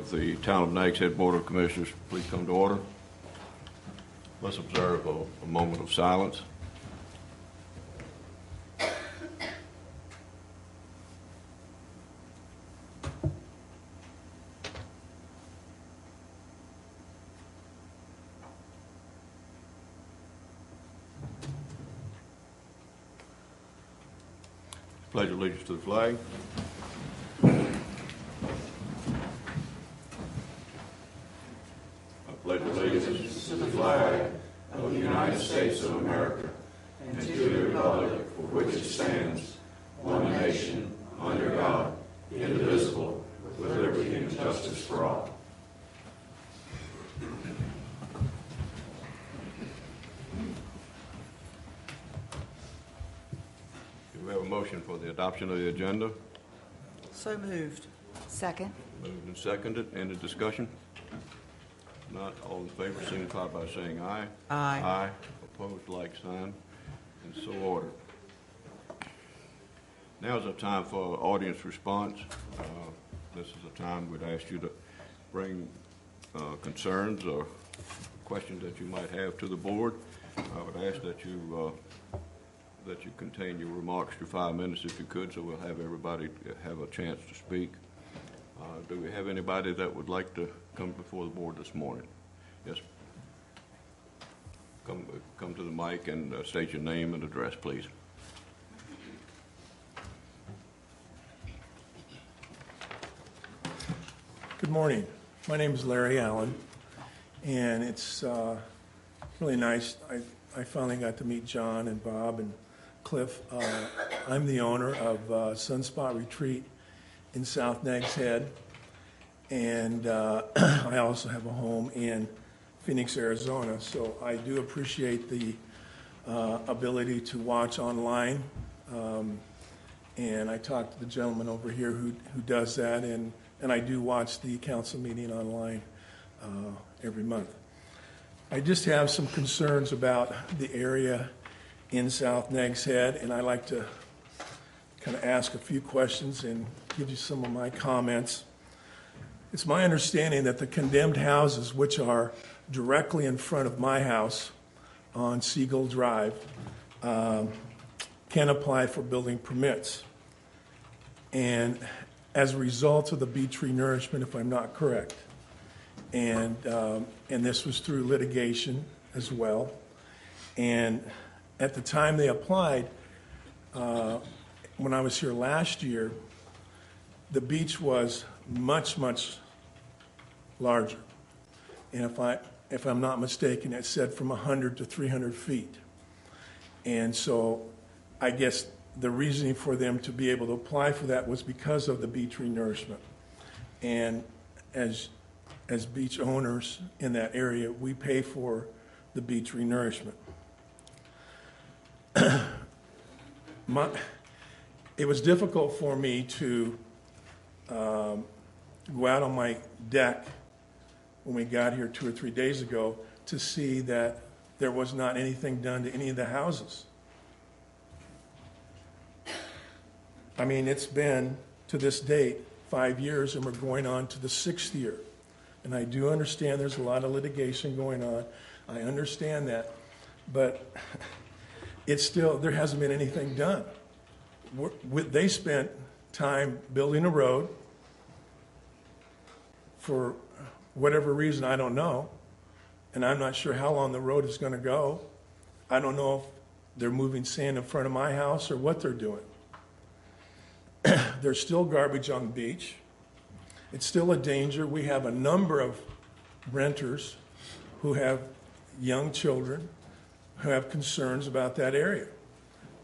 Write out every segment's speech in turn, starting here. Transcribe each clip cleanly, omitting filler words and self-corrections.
of the Town of Nags Head Board of Commissioners please come to order? Let's observe a moment of silence. Pledge allegiance to the flag. I pledge allegiance to the flag of the United States of America and to the republic for which it stands, one nation, under God, indivisible, with liberty and justice for all. Do we have a motion for the adoption of the agenda? So moved. Second. Moved and seconded. Any discussion? Not all in favor signify by saying aye. Aye. Aye. Opposed, like sign, and so ordered. Now is the time for audience response. This is a time we'd ask you to bring concerns or questions that you might have to the board. I would ask that you contain your remarks to 5 minutes if you could, so we'll have everybody have a chance to speak. Do we have anybody that would like to come before the board this morning? Yes. Come to the mic and state your name and address, please. Good morning. My name is Larry Allen, and it's really nice. I finally got to meet John and Bob and Cliff. I'm the owner of Sunspot Retreat in South Nags Head, and I also have a home in Phoenix, Arizona. So I do appreciate the ability to watch online, and I talked to the gentleman over here who does that, and I do watch the council meeting online every month. I just have some concerns about the area in South Nags Head, and I like to kind of ask a few questions and give you some of my comments. It's my understanding that the condemned houses, which are directly in front of my house on Seagull Drive, can apply for building permits. And as a result of the beach renourishment, if I'm not correct, and this was through litigation as well. And at the time they applied, when I was here last year, the beach was much, much larger. And if I'm not mistaken, it said from 100 to 300 feet. And so I guess the reasoning for them to be able to apply for that was because of the beach renourishment. And as beach owners in that area, we pay for the beach renourishment. It was difficult for me to go out on my deck when we got here 2 or 3 days ago to see that there was not anything done to any of the houses. I mean, it's been, to this date, 5 years, and we're going on to the 6th year. And I do understand there's a lot of litigation going on. I understand that. But it's still, there hasn't been anything done. They spent time building a road for whatever reason, I don't know. And I'm not sure how long the road is going to go. I don't know if they're moving sand in front of my house or what they're doing. There's still garbage on the beach. It's still a danger. We have a number of renters who have young children who have concerns about that area.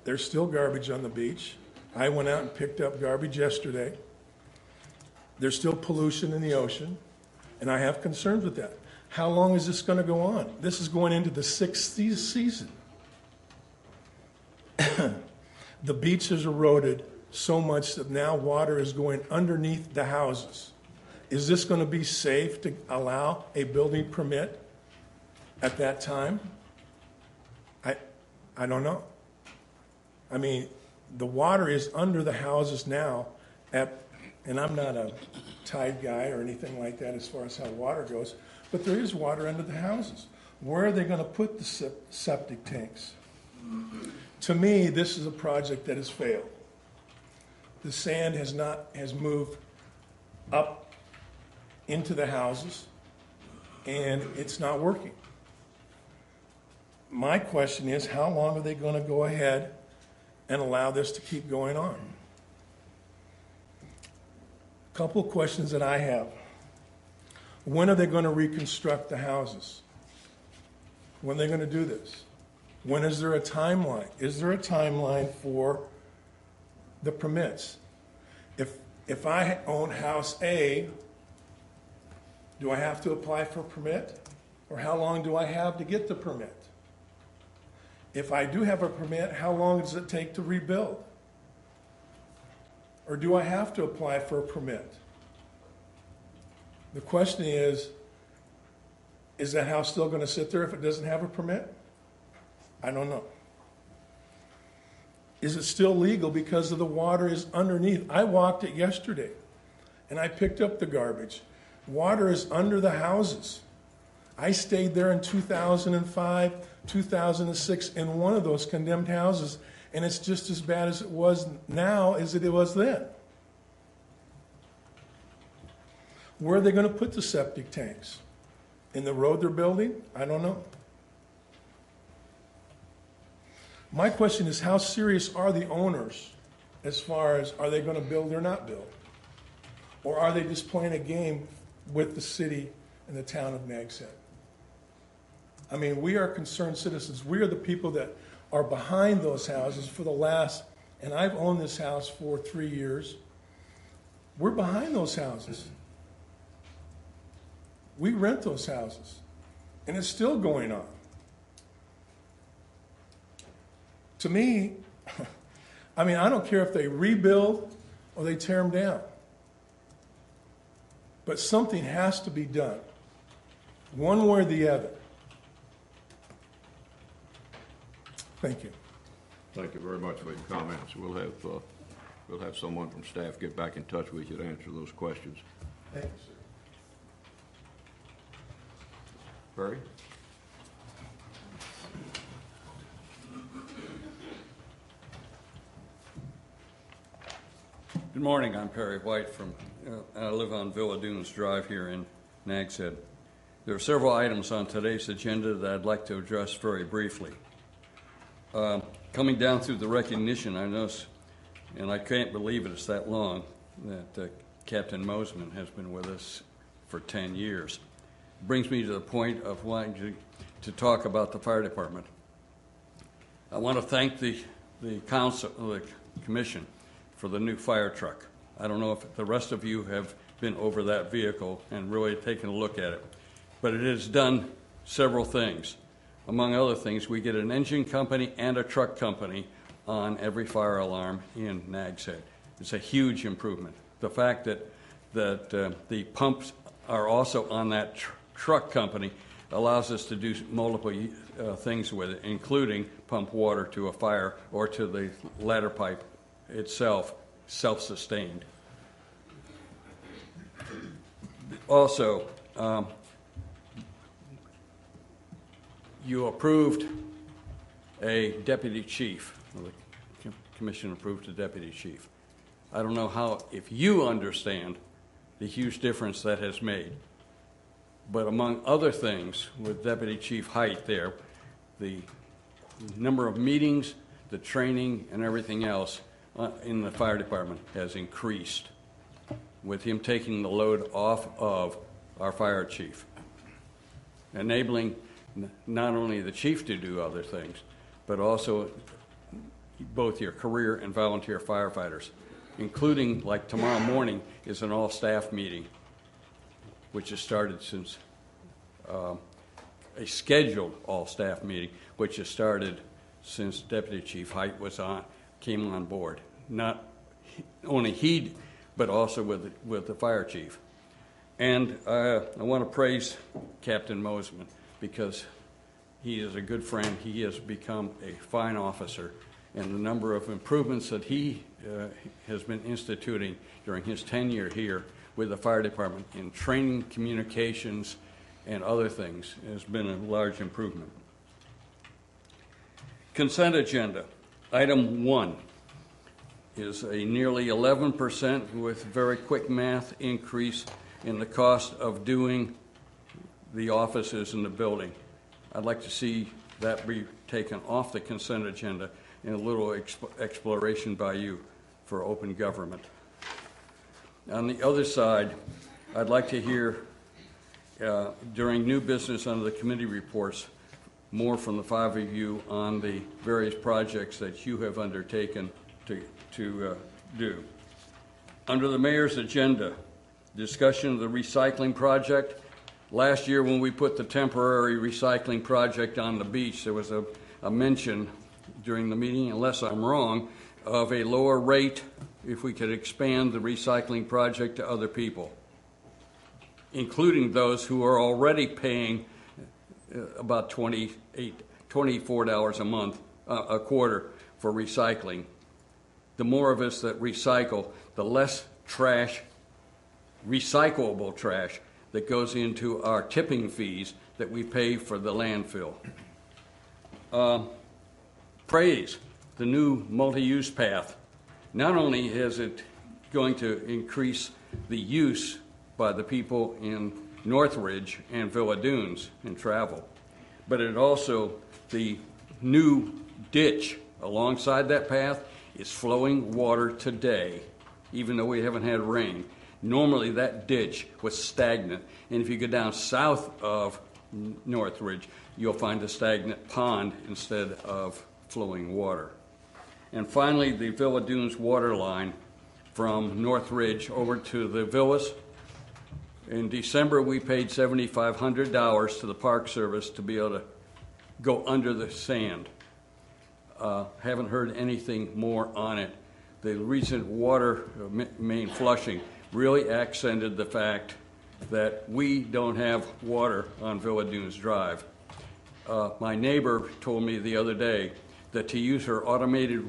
There's still garbage on the beach. I went out and picked up garbage yesterday. There's still pollution in the ocean, and I have concerns with that. How long is this going to go on? This is going into the 6th season. The beach has eroded so much that now water is going underneath the houses. Is this going to be safe to allow a building permit at that time? I don't know. I mean, the water is under the houses now and I'm not a tide guy or anything like that as far as how water goes, but there is water under the houses. Where are they going to put the septic tanks? To me, this is a project that has failed. The sand has moved up into the houses, and it's not working. My question is, how long are they going to go ahead and allow this to keep going on? A couple of questions that I have. When are they going to reconstruct the houses? When are they going to do this? When is there a timeline? Is there a timeline for the permits? If I own house A, do I have to apply for a permit? Or how long do I have to get the permit? If I do have a permit, how long does it take to rebuild? Or do I have to apply for a permit? The question is that house still going to sit there if it doesn't have a permit? I don't know. Is it still legal because of the water is underneath? I walked it yesterday, and I picked up the garbage. Water is under the houses. I stayed there in 2005, 2006 in one of those condemned houses, and it's just as bad as it was now as it was then. Where are they going to put the septic tanks? In the road they're building? I don't know. My question is, how serious are the owners as far as are they going to build or not build? Or are they just playing a game with the city and the town of Nags Head? I mean, we are concerned citizens. We are the people that are behind those houses for the last, and I've owned this house for 3 years. We're behind those houses. We rent those houses, and it's still going on. To me, I mean, I don't care if they rebuild or they tear them down. But something has to be done, one way or the other. Thank you. Thank you very much for your comments. We'll have someone from staff get back in touch with you to answer those questions. Thank you, sir. Perry? Good morning, I'm Perry White from, I live on Villa Dunes Drive here in Nags Head. There are several items on today's agenda that I'd like to address very briefly. Coming down through the recognition, I noticed, and I can't believe it's that long, that Captain Mosman has been with us for 10 years. It brings me to the point of wanting to talk about the fire department. I want to thank the council, the commission, for the new fire truck. I don't know if the rest of you have been over that vehicle and really taken a look at it, but it has done several things. Among other things, we get an engine company and a truck company on every fire alarm in Nags Head. It's a huge improvement. The fact that the pumps are also on that truck company allows us to do multiple things with it, including pump water to a fire or to the ladder pipe itself, self-sustained. Also, you approved a deputy chief. The commission approved a deputy chief. I don't know how, if you understand the huge difference that has made, but among other things, with Deputy Chief Height there, the number of meetings, the training, and everything else in the fire department has increased, with him taking the load off of our fire chief, enabling not only the chief to do other things, but also both your career and volunteer firefighters, including, like tomorrow morning is an all-staff meeting, which has started since a scheduled all-staff meeting, which has started since Deputy Chief Height came on board. Not only he, but also with the fire chief. And I want to praise Captain Mosman, because he is a good friend. He has become a fine officer, and the number of improvements that he has been instituting during his tenure here with the fire department in training, communications, and other things. It has been a large improvement. Consent agenda. Item 1 is a nearly 11% with very quick math increase in the cost of doing the offices in the building. I'd like to see that be taken off the consent agenda and a little exploration by you for open government. On the other side, I'd like to hear during new business under the committee reports more from the 5 of you on the various projects that you have undertaken to do. Under the mayor's agenda, discussion of the recycling project. Last year when we put the temporary recycling project on the beach, there was a mention during the meeting, unless I'm wrong, of a lower rate if we could expand the recycling project to other people, including those who are already paying about $24 a month, a quarter for recycling. The more of us that recycle, the less trash, recyclable trash, that goes into our tipping fees that we pay for the landfill. Praise, the new multi-use path. Not only is it going to increase the use by the people in Northridge and Villa Dunes in travel, but it also, the new ditch alongside that path is flowing water today, even though we haven't had rain. Normally that ditch was stagnant, and if you go down south of Northridge, you'll find a stagnant pond instead of flowing water. And finally, the Villa Dunes water line from Northridge over to the villas. In December, we paid $7,500 to the Park Service to be able to go under the sand. Haven't heard anything more on it. The recent water main flushing really accented the fact that we don't have water on Villa Dunes Drive. My neighbor told me the other day that to use her automated,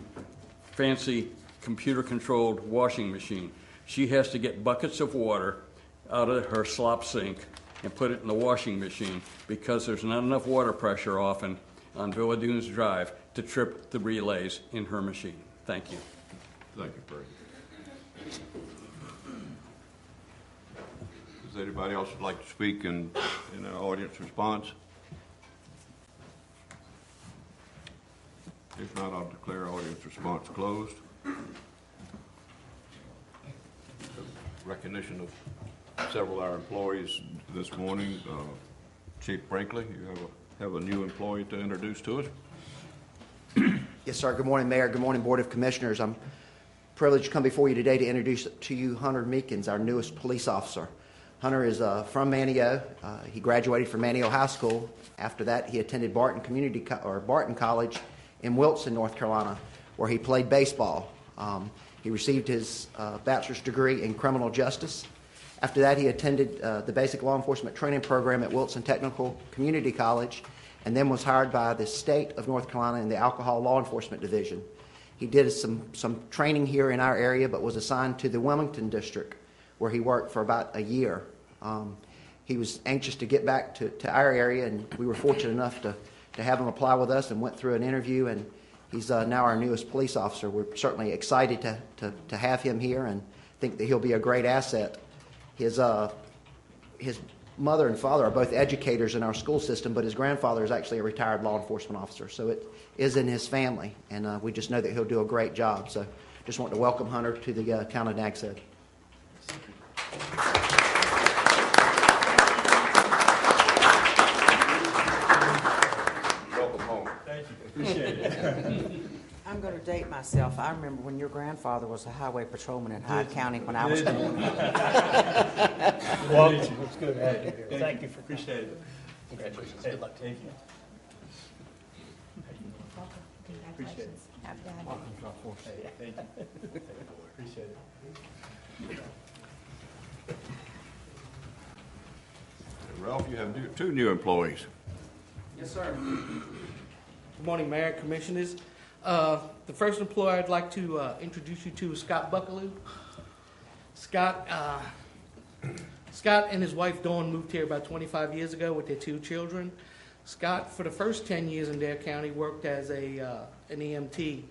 fancy, computer-controlled washing machine, she has to get buckets of water out of her slop sink and put it in the washing machine because there's not enough water pressure often on Villa Dunes Drive to trip the relays in her machine. Thank you. Thank you, Perry. Does anybody else would like to speak in an audience response? If not, I'll declare audience response closed. Recognition of several of our employees this morning. Chief Brinkley, you have a new employee to introduce to us. Yes, sir. Good morning, Mayor. Good morning, Board of Commissioners. I'm privileged to come before you today to introduce to you Hunter Meekins, our newest police officer. Hunter is from Manteo. He graduated from Manteo High School. After that, he attended Barton College in Wilson, North Carolina, where he played baseball. He received his bachelor's degree in criminal justice. After that, he attended the basic law enforcement training program at Wilson Technical Community College, and then was hired by the state of North Carolina in the Alcohol Law Enforcement Division. He did some training here in our area, but was assigned to the Wilmington District, where he worked for about a year. He was anxious to get back to our area, and we were fortunate enough to have him apply with us and went through an interview, and he's now our newest police officer. We're certainly excited to have him here and think that he'll be a great asset. His mother and father are both educators in our school system, but his grandfather is actually a retired law enforcement officer, so it is in his family, and we just know that he'll do a great job. So just want to welcome Hunter to the town of Nags Head. Welcome home. Thank you. Appreciate it. I'm going to date myself. I remember when your grandfather was a highway patrolman in Hyde County when I was going. Welcome. It's good to have you here. Thank you. Appreciate it. Congratulations. Good luck. Thank you. Appreciate it. Thank you. Appreciate it. Ralph, you have two new employees. Yes, sir. Good morning, Mayor and Commissioners. The first employee I'd like to introduce you to is Scott Buckaloo. Scott Scott and his wife Dawn moved here about 25 years ago with their 2 children. Scott, for the first 10 years in Dare County, worked as an EMT.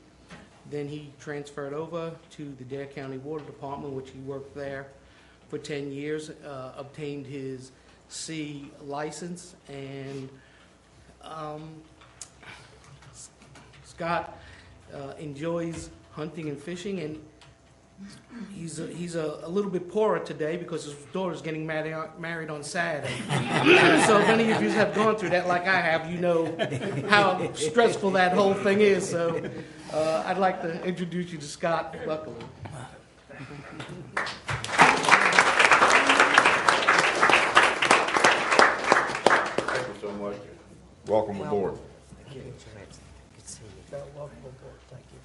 Then he transferred over to the Dare County Water Department, which he worked there for 10 years, obtained his C license, and Scott enjoys hunting and fishing, and he's a little bit poorer today because his daughter's getting married on Saturday. So if any of you have gone through that like I have, you know how stressful that whole thing is. So I'd like to introduce you to Scott Buckley. Thank you so much. Welcome aboard. Thank you. Good to see you. Welcome aboard. Thank you.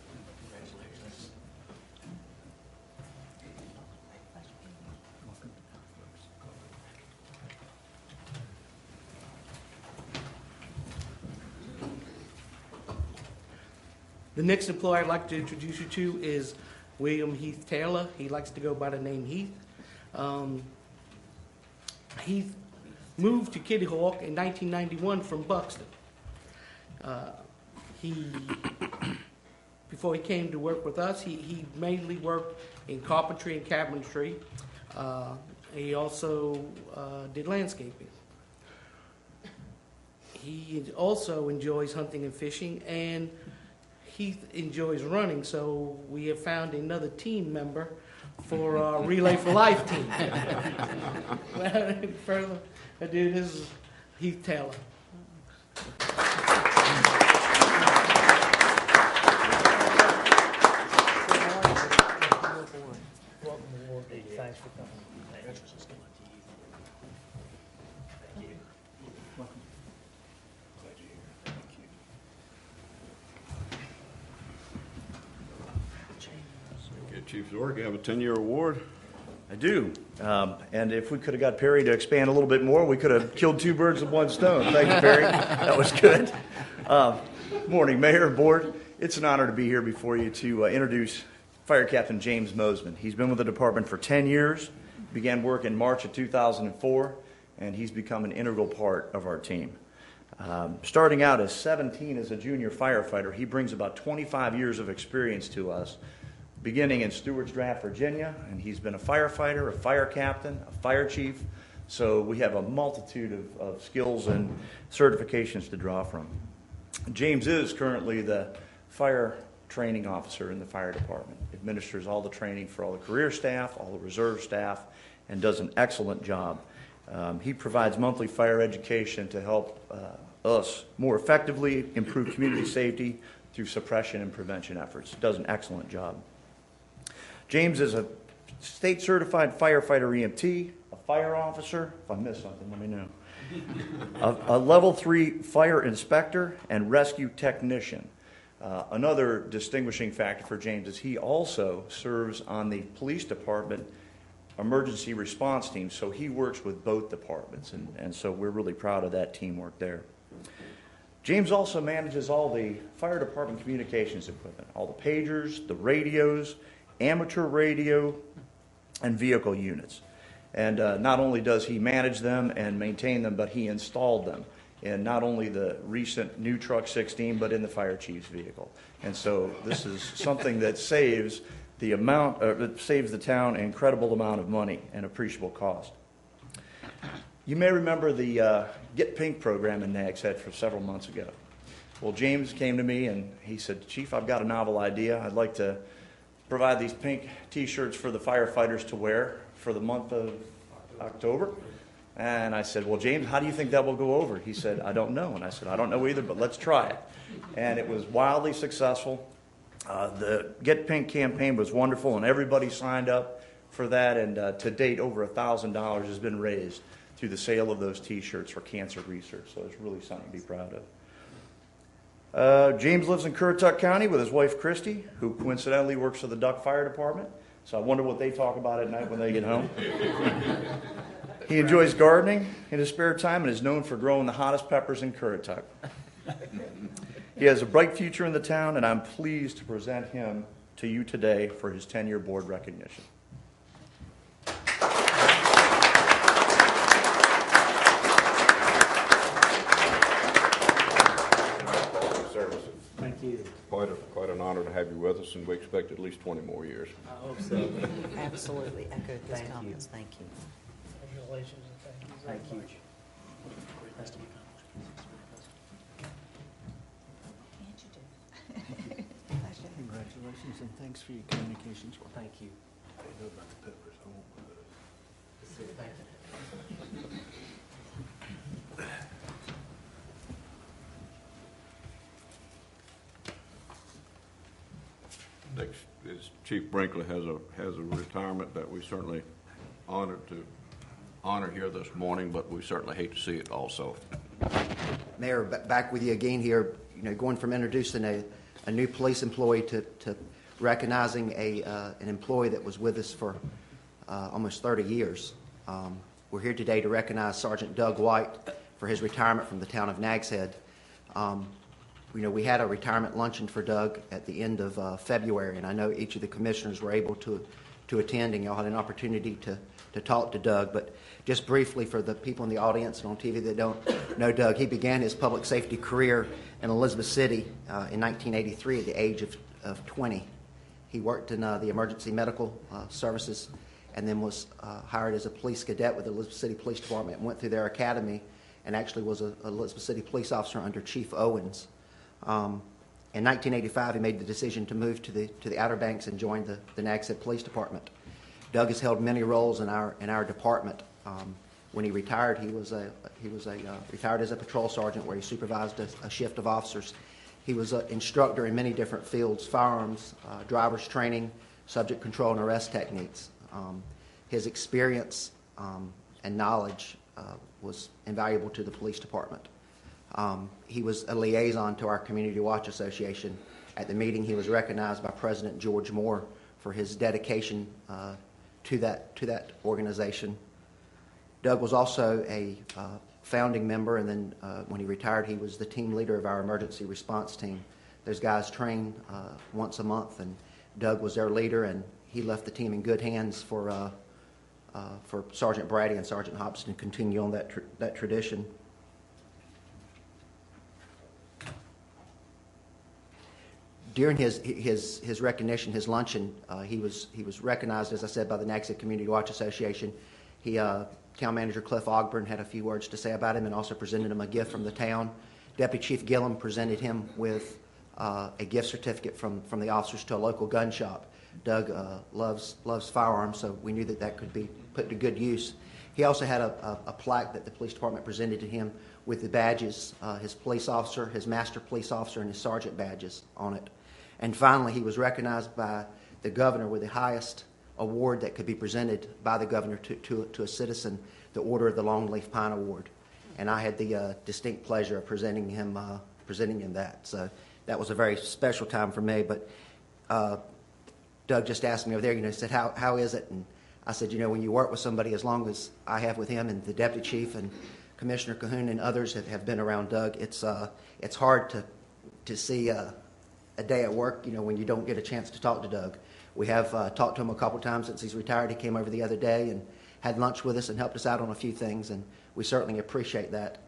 The next employee I'd like to introduce you to is William Heath Taylor. He likes to go by the name Heath. Heath moved to Kitty Hawk in 1991 from Buxton. Before he came to work with us, he mainly worked in carpentry and cabinetry. He also did landscaping. He also enjoys hunting and fishing, and Heath enjoys running, so we have found another team member for our Relay for Life team. Without any further ado, this is Heath Taylor. Welcome aboard. Thanks for coming. Thanks. Thank you. Okay, Chief Zork, you have a 10-year award. I do. And if we could have got Perry to expand a little bit more, we could have killed 2 birds with 1 stone. Thank you, Perry. That was good. Morning, Mayor, Board. It's an honor to be here before you to introduce Fire Captain James Mosman. He's been with the department for 10 years, began work in March of 2004, and he's become an integral part of our team. Starting out as 17 as a junior firefighter, he brings about 25 years of experience to us, beginning in Stewart's Draft, Virginia, and he's been a firefighter, a fire captain, a fire chief, so we have a multitude of skills and certifications to draw from. James is currently the fire training officer in the fire department, administers all the training for all the career staff, all the reserve staff, and does an excellent job. He provides monthly fire education to help us more effectively improve community safety through suppression and prevention efforts. Does an excellent job. James is a state certified firefighter EMT, a fire officer. If I miss something, let me know. A level 3 fire inspector and rescue technician. Another distinguishing factor for James is he also serves on the police department emergency response team, so he works with both departments, and so we're really proud of that teamwork there. James also manages all the fire department communications equipment, all the pagers, the radios, amateur radio, and vehicle units. And not only does he manage them and maintain them, but he installed them in not only the recent new truck 16, but in the fire chief's vehicle. And so this is something that saves the town an incredible amount of money and appreciable cost. You may remember the Get Pink program in Nags Head from several months ago. Well, James came to me and he said, Chief, I've got a novel idea. I'd like to provide these pink t-shirts for the firefighters to wear for the month of October. And I said, well, James, how do you think that will go over? He said, I don't know. And I said, I don't know either, but let's try it. And it was wildly successful. The Get Pink campaign was wonderful, and everybody signed up for that. And to date, over $1,000 has been raised through the sale of those t-shirts for cancer research. So it's really something to be proud of. James lives in Currituck County with his wife, Christy, who coincidentally works for the Duck Fire Department. So I wonder what they talk about at night when they get home. He enjoys gardening in his spare time and is known for growing the hottest peppers in Currituck. He has a bright future in the town, and I'm pleased to present him to you today for his 10-year board recognition. have you with us, and we expect at least 20 more years. I hope so. Absolutely echo his Thank you. comments. Thank you. Congratulations and thank you. Thank you. Congratulations and thanks for your communications. Well, thank you. Next is Chief Brinkley has a retirement that we certainly honored to honor here this morning, but we certainly hate to see it also. Mayor, back with you again here, going from introducing a new police employee to recognizing an employee that was with us for almost 30 years. We're here today to recognize Sergeant Doug White for his retirement from the town of Nags Head. We had a retirement luncheon for Doug at the end of February, and I know each of the commissioners were able to attend, and y'all had an opportunity to talk to Doug. But just briefly for the people in the audience and on TV that don't know Doug, he began his public safety career in Elizabeth City in 1983 at the age of 20. He worked in the emergency medical services and then was hired as a police cadet with the Elizabeth City Police Department and went through their academy and actually was a Elizabeth City police officer under Chief Owens. In 1985, he made the decision to move to the Outer Banks and join the Nags Head Police Department. Doug has held many roles in our department. When he retired, he was retired as a patrol sergeant where he supervised a shift of officers. He was an instructor in many different fields: firearms, driver's training, subject control, and arrest techniques. His experience and knowledge was invaluable to the police department. He was a liaison to our Community Watch Association. At the meeting, he was recognized by President George Moore for his dedication to that organization. Doug was also a founding member, and then when he retired, he was the team leader of our emergency response team. Those guys train once a month, and Doug was their leader, and he left the team in good hands for Sergeant Brady and Sergeant Hobson to continue on that tradition. During his recognition, his luncheon, he was recognized, as I said, by the Nags Head Community Watch Association. Town Manager Cliff Ogburn had a few words to say about him and also presented him a gift from the town. Deputy Chief Gillum presented him with a gift certificate from the officers to a local gun shop. Doug loves firearms, so we knew that could be put to good use. He also had a plaque that the police department presented to him with the badges, his police officer, his master police officer, and his sergeant badges on it. And finally, he was recognized by the governor with the highest award that could be presented by the governor to a citizen, the Order of the Longleaf Pine Award. And I had the distinct pleasure of presenting him that. So that was a very special time for me. But Doug just asked me over there, he said, how is it? And I said, when you work with somebody as long as I have with him, and the deputy chief and Commissioner Cahoon and others have been around Doug, it's hard to see a day at work, when you don't get a chance to talk to Doug. We have talked to him a couple times since he's retired. He came over the other day and had lunch with us and helped us out on a few things, and we certainly appreciate that.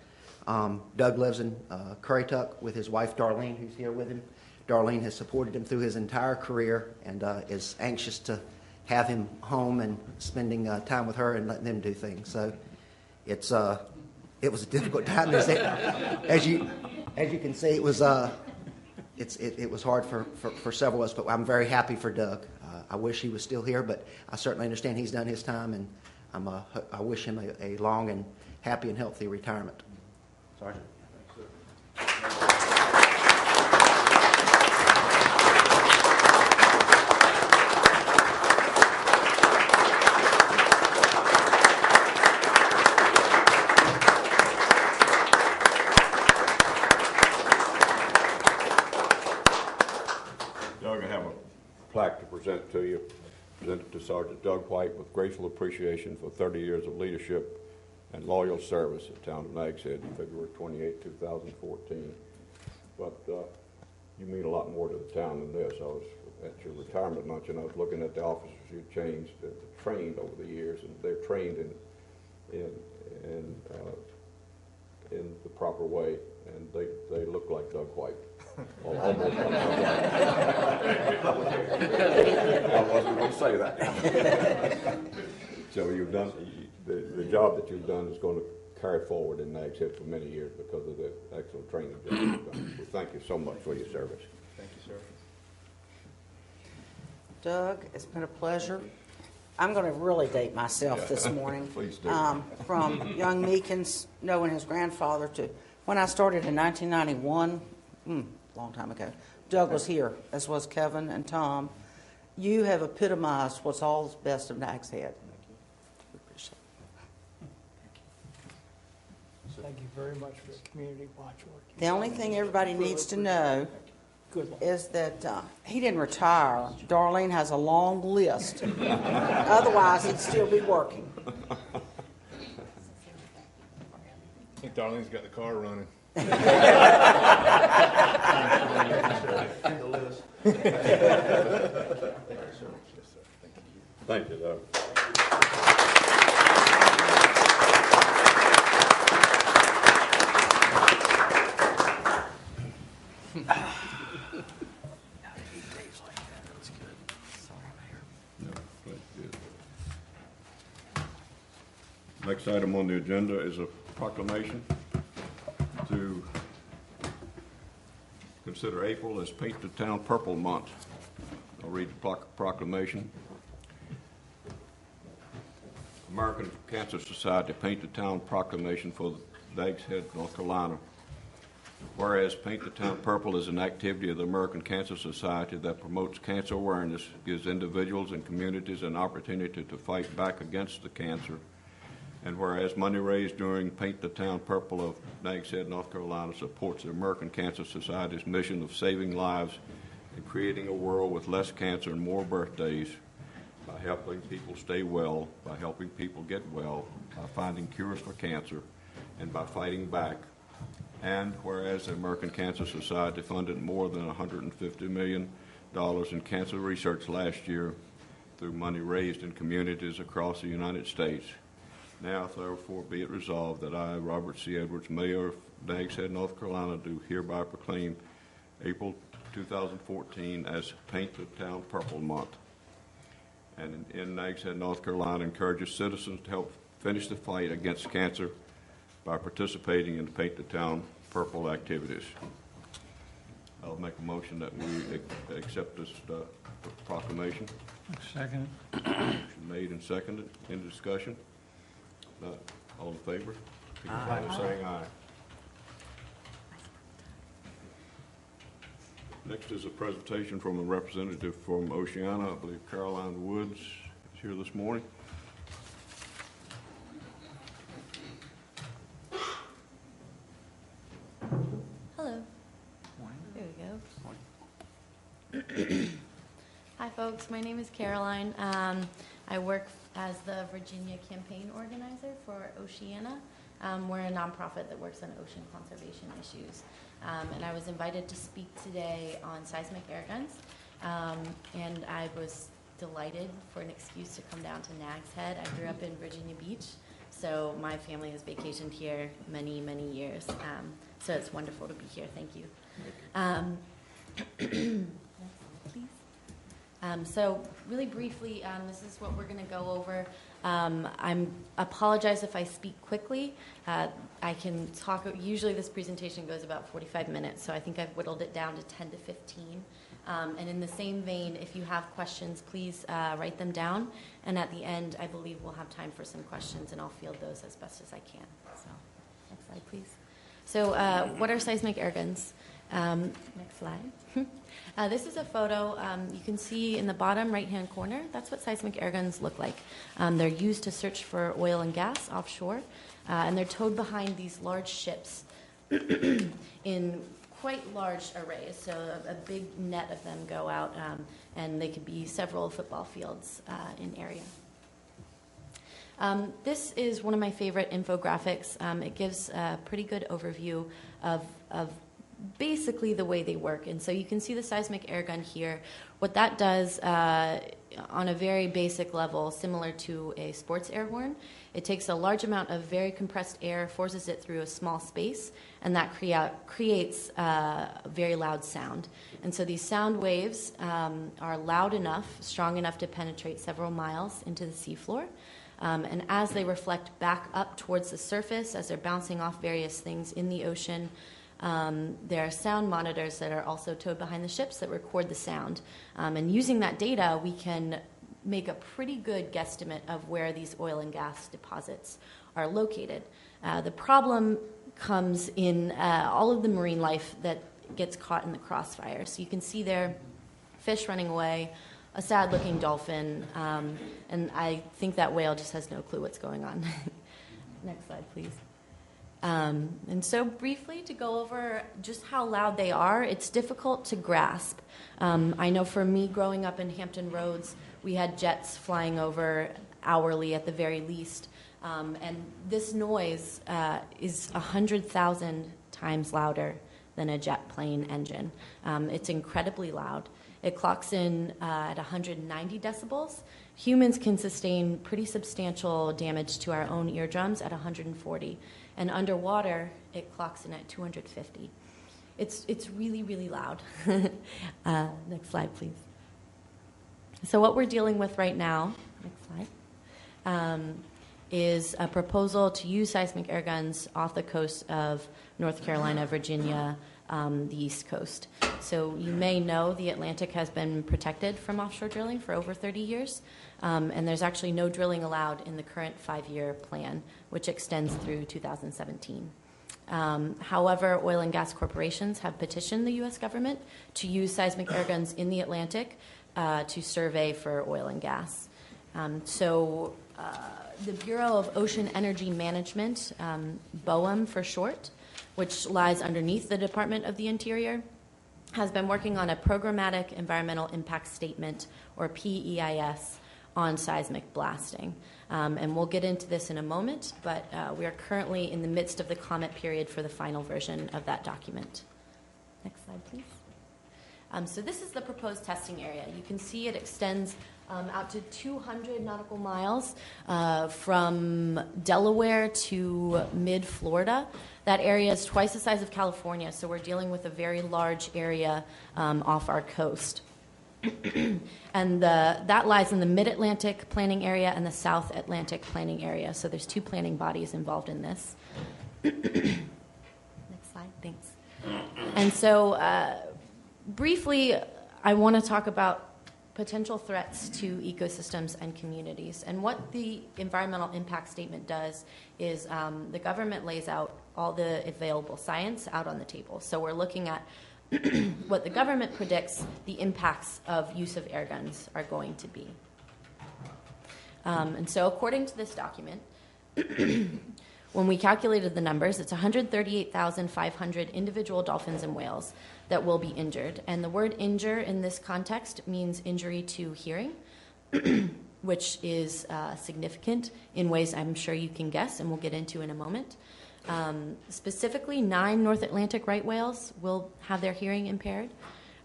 Doug lives in Currituck with his wife, Darlene, who's here with him. Darlene has supported him through his entire career and is anxious to have him home and spending time with her and letting them do things. So it was a difficult time. As you can see, it was hard for several of us, but I'm very happy for Doug. I wish he was still here, but I certainly understand he's done his time, and I wish him a long and happy and healthy retirement. Sergeant. Doug, I have a plaque to present to you, presented to Sergeant Doug White with grateful appreciation for 30 years of leadership and loyal service at the town of Nags Head, February 28, 2014. But you mean a lot more to the town than this. I was at your retirement luncheon. I was looking at the officers you changed, trained over the years, and they're trained in the proper way, and they look like Doug White. Well, almost. I wasn't going to say that. So you've done, the job that you've done is going to carry forward in Nags Head for many years because of the excellent training that you've done. We thank you so much for your service. Thank you, sir. Doug, it's been a pleasure. I'm going to really date myself this morning. Please do. From young Meekins knowing his grandfather to when I started in 1991, long time ago. Doug was here, as was Kevin and Tom. You have epitomized what's all best of Nags Head. We appreciate it. Thank you very much for the community watch work. The only thing everybody needs to know is that he didn't retire. Darlene has a long list. Otherwise, he'd still be working. I think Darlene's got the car running. Thank you, Doug. Next item on the agenda is a proclamation to consider April as Paint the Town Purple Month. I'll read the proclamation. American Cancer Society Paint the Town Proclamation for Nags Head, North Carolina. Whereas Paint the Town Purple is an activity of the American Cancer Society that promotes cancer awareness, gives individuals and communities an opportunity to fight back against the cancer. And whereas money raised during Paint the Town Purple of Nags Head, North Carolina supports the American Cancer Society's mission of saving lives and creating a world with less cancer and more birthdays by helping people stay well, by helping people get well, by finding cures for cancer, and by fighting back. And whereas the American Cancer Society funded more than $150 million in cancer research last year through money raised in communities across the United States. Now, therefore, be it resolved that I, Robert C. Edwards, Mayor of Nags Head, North Carolina, do hereby proclaim April 2014 as Paint the Town Purple Month. And in Nags Head, North Carolina, encourages citizens to help finish the fight against cancer by participating in the Paint the Town Purple activities. I'll make a motion that we accept this proclamation. Second. Motion made and seconded. Any discussion? Not all in favor? Signify by saying aye. Next is a presentation from a representative from Oceana. I believe Caroline Woods is here this morning. Hello. There we go. Hi, folks. My name is Caroline. I work as the Virginia campaign organizer for Oceana. We're a nonprofit that works on ocean conservation issues. And I was invited to speak today on seismic air guns. And I was delighted for an excuse to come down to Nags Head. I grew up in Virginia Beach, so my family has vacationed here many, many years. So it's wonderful to be here. Thank you. Next, please. So really briefly, this is what we're going to go over. I apologize if I speak quickly. I can talk. Usually this presentation goes about 45 minutes, so I think I've whittled it down to 10 to 15. And in the same vein, if you have questions, please write them down. And at the end, I believe we'll have time for some questions, and I'll field those as best as I can. So next slide, please. So what are seismic air guns? Next slide. This is a photo you can see in the bottom right-hand corner. That's what seismic air guns look like. They're used to search for oil and gas offshore, and they're towed behind these large ships in quite large arrays. So a big net of them go out, and they could be several football fields in area. This is one of my favorite infographics. It gives a pretty good overview of basically the way they work. And so you can see the seismic air gun here. What that does on a very basic level, similar to a sports air horn, it takes a large amount of very compressed air, forces it through a small space, and that creates a very loud sound. And so these sound waves are loud enough, strong enough to penetrate several miles into the seafloor. And as they reflect back up towards the surface, as they're bouncing off various things in the ocean, there are sound monitors that are also towed behind the ships that record the sound. And using that data, we can make a pretty good guesstimate of where these oil and gas deposits are located. The problem comes in all of the marine life that gets caught in the crossfire. So you can see there fish running away, a sad-looking dolphin, and I think that whale just has no clue what's going on. Next slide, please. And so briefly to go over just how loud they are, it's difficult to grasp. I know for me growing up in Hampton Roads, we had jets flying over hourly at the very least. And this noise is 100,000 times louder than a jet plane engine. It's incredibly loud. It clocks in at 190 decibels. Humans can sustain pretty substantial damage to our own eardrums at 140. And underwater, it clocks in at 250. It's really, really loud. Next slide, please. So what we're dealing with right now, next slide, is a proposal to use seismic air guns off the coast of North Carolina, Virginia, the East Coast. So you may know the Atlantic has been protected from offshore drilling for over 30 years, and there's actually no drilling allowed in the current 5-year plan, which extends through 2017. However, oil and gas corporations have petitioned the U.S. government to use seismic air guns in the Atlantic to survey for oil and gas. The Bureau of Ocean Energy Management, BOEM for short, which lies underneath the Department of the Interior, has been working on a programmatic environmental impact statement, or PEIS, on seismic blasting. And we'll get into this in a moment, but we are currently in the midst of the comment period for the final version of that document. Next slide, please. So this is the proposed testing area. You can see it extends out to 200 nautical miles from Delaware to mid-Florida. That area is twice the size of California, so we're dealing with a very large area off our coast. And that lies in the Mid-Atlantic planning area and the South Atlantic planning area, so there's 2 planning bodies involved in this. Next slide, thanks. And so briefly, I want to talk about potential threats to ecosystems and communities. And what the environmental impact statement does is the government lays out all the available science out on the table. So we're looking at what the government predicts the impacts of use of air guns are going to be. And so according to this document, when we calculated the numbers, it's 138,500 individual dolphins and whales that will be injured. And the word injure in this context means injury to hearing, which is significant in ways I'm sure you can guess and we'll get into in a moment. Specifically, 9 North Atlantic right whales will have their hearing impaired.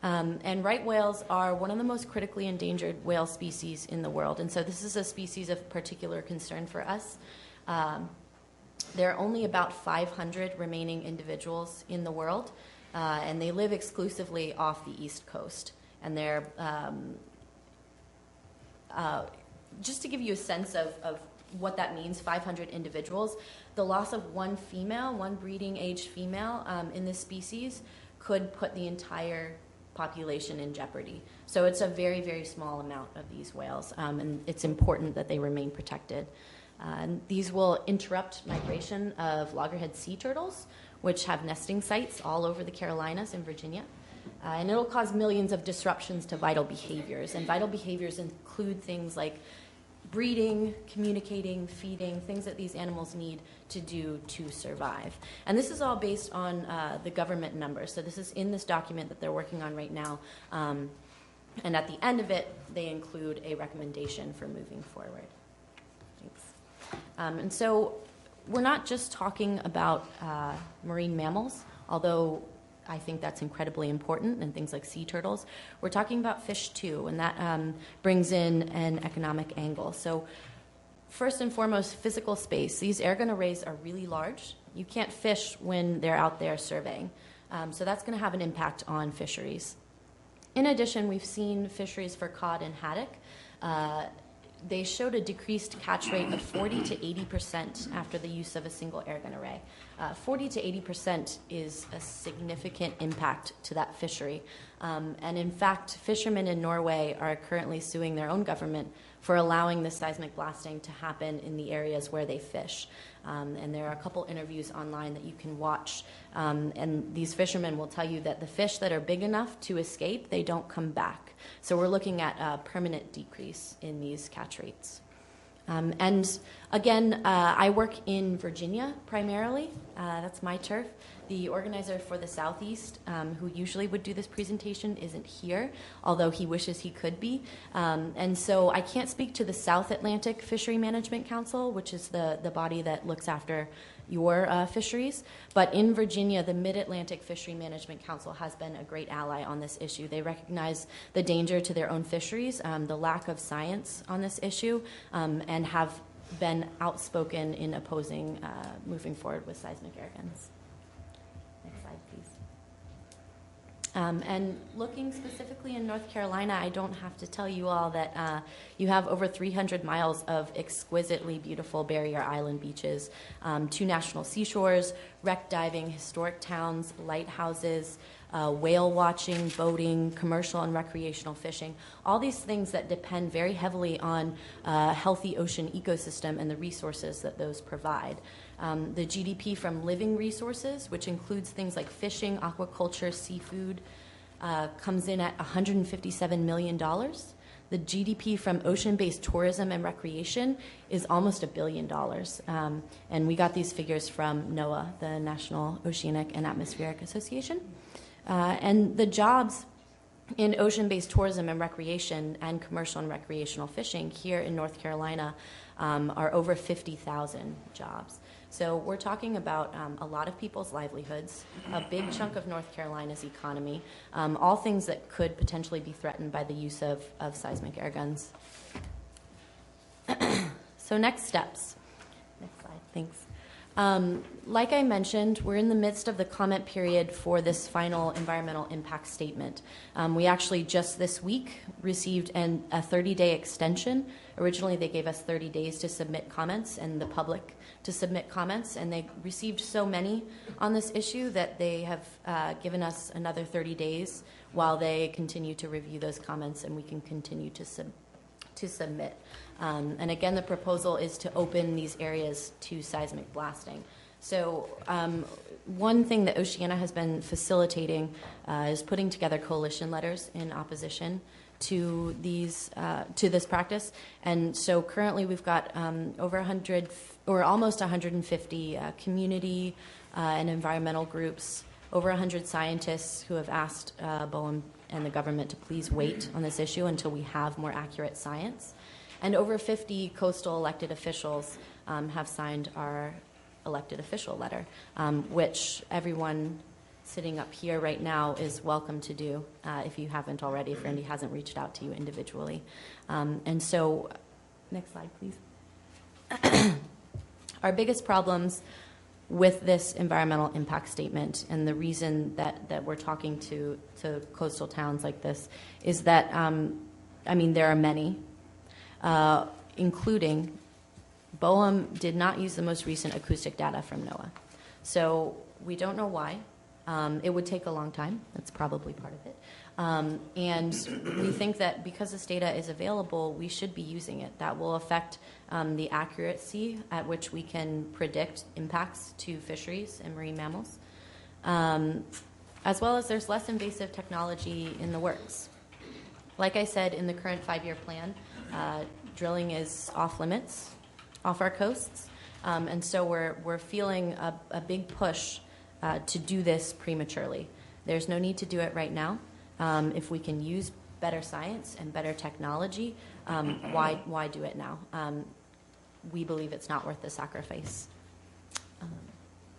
And right whales are one of the most critically endangered whale species in the world. And so this is a species of particular concern for us. There are only about 500 remaining individuals in the world, and they live exclusively off the East Coast. And they're, just to give you a sense of what that means, 500 individuals, the loss of one female, one breeding-aged female in this species could put the entire population in jeopardy. So it's a very, very small amount of these whales, and it's important that they remain protected. And these will interrupt migration of loggerhead sea turtles, which have nesting sites all over the Carolinas and Virginia. And it'll cause millions of disruptions to vital behaviors. And vital behaviors include things like breeding, communicating, feeding, things that these animals need to do to survive. And this is all based on the government numbers. So this is in this document that they're working on right now. And at the end of it, they include a recommendation for moving forward. Thanks. And so we're not just talking about marine mammals, although I think that's incredibly important, and things like sea turtles. We're talking about fish too, and that brings in an economic angle. So first and foremost, physical space. These air gun arrays are really large. You can't fish when they're out there surveying. So that's going to have an impact on fisheries. In addition, we've seen fisheries for cod and haddock. They showed a decreased catch rate of 40 to 80% after the use of a single air gun array. 40 to 80% is a significant impact to that fishery. And in fact, fishermen in Norway are currently suing their own government for allowing this seismic blasting to happen in the areas where they fish. And there are a couple interviews online that you can watch. And these fishermen will tell you that the fish that are big enough to escape, they don't come back. So we're looking at a permanent decrease in these catch rates. And again, I work in Virginia primarily. That's my turf. The organizer for the Southeast, who usually would do this presentation, isn't here, although he wishes he could be. And so I can't speak to the South Atlantic Fishery Management Council, which is the body that looks after your fisheries. But in Virginia, the Mid-Atlantic Fishery Management Council has been a great ally on this issue. They recognize the danger to their own fisheries, the lack of science on this issue, and have been outspoken in opposing moving forward with seismic air guns. Next slide, please. And looking specifically in North Carolina, I don't have to tell you all that you have over 300 miles of exquisitely beautiful barrier island beaches, 2 national seashores, wreck diving, historic towns, lighthouses, whale watching, boating, commercial and recreational fishing, all these things that depend very heavily on a healthy ocean ecosystem and the resources that those provide. The GDP from living resources, which includes things like fishing, aquaculture, seafood, comes in at $157 million. The GDP from ocean-based tourism and recreation is almost $1 billion. And we got these figures from NOAA, the National Oceanic and Atmospheric Association. And the jobs in ocean-based tourism and recreation and commercial and recreational fishing here in North Carolina are over 50,000 jobs. So we're talking about a lot of people's livelihoods, a big chunk of North Carolina's economy, all things that could potentially be threatened by the use of seismic air guns. So next steps. Next slide, thanks. Like I mentioned, we're in the midst of the comment period for this final environmental impact statement. We actually just this week received a 30-day extension. Originally, they gave us 30 days to submit comments and the public to submit comments, and they received so many on this issue that they have given us another 30 days while they continue to review those comments, and we can continue to submit. And again, the proposal is to open these areas to seismic blasting. So one thing that Oceana has been facilitating is putting together coalition letters in opposition to these to this practice. And so currently we've got over 100 or almost 150 community and environmental groups, over 100 scientists who have asked BOEM and the government to please wait on this issue until we have more accurate science. And over 50 coastal elected officials have signed our elected official letter, which everyone sitting up here right now is welcome to do if you haven't already, if Randy hasn't reached out to you individually. And so, next slide, please. Our biggest problems with this environmental impact statement, and the reason that we're talking to coastal towns like this, is that, there are many, including BOEM did not use the most recent acoustic data from NOAA. So we don't know why. It would take a long time. That's probably part of it. And we think that because this data is available, we should be using it. That will affect the accuracy at which we can predict impacts to fisheries and marine mammals, as well as there's less invasive technology in the works. Like I said, in the current 5-year plan, drilling is off limits, off our coasts, and so we're feeling a big push to do this prematurely. There's no need to do it right now. If we can use better science and better technology, why do it now? We believe it's not worth the sacrifice.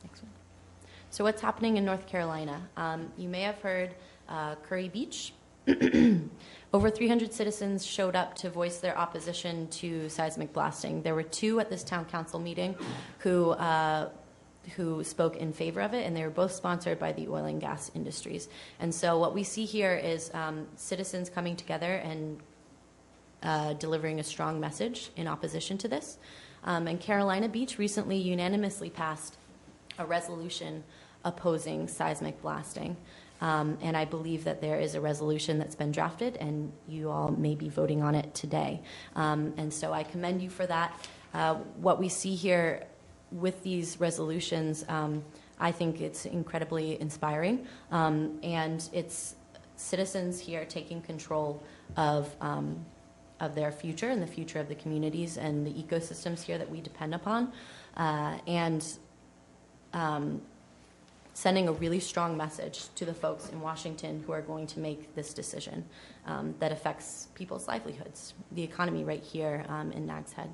Next one. So what's happening in North Carolina? You may have heard Curry Beach. Over 300 citizens showed up to voice their opposition to seismic blasting. There were 2 at this town council meeting who spoke in favor of it, and they were both sponsored by the oil and gas industries. And so what we see here is citizens coming together and delivering a strong message in opposition to this. And Carolina Beach recently unanimously passed a resolution opposing seismic blasting. And I believe that there is a resolution that's been drafted, and you all may be voting on it today. And so I commend you for that. What we see here with these resolutions, I think it's incredibly inspiring. And it's citizens here taking control of their future and the future of the communities and the ecosystems here that we depend upon. And sending a really strong message to the folks in Washington who are going to make this decision that affects people's livelihoods, the economy right here in Nags Head.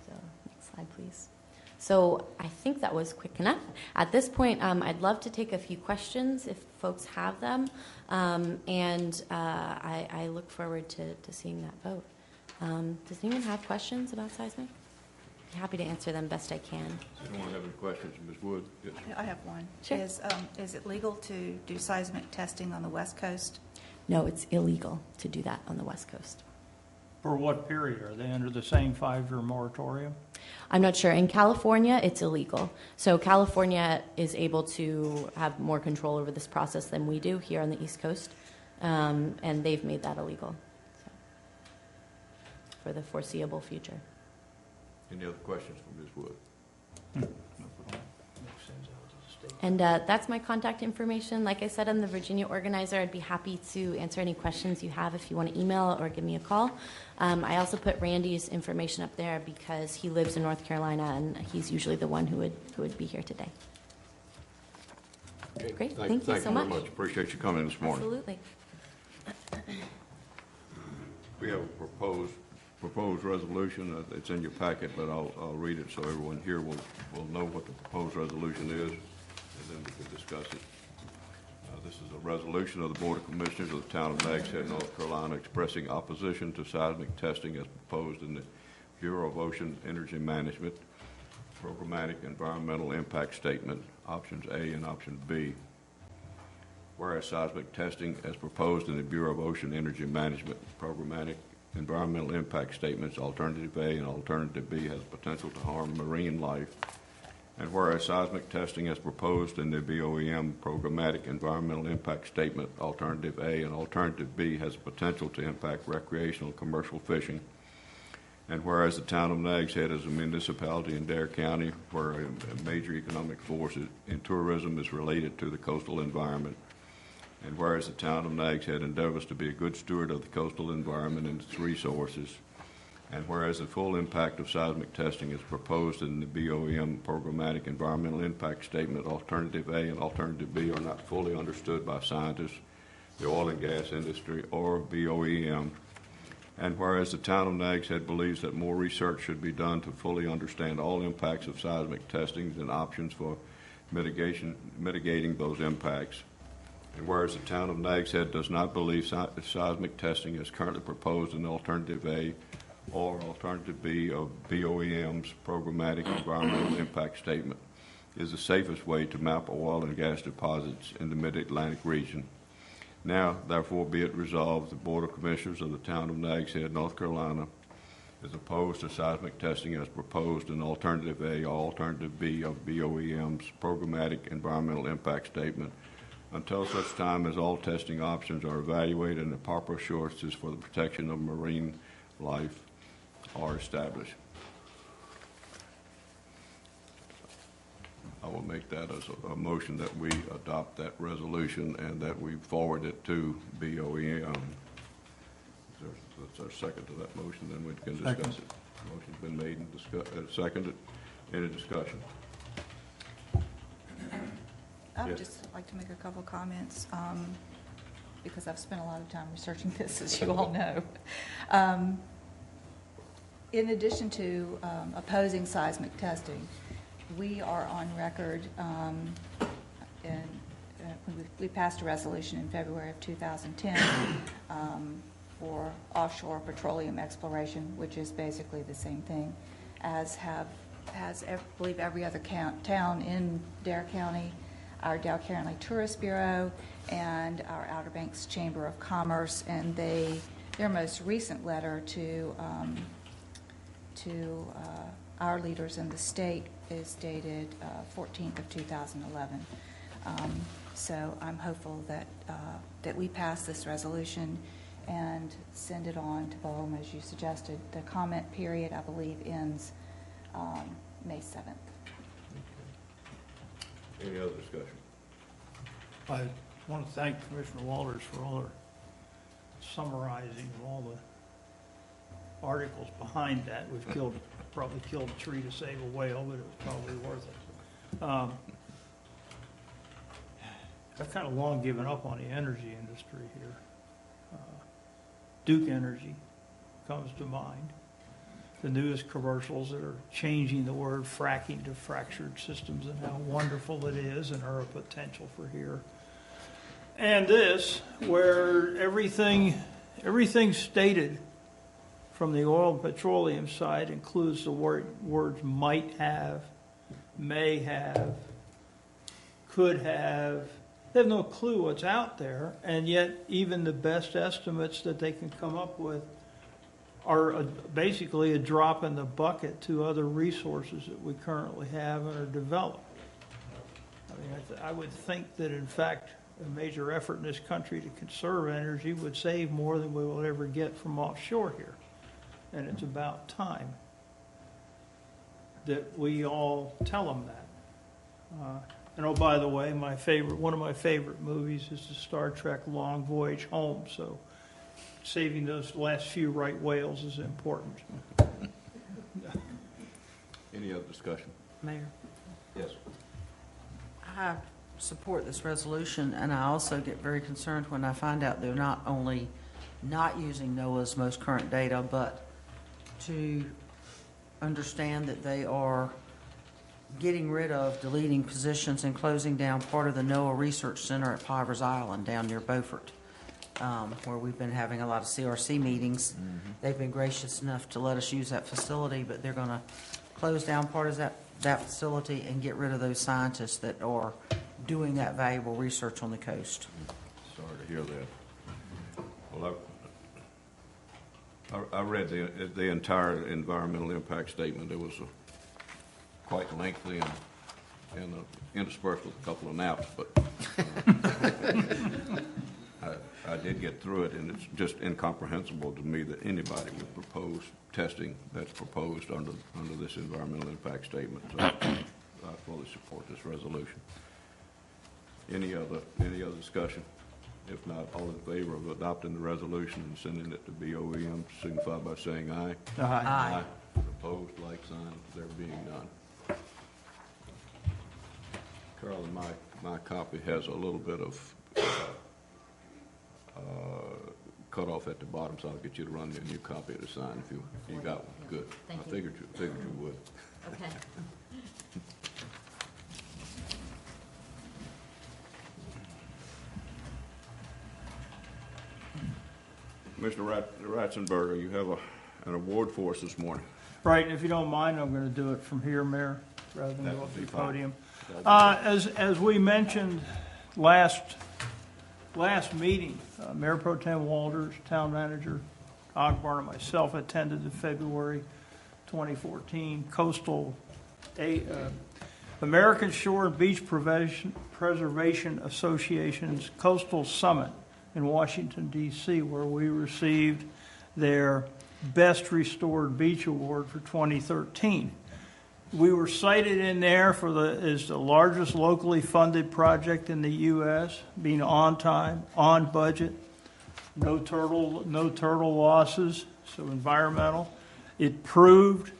So next slide, please. So I think that was quick enough. At this point, I'd love to take a few questions if folks have them, and I look forward to seeing that vote. Does anyone have questions about seismic? Happy to answer them best I can. Does anyone have any questions, Ms. Wood? Yes. I have one. Sure. Is it legal to do seismic testing on the West Coast? No, it's illegal to do that on the West Coast. For what period? Are they under the same 5-year moratorium? I'm not sure. In California, it's illegal. So California is able to have more control over this process than we do here on the East Coast, and they've made that illegal for the foreseeable future. Any other questions for Ms. Wood? And that's my contact information. Like I said, I'm the Virginia organizer. I'd be happy to answer any questions you have if you want to email or give me a call. I also put Randy's information up there because he lives in North Carolina, and he's usually the one who would be here today. Okay. Great. Thank you so much. Very much. Appreciate you coming this morning. Absolutely. We have a proposed resolution. It's in your packet, but I'll read it so everyone here will know what the proposed resolution is, and then we can discuss it. This is a resolution of the Board of Commissioners of the Town of Nags Head, North Carolina, expressing opposition to seismic testing as proposed in the Bureau of Ocean Energy Management Programmatic Environmental Impact Statement, Options A and Option B. Whereas seismic testing as proposed in the Bureau of Ocean Energy Management Programmatic Environmental Impact Statements, Alternative A and Alternative B, has potential to harm marine life. And whereas seismic testing as proposed in the BOEM Programmatic Environmental Impact Statement, Alternative A and Alternative B, has potential to impact recreational and commercial fishing. And whereas the town of Nags Head is a municipality in Dare County where a major economic force in tourism is related to the coastal environment. And whereas the town of Nags Head endeavors to be a good steward of the coastal environment and its resources. And whereas the full impact of seismic testing is proposed in the BOEM Programmatic Environmental Impact Statement, Alternative A and Alternative B are not fully understood by scientists, the oil and gas industry, or BOEM. And whereas the town of Nags Head believes that more research should be done to fully understand all impacts of seismic testing and options for mitigating those impacts. And whereas the town of Nags Head does not believe seismic testing as currently proposed in Alternative A or Alternative B of BOEM's Programmatic Environmental Impact Statement is the safest way to map oil and gas deposits in the Mid-Atlantic region. Now, therefore, be it resolved, the Board of Commissioners of the town of Nags Head, North Carolina, is opposed to seismic testing as proposed in Alternative A or Alternative B of BOEM's Programmatic Environmental Impact Statement until such time as all testing options are evaluated and the proper assurances for the protection of marine life are established. I will make that as a motion that we adopt that resolution and that we forward it to BOEM. That's our second to that motion, then we can discuss it. Motion's been made and seconded. Any discussion? I would Yes. just like to make a couple comments because I've spent a lot of time researching this, as you all know. In addition to opposing seismic testing, we are on record, and we passed a resolution in February of 2010 for offshore petroleum exploration, which is basically the same thing I believe every other town in Dare County, our Dare County Tourist Bureau, and our Outer Banks Chamber of Commerce, and their most recent letter to our leaders in the state is dated 14th of 2011. So I'm hopeful that we pass this resolution and send it on to BOEM as you suggested. The comment period, I believe, ends May 7th. Any other discussion? I want to thank Commissioner Walters for all her summarizing of all the articles behind that. We've probably killed a tree to save a whale, but it was probably worth it. I've kind of long given up on the energy industry here. Duke Energy comes to mind. The newest commercials that are changing the word fracking to fractured systems and how wonderful it is and our potential for here. And this, where everything stated from the oil and petroleum side includes the words might have, may have, could have. They have no clue what's out there, and yet even the best estimates that they can come up with are basically a drop in the bucket to other resources that we currently have and are developed. I mean, I would think that, in fact, a major effort in this country to conserve energy would save more than we will ever get from offshore here. And it's about time that we all tell them that. And oh, by the way, one of my favorite movies is the Star Trek Long Voyage Home. So saving those last few right whales is important. Any other discussion? Mayor, Yes. I support this resolution, and I also get very concerned when I find out they're not only not using NOAA's most current data, but to understand that they are getting rid of, deleting positions, and closing down part of the NOAA Research Center at Pivers Island down near Beaufort, where we've been having a lot of CRC meetings. Mm-hmm. They've been gracious enough to let us use that facility, but they're going to close down part of that facility and get rid of those scientists that are doing that valuable research on the coast. Sorry to hear that. Well, I read the entire environmental impact statement. It was quite lengthy and interspersed with a couple of naps, but I did get through it, and it's just incomprehensible to me that anybody would propose testing that's proposed under this environmental impact statement. So I fully support this resolution. Any other discussion? If not, all in favor of adopting the resolution and sending it to BOEM, signify by saying aye. Aye. Opposed, like sign, there being none. Carolyn, my copy has a little bit of cut off at the bottom, so I'll get you to run me a new copy of the sign if you got one. Good. Thank you. I figured you would. Okay. Commissioner Ratzenberger, you have an award for us this morning. Right, if you don't mind, I'm going to do it from here, Mayor, rather than That go would up be to the fine. podium. As we mentioned last meeting, Mayor Pro Tem Walters, Town Manager Ogburn, and myself attended the February 2014 American Shore and Beach Preservation Association's Coastal Summit in Washington, D.C., where we received their Best Restored Beach Award for 2013. We were cited in there as the largest locally funded project in the U.S., being on time, on budget, no turtle losses, so environmental. It proved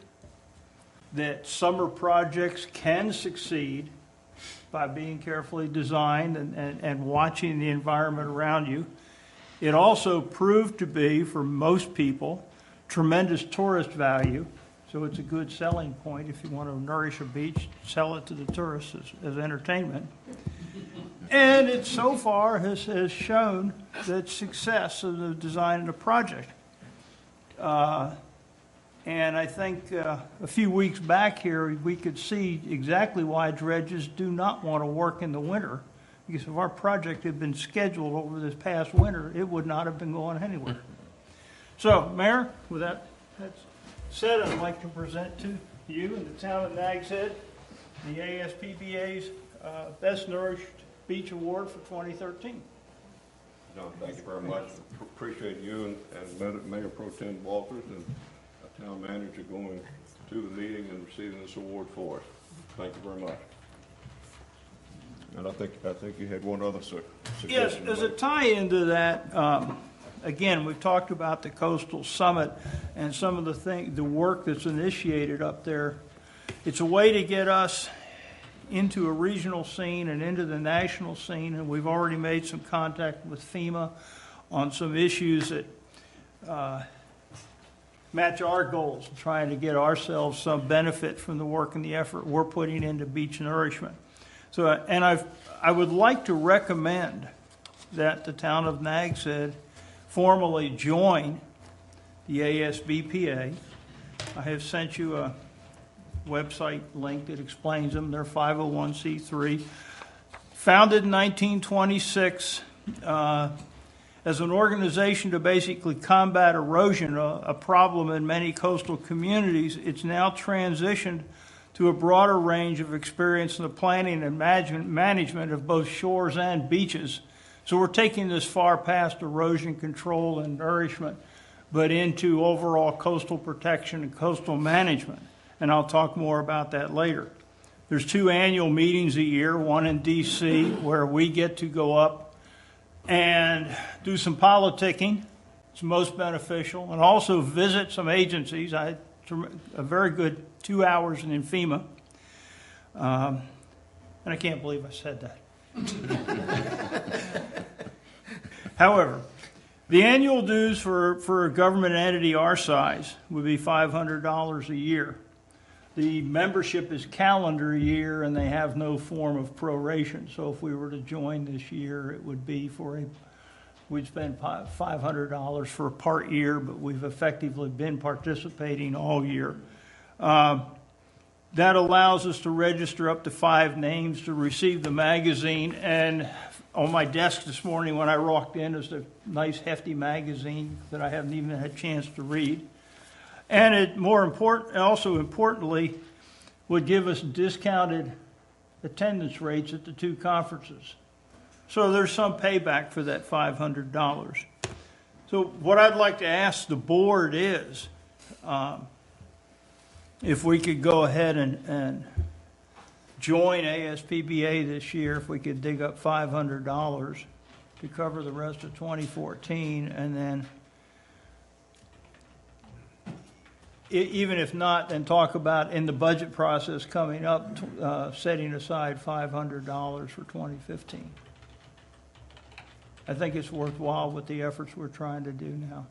that summer projects can succeed by being carefully designed and watching the environment around you. It also proved to be, for most people, tremendous tourist value. So it's a good selling point if you want to nourish a beach, sell it to the tourists as entertainment. And it so far has shown the success of the design of the project. And I think a few weeks back here, we could see exactly why dredges do not want to work in the winter. Because if our project had been scheduled over this past winter, it would not have been going anywhere. So, Mayor, with that said, I'd like to present to you and the town of Nags Head the ASPBA's Best Nourished Beach Award for 2013. John, thank you very much. Appreciate you and Mayor Pro Tem Walters and our town manager going to the meeting and receiving this award for us. Thank you very much. And I think you had one other suggestion. Yes, as a tie-in to that, again, we've talked about the Coastal Summit and some of the work that's initiated up there. It's a way to get us into a regional scene and into the national scene, and we've already made some contact with FEMA on some issues that match our goals, trying to get ourselves some benefit from the work and the effort we're putting into beach nourishment. So, and I would like to recommend that the town of Nags Head formally join the ASBPA. I have sent you a website link that explains them. They're 501c3. Founded in 1926 as an organization to basically combat erosion, a problem in many coastal communities. It's now transitioned to a broader range of experience in the planning and management of both shores and beaches. So we're taking this far past erosion control and nourishment, but into overall coastal protection and coastal management. And I'll talk more about that later. There's 2 annual meetings a year, one in D.C., where we get to go up and do some politicking. It's most beneficial. And also visit some agencies. I had a very good 2 hours in FEMA. And I can't believe I said that. However, the annual dues for a government entity our size would be $500 a year. The membership is calendar year, and they have no form of proration. So if we were to join this year, it would be we'd spend $500 for a part year, but we've effectively been participating all year. That allows us to register up to 5 names to receive the magazine. And on my desk this morning when I walked in is a nice hefty magazine that I haven't even had a chance to read. And it also importantly, would give us discounted attendance rates at the 2 conferences. So there's some payback for that $500. So what I'd like to ask the board is, if we could go ahead and join ASPBA this year, if we could dig up $500 to cover the rest of 2014, and then even if not, then talk about in the budget process coming up, setting aside $500 for 2015. I think it's worthwhile with the efforts we're trying to do now.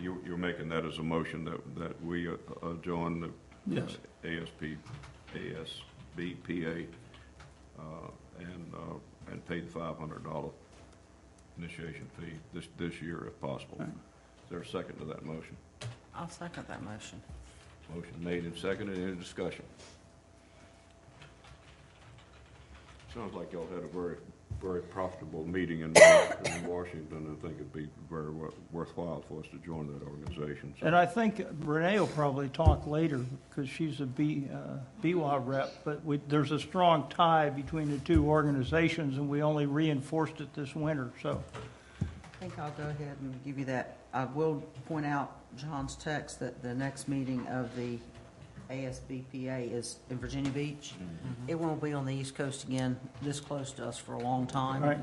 You're making that as a motion that we join the Yes. ASBPA and pay the $500 initiation fee this year if possible. Right. Is there a second to that motion? I'll second that motion. Motion made and seconded. Any discussion? Sounds like y'all had a very, very profitable meeting in Washington. I think it'd be very worthwhile for us to join that organization. So. And I think Renee will probably talk later because she's a BWA rep, but there's a strong tie between the 2 organizations, and we only reinforced it this winter. So I think I'll go ahead and give you that. I will point out John's text that the next meeting of the ASBPA is in Virginia Beach. Mm-hmm. It won't be on the East Coast again, this close to us for a long time. Right.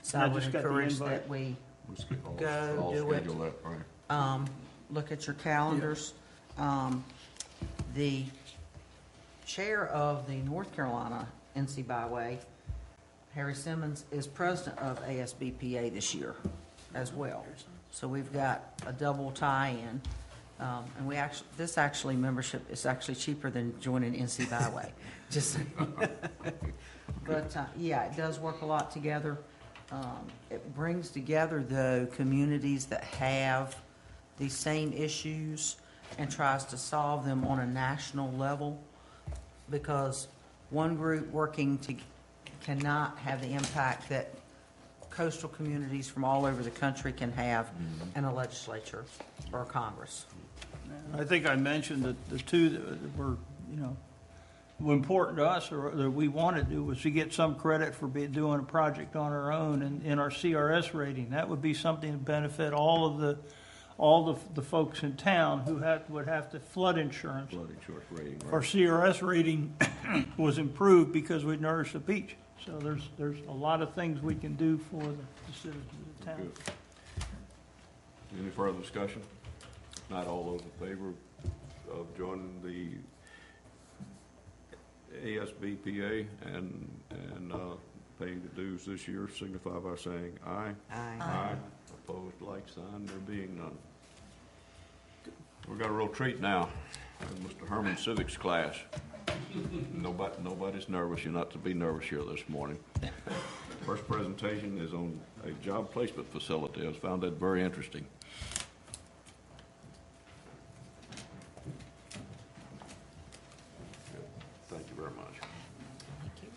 So I would encourage that we go do it. That, right. Look at your calendars. The chair of the North Carolina NC Byway, Harry Simmons, is president of ASBPA this year as well. So we've got a double tie-in. And this membership is actually cheaper than joining NC Byway. Just, but yeah, it does work a lot together. It brings together the communities that have these same issues and tries to solve them on a national level, because one group working cannot have the impact that coastal communities from all over the country can have in a legislature or a Congress. I think I mentioned that the two that were, were important to us, or that we wanted to do, was to get some credit for doing a project on our own and in our CRS rating. That would be something to benefit all the folks in town who would have the flood insurance. Flood insurance rating. Right. Our CRS rating was improved because we nourished the beach. So there's a lot of things we can do for the citizens of the town. Good. Any further discussion? Not all those in favor of joining the ASBPA and paying the dues this year, signify by saying aye. Aye. Aye. Opposed, like sign. There being none. We've got a real treat now. Mr. Herman Civics class. Nobody's nervous. You're not to be nervous here this morning. First presentation is on a job placement facility. I found that very interesting. Good. Thank you very much. Thank you.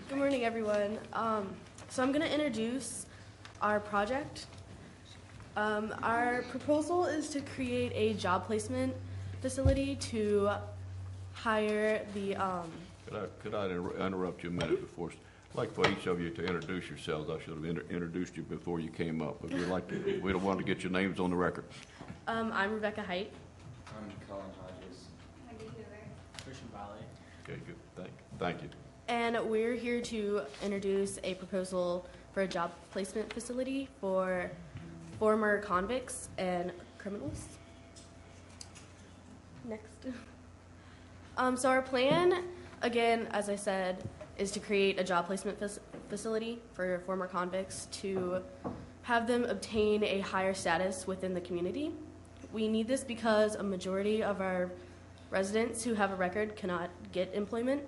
Good morning, everyone. So I'm going to introduce our project. Our proposal is to create a job placement facility to hire the... Could I interrupt you a minute before? I'd like for each of you to introduce yourselves. I should have introduced you before you came up, but we don't want to get your names on the record. I'm Rebecca Height. I'm Colin Hodges. Wendy Hoover. Christian Valley. Okay, good. Thank you. And we're here to introduce a proposal for a job placement facility for former convicts and criminals. Next. So our plan, again, as I said, is to create a job placement facility for former convicts to have them obtain a higher status within the community. We need this because a majority of our residents who have a record cannot get employment.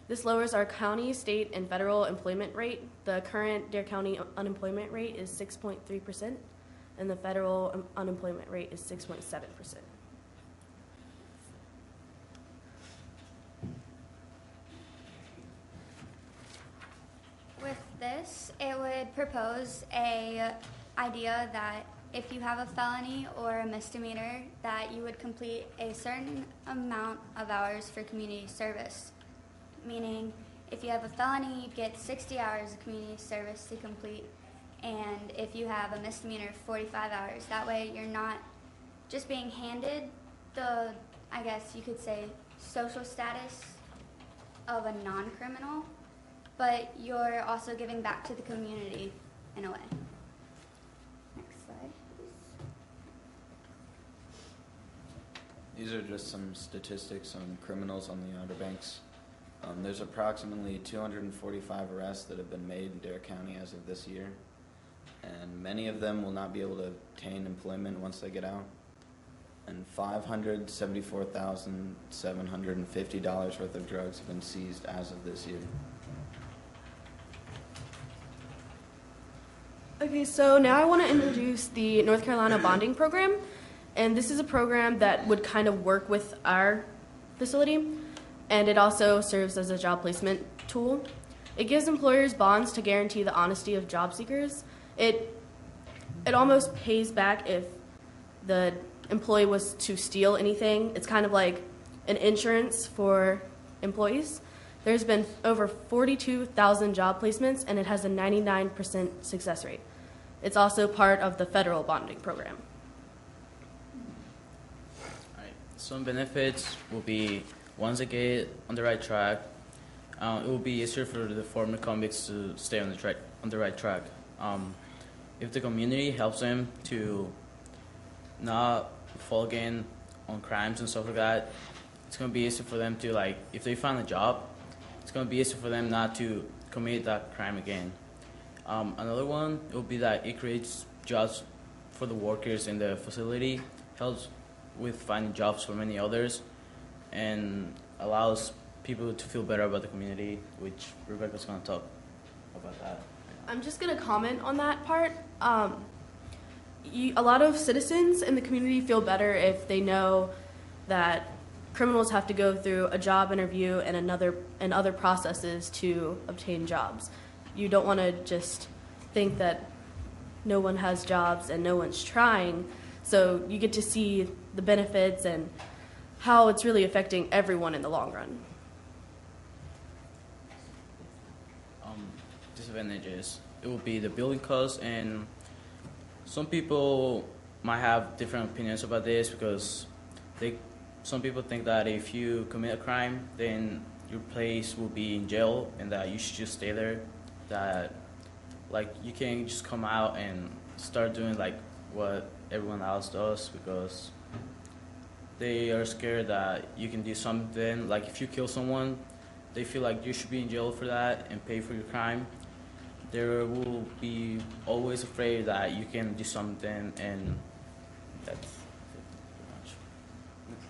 This lowers our county, state, and federal employment rate. The current Dare County unemployment rate is 6.3%, and the federal unemployment rate is 6.7%. With this, it would propose a idea that if you have a felony or a misdemeanor, that you would complete a certain amount of hours for community service. Meaning, if you have a felony, you'd get 60 hours of community service to complete, and if you have a misdemeanor, 45 hours. That way, you're not just being handed the, I guess you could say, social status of a non-criminal, but you're also giving back to the community in a way. Next slide, please. These are just some statistics on criminals on the Outer Banks. There's approximately 245 arrests that have been made in Dare County as of this year, and many of them will not be able to obtain employment once they get out. And $574,750 worth of drugs have been seized as of this year. Okay, so now I want to introduce the North Carolina Bonding Program, and this is a program that would kind of work with our facility, and it also serves as a job placement tool. It gives employers bonds to guarantee the honesty of job seekers. It almost pays back if the employee was to steal anything. It's kind of like an insurance for employees. There's been over 42,000 job placements, and it has a 99% success rate. It's also part of the federal bonding program. All right. Some benefits will be, once they get on the right track, it will be easier for the former convicts to stay on the right track. If the community helps them to not fall again on crimes and stuff like that, it's going to be easier for them to, like, if they find a job, it's going to be easier for them not to commit that crime again. Another one will be that it creates jobs for the workers in the facility, helps with finding jobs for many others, and allows people to feel better about the community, which Rebecca's going to talk about that. I'm just going to comment on that part. A lot of citizens in the community feel better if they know that criminals have to go through a job interview and other processes to obtain jobs. You don't want to just think that no one has jobs and no one's trying. So you get to see the benefits and how it's really affecting everyone in the long run. Disadvantages. It will be the building costs, and some people might have different opinions about this because some people think that if you commit a crime, then your place will be in jail and that you should just stay there. That, like, you can't just come out and start doing like what everyone else does because they are scared that you can do something. Like if you kill someone, they feel like you should be in jail for that and pay for your crime. They will be always afraid that you can do something, and that's it pretty much. Next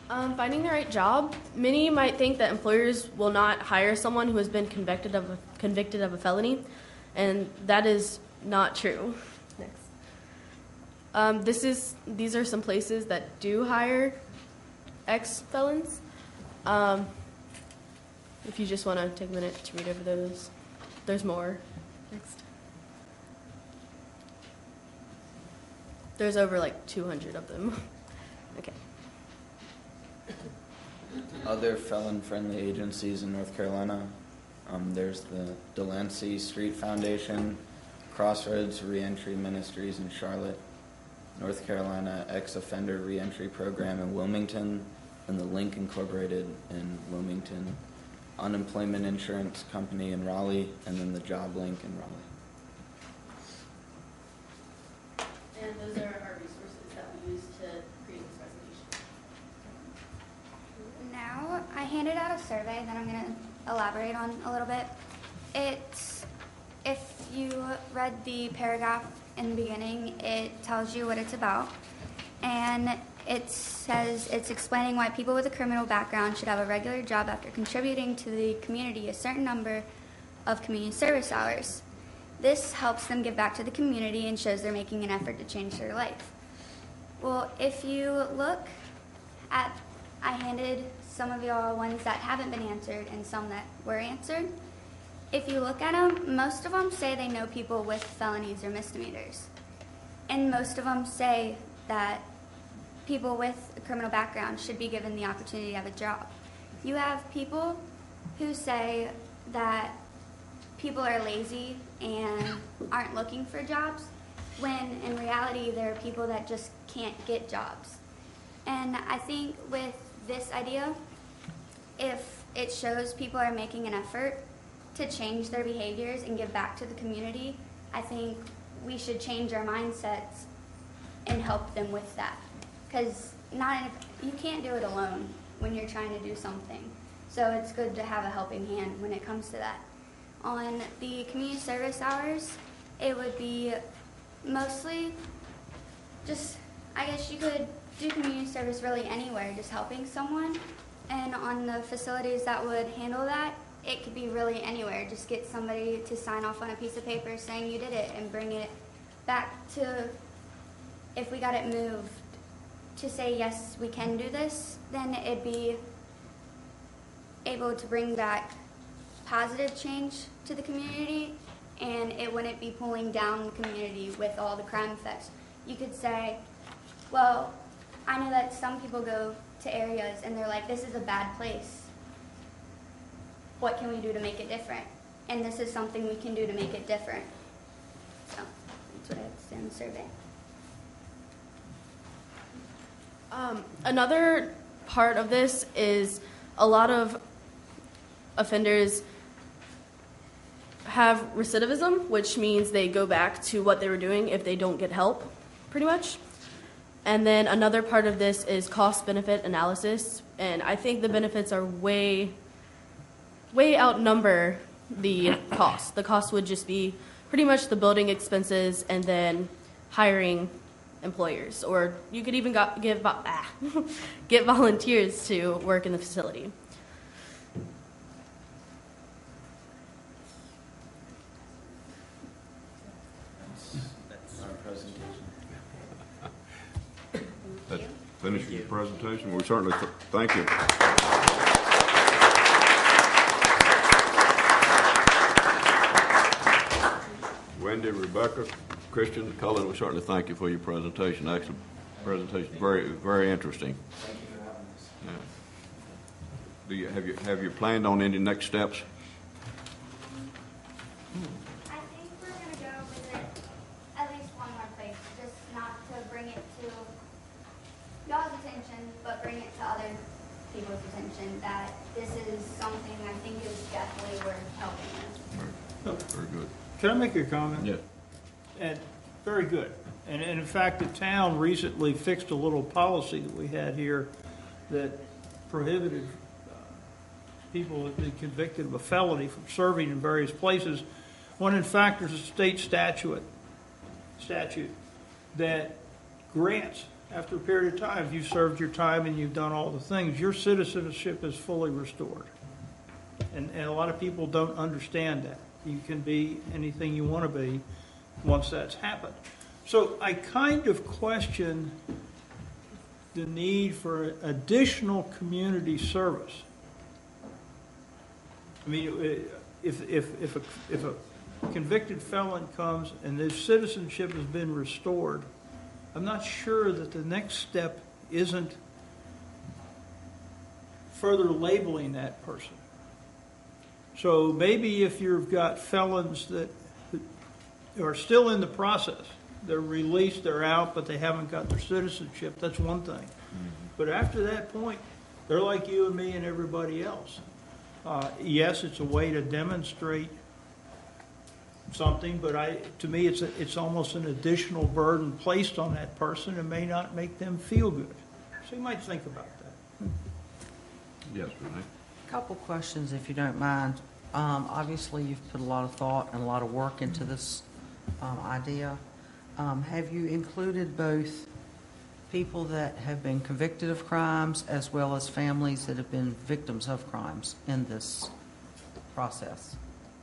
slide. Finding the right job. Many might think that employers will not hire someone who has been convicted of a felony, and that is not true. Next. These are some places that do hire ex-felons. If you just want to take a minute to read over those, there's more. Next. There's over like 200 of them. Okay. Other felon-friendly agencies in North Carolina, there's the Delancey Street Foundation, Crossroads Reentry Ministries in Charlotte, North Carolina Ex-Offender Reentry Program in Wilmington, and the Link Incorporated in Wilmington, Unemployment Insurance Company in Raleigh, and then the Job Link in Raleigh. And those are our resources that we use to create this resolution. Now, I handed out a survey that I'm going to elaborate on a little bit. If you read the paragraph in the beginning, it tells you what it's about. And it says it's explaining why people with a criminal background should have a regular job after contributing to the community a certain number of community service hours. This helps them give back to the community and shows they're making an effort to change their life. Well, if you look at, I handed some of y'all ones that haven't been answered and some that were answered. If you look at them, most of them say they know people with felonies or misdemeanors. And most of them say that people with a criminal background should be given the opportunity to have a job. You have people who say that people are lazy and aren't looking for jobs, when in reality there are people that just can't get jobs. And I think with this idea, if it shows people are making an effort to change their behaviors and give back to the community, I think we should change our mindsets and help them with that. Because you can't do it alone when you're trying to do something. So it's good to have a helping hand when it comes to that. On the community service hours, it would be mostly just, I guess you could do community service really anywhere, just helping someone. And on the facilities that would handle that, it could be really anywhere. Just get somebody to sign off on a piece of paper saying you did it and bring it back to, if we got it moved, to say, yes, we can do this, then it'd be able to bring back positive change to the community, and it wouldn't be pulling down the community with all the crime effects. You could say, well, I know that some people go to areas and they're like, this is a bad place. What can we do to make it different? And this is something we can do to make it different. So that's what I have to say on the survey. Another part of this is a lot of offenders have recidivism, which means they go back to what they were doing if they don't get help, pretty much. And then another part of this is cost-benefit analysis, and I think the benefits are way outnumber the cost. The cost would just be pretty much the building expenses and then hiring employers, or you could even get volunteers to work in the facility. That's our presentation. That finishes your presentation. We certainly thank you. Wendy, Rebecca, Christian, Cullen, we certainly thank you for your presentation. Excellent presentation. Very, very interesting. Thank you for having us. Yeah. Do you have you planned on any next steps? I think we're going to go visit at least one more place, just not to bring it to y'all's attention, but bring it to other people's attention that this is something I think is definitely worth helping with. Very good. Can I make a comment? Yeah. And very good. And in fact, the town recently fixed a little policy that we had here that prohibited people who have been convicted of a felony from serving in various places, when in fact there's a state statute that grants, after a period of time, if you've served your time and you've done all the things, your citizenship is fully restored. And a lot of people don't understand that. You can be anything you want to be once that's happened. So I kind of question the need for additional community service. I mean, if a convicted felon comes and their citizenship has been restored, I'm not sure that the next step isn't further labeling that person. So maybe if you've got felons that are still in the process, they're released, they're out, but they haven't got their citizenship, that's one thing. But after that point, they're like you and me and everybody else. Yes, it's a way to demonstrate something, but to me, it's almost an additional burden placed on that person and may not make them feel good. So you might think about that. Yes, Renee. Couple questions, if you don't mind. Obviously, you've put a lot of thought and a lot of work into this idea. Have you included both people that have been convicted of crimes as well as families that have been victims of crimes in this process?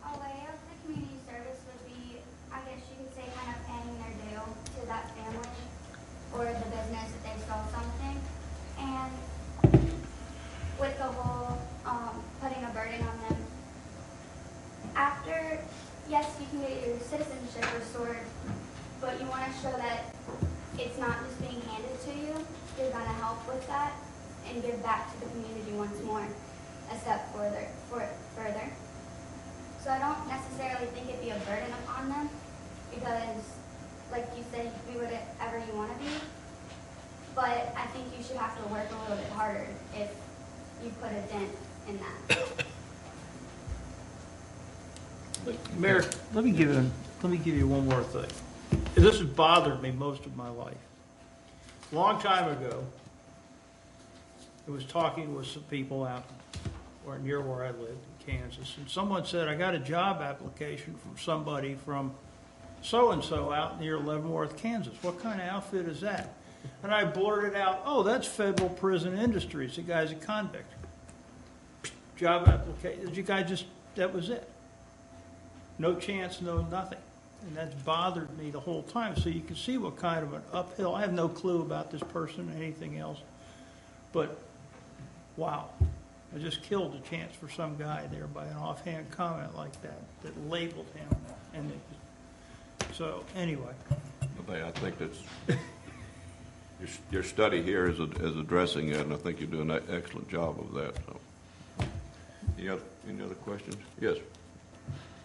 A way of the community service would be, I guess you could say, kind of paying their due to that family or the business if they stole something. And with the whole putting a burden on them, after, yes, you can get your citizenship restored, but you want to show that it's not just being handed to you. You're going to help with that and give back to the community once more, a step further. So I don't necessarily think it'd be a burden upon them because, like you said, you can be whatever you want to be. But I think you should have to work a little bit harder if you put a dent in that. Mayor, let me give you one more thing. This has bothered me most of my life. A long time ago, I was talking with some people out or near where I lived in Kansas, and someone said, I got a job application from somebody from so-and-so out near Leavenworth, Kansas. What kind of outfit is that? And I blurted out, oh, that's Federal Prison Industries. The guy's a convict. Job application. You guys just, that was it. No chance, no nothing. And that's bothered me the whole time. So you can see what kind of an uphill. I have no clue about this person or anything else. But, wow. I just killed a chance for some guy there by an offhand comment like that labeled him. And so, anyway. I think that's your study here is addressing it, and I think you're doing an excellent job of that. So, any other questions? Yes.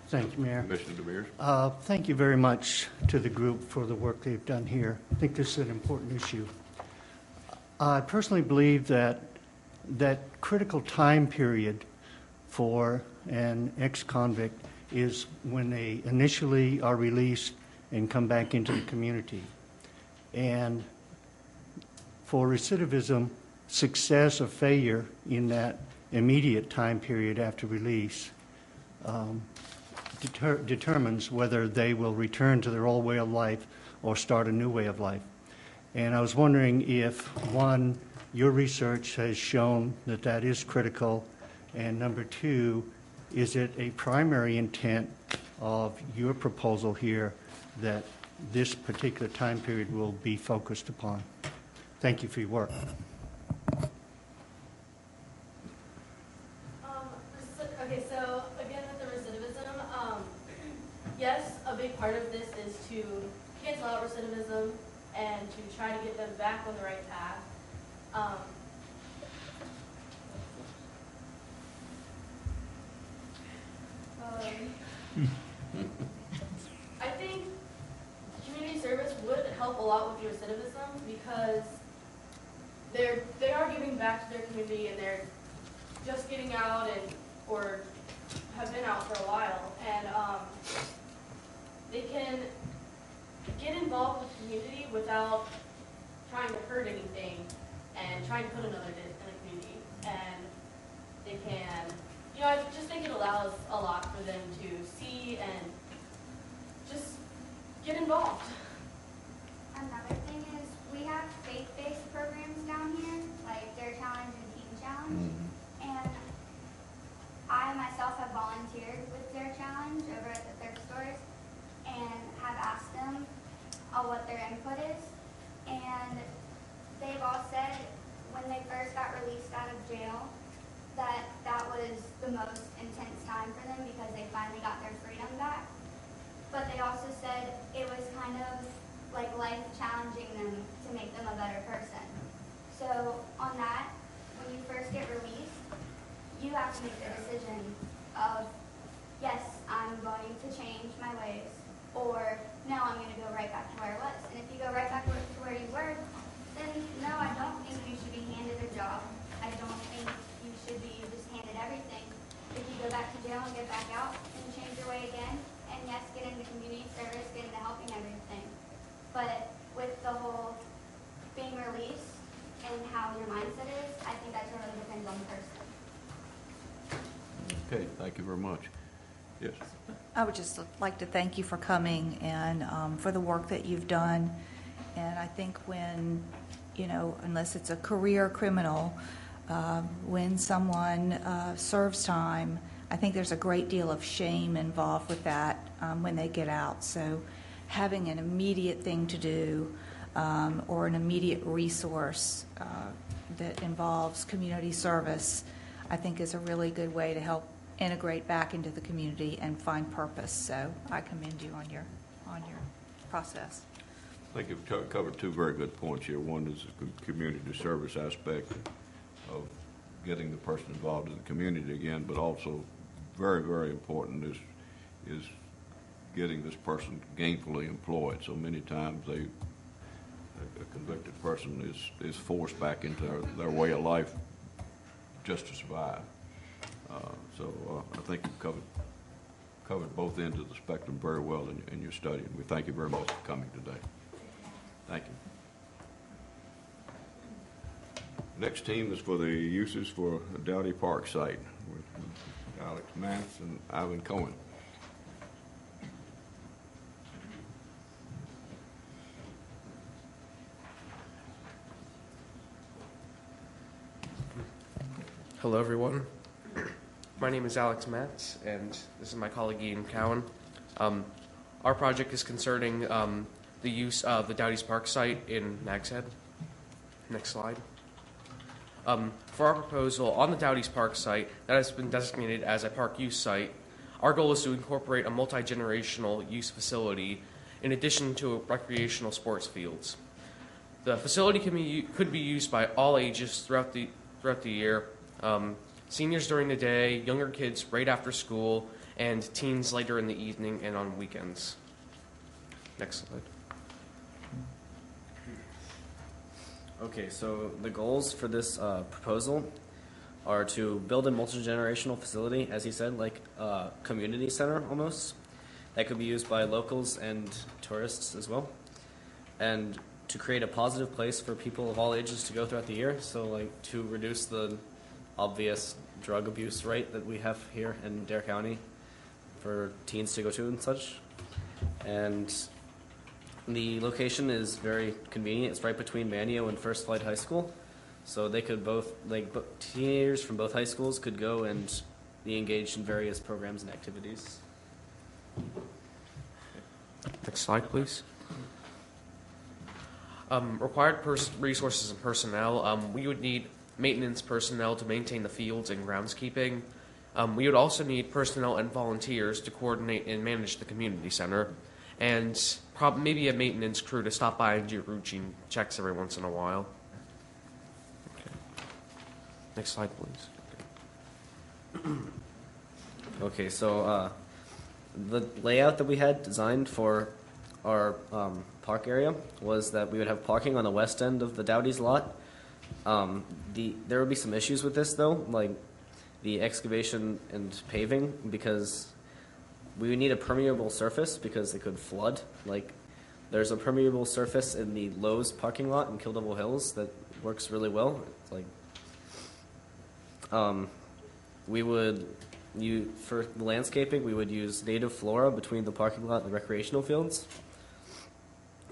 Thank you, Mayor. Commissioner DeBeers. Thank you very much to the group for the work they've done here. I think this is an important issue. I personally believe that critical time period for an ex-convict is when they initially are released and come back into the community. And for recidivism, success or failure in that immediate time period after release determines whether they will return to their old way of life or start a new way of life. And I was wondering if, one, your research has shown that that is critical, and number two, is it a primary intent of your proposal here that this particular time period will be focused upon? Thank you for your work. Okay, so again with the recidivism, yes, a big part of this is to cancel out recidivism and to try to get them back on the right path. I think community service would help a lot with recidivism because they are giving back to their community and they're just getting out or have been out for a while, and they can get involved with the community without trying to hurt anything and trying to put another in the community. And they can, I just think it allows a lot for them to see and just get involved. Another thing is we have faith-based programs down here, like Dare Challenge and Teen Challenge. And I myself have volunteered with Dare Challenge over at the thrift stores and have asked them what their input is. And they've all said when they first got released out of jail that that was the most intense time for them because they finally got their freedom back. But they also said it was kind of like life challenging them to make them a better person. So on that, when you first get released, you have to make the decision of, yes, I'm going to change my ways, or no, I'm going to go right back to where I was. And if you go right back to where you were, then no, I don't think you should be handed a job. I don't think you should be just handed everything. If you go back to jail and get back out and change your way again, and yes, get into community service, get into helping everything. But with the whole being released and how your mindset is, I think that totally depends on the person. Okay, thank you very much. Yes. I would just like to thank you for coming and for the work that you've done. And I think when, unless it's a career criminal, when someone serves time, I think there's a great deal of shame involved with that when they get out. So having an immediate thing to do or an immediate resource that involves community service, I think is a really good way to help integrate back into the community and find purpose. So I commend you on your process. I think you've covered two very good points here. One is the community service aspect of getting the person involved in the community again, but also very, very important is getting this person gainfully employed. So many times a convicted person is forced back into their way of life just to survive. So I think you've covered both ends of the spectrum very well in your study, and we thank you very much for coming today. Thank you. Next team is for the uses for the Dowdy Park site with Alex Matz and Ivan Cohen. Hello, everyone. My name is Alex Matz, and this is my colleague Ian Cowan. Our project is concerning the use of the Dowdy's Park site in Nags Head. Next slide. For our proposal on the Dowdy's Park site that has been designated as a park use site, our goal is to incorporate a multi-generational use facility in addition to recreational sports fields. The facility could be used by all ages throughout the year. Seniors during the day, younger kids right after school, and teens later in the evening and on weekends. Next slide. Okay, so the goals for this proposal are to build a multi-generational facility, as he said, like a community center almost, that could be used by locals and tourists as well, and to create a positive place for people of all ages to go throughout the year, so like to reduce the obvious drug abuse rate that we have here in Dare County for teens to go to and such. And the location is very convenient. It's right between Manio and First Flight High School. So they could both, teenagers from both high schools could go and be engaged in various programs and activities. Next slide, please. Required resources and personnel. We would need maintenance personnel to maintain the fields and groundskeeping. We would also need personnel and volunteers to coordinate and manage the community center, and maybe a maintenance crew to stop by and do routine checks every once in a while. Okay. Next slide, please. Okay, so the layout that we had designed for our park area was that we would have parking on the west end of the Dowdy's lot. There would be some issues with this, though, like the excavation and paving, because we would need a permeable surface because it could flood. Like, there's a permeable surface in the Lowe's parking lot in Kill Devil Hills that works really well. It's like, for the landscaping, we would use native flora between the parking lot and the recreational fields.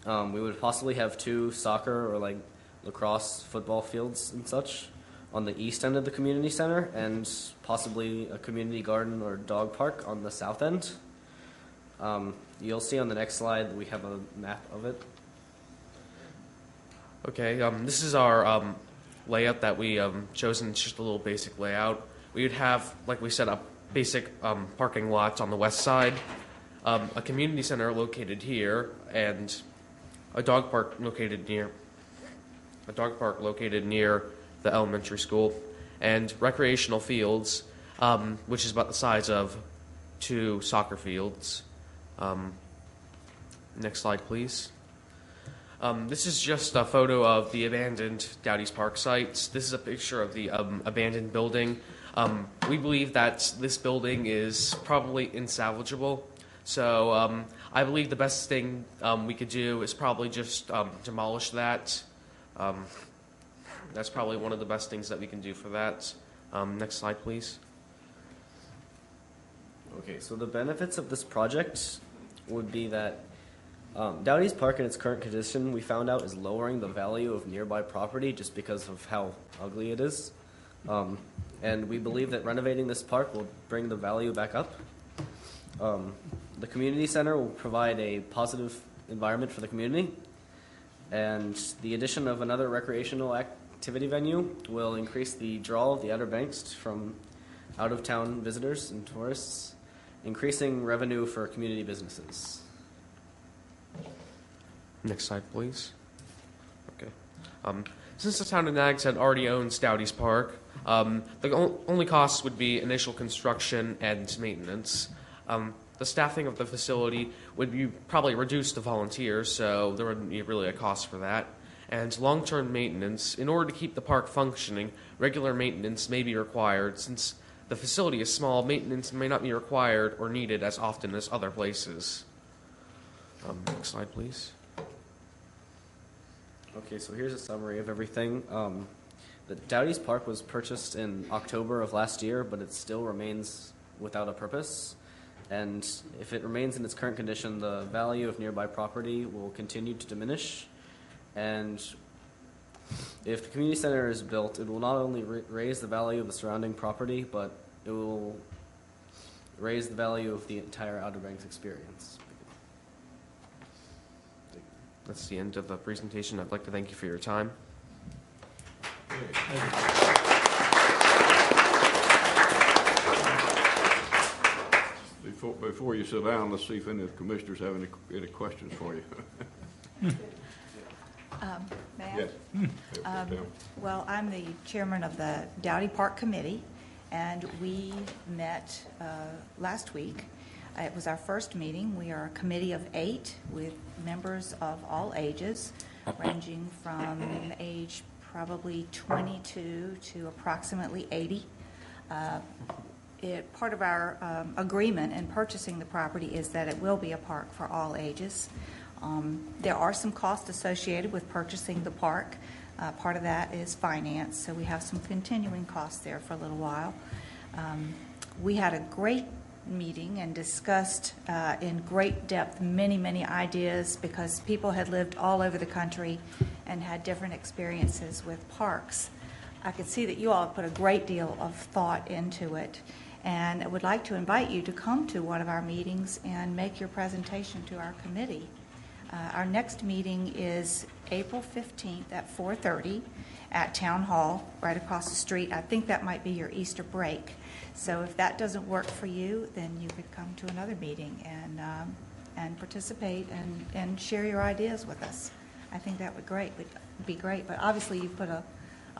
We would possibly have 2 soccer or like lacrosse football fields and such on the east end of the community center, and possibly a community garden or dog park on the south end. You'll see on the next slide we have a map of it. Okay, this is our layout that we chosen. It's just a little basic layout. We would have, like we said, a basic parking lot on the west side, a community center located here, and a dog park located near the elementary school, and recreational fields, which is about the size of 2 soccer fields. Next slide, please. This is just a photo of the abandoned Dowdy's Park sites. This is a picture of the abandoned building. We believe that this building is probably insalvageable, so I believe the best thing we could do is probably just demolish that. That's probably one of the best things that we can do for that. Next slide, please. Okay, so the benefits of this project would be that Dowdy's Park in its current condition, we found out, is lowering the value of nearby property just because of how ugly it is. And we believe that renovating this park will bring the value back up. The community center will provide a positive environment for the community, and the addition of another recreational activity venue will increase the draw of the Outer Banks from out-of-town visitors and tourists, increasing revenue for community businesses. Next slide, please. Okay. Since the town of Nags Head already owns Dowdy's Park, the only costs would be initial construction and maintenance. The staffing of the facility would be probably reduced to volunteers, so there wouldn't be really a cost for that. And long-term maintenance, in order to keep the park functioning, regular maintenance may be required. Since the facility is small, maintenance may not be required or needed as often as other places. Next slide, please. Okay, so here's a summary of everything. The Dowdy's Park was purchased in October of last year, but it still remains without a purpose. And if it remains in its current condition, the value of nearby property will continue to diminish. And if the community center is built, it will not only raise the value of the surrounding property, but it will raise the value of the entire Outer Banks experience. That's the end of the presentation. I'd like to thank you for your time. Before you sit down, let's see if any of the commissioners have any questions for you. May I? Yes. Well, I'm the chairman of the Dowdy Park Committee, and we met last week. It was our first meeting. We are a committee of 8 with members of all ages, ranging from age probably 22 to approximately 80. Part of our agreement in purchasing the property is that it will be a park for all ages. There are some costs associated with purchasing the park. Part of that is finance, so we have some continuing costs there for a little while. We had a great meeting and discussed in great depth many ideas, because people had lived all over the country and had different experiences with parks. I could see that you all put a great deal of thought into it, and I would like to invite you to come to one of our meetings and make your presentation to our committee. Our next meeting is April 15th at 4:30 at Town Hall, right across the street. I think that might be your Easter break. So if that doesn't work for you, then you could come to another meeting and participate and share your ideas with us. I think that would be great. But obviously you've put a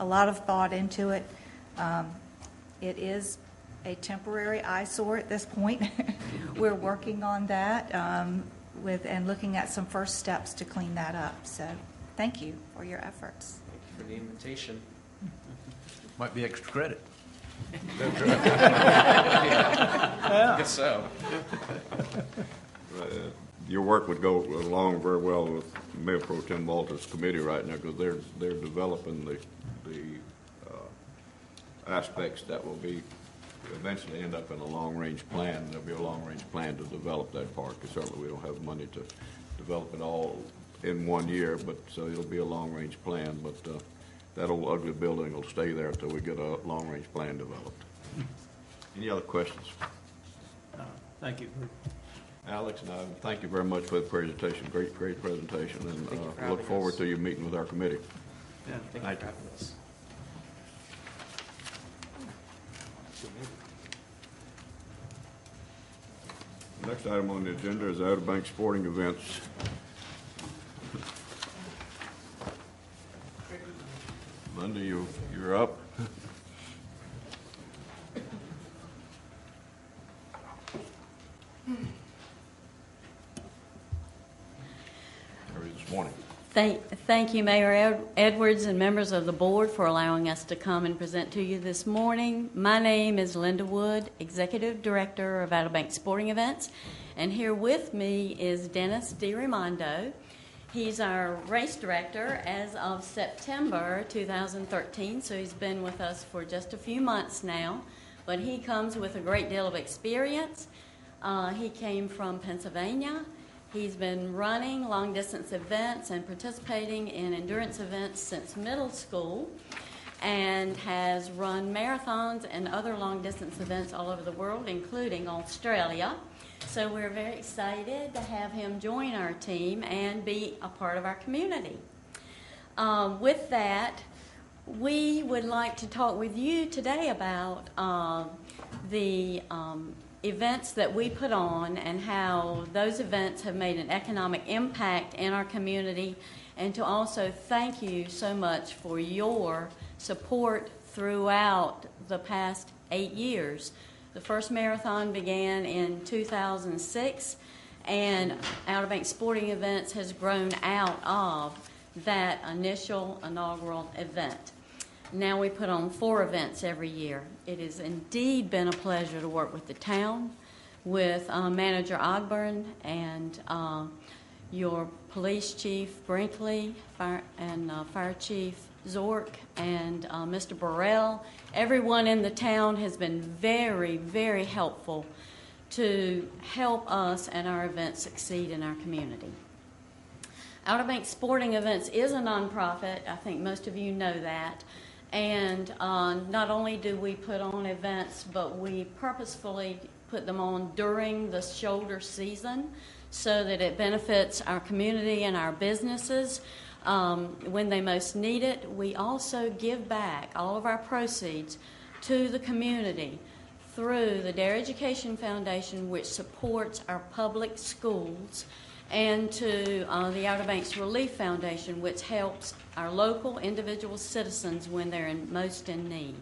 lot of thought into it. It is a temporary eyesore at this point. We're working on that and looking at some first steps to clean that up. So thank you for your efforts. Thank you for the invitation. Might be extra credit. I guess so. Your work would go along very well with Mayor Pro Tem Walter's committee right now, because they're developing the aspects that will be eventually end up in a long-range plan. There'll be a long-range plan to develop that park. Certainly, we don't have money to develop it all in 1 year, but so it'll be a long-range plan. But that old ugly building will stay there until we get a long-range plan developed. Any other questions? Thank you. Alex, and I thank you very much for the presentation. Great presentation, and Thank you for look having forward us. to you meeting with our committee. Yeah, thank you for having us. Next item on the agenda is Outer Banks sporting events. Linda, you're up. How are you this morning? Thank you, Mayor Edwards and members of the board, for allowing us to come and present to you this morning. My name is Linda Wood, Executive Director of Outer Banks Sporting Events, and here with me is Dennis DiRamondo. He's our race director as of September 2013, so he's been with us for just a few months now, but he comes with a great deal of experience. He came from Pennsylvania. He's been running long-distance events and participating in endurance events since middle school, and has run marathons and other long-distance events all over the world, including Australia. So we're very excited to have him join our team and be a part of our community. With that, we would like to talk with you today about the events that we put on and how those events have made an economic impact in our community, and to also thank you so much for your support throughout the past 8 years. The first marathon began in 2006, and Outer Banks Sporting Events has grown out of that initial inaugural event. Now we put on 4 events every year. It has indeed been a pleasure to work with the town, with Manager Ogburn and your Police Chief Brinkley, Fire Chief Zork, and Mr. Burrell. Everyone in the town has been very, very helpful to help us and our events succeed in our community. Outer Banks Sporting Events is a nonprofit. I think most of you know that. And not only do we put on events, but we purposefully put them on during the shoulder season so that it benefits our community and our businesses when they most need it. We also give back all of our proceeds to the community through the Dare Education Foundation, which supports our public schools, and to the Outer Banks Relief Foundation, which helps our local individual citizens when they're most in need.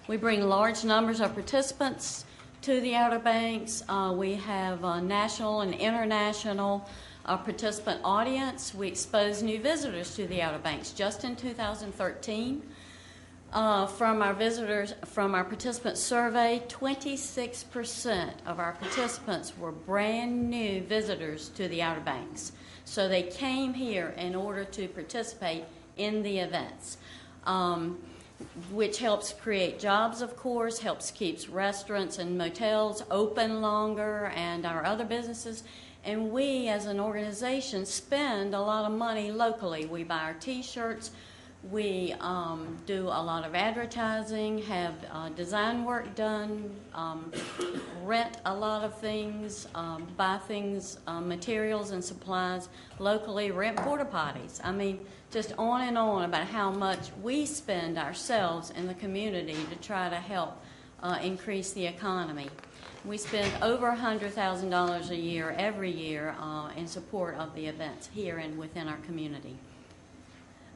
We bring large numbers of participants to the Outer Banks. We have national and international participant audience. We expose new visitors to the Outer Banks. Just in 2013, from our participant survey, 26% of our participants were brand new visitors to the Outer Banks. So they came here in order to participate in the events, which helps create jobs, of course, helps keeps restaurants and motels open longer and our other businesses. And we, as an organization, spend a lot of money locally. We buy our T-shirts. We do a lot of advertising, have design work done, rent a lot of things, buy things, materials and supplies locally, rent porta potties. I mean, just on and on about how much we spend ourselves in the community to try to help increase the economy. We spend over $100,000 a year every year in support of the events here and within our community.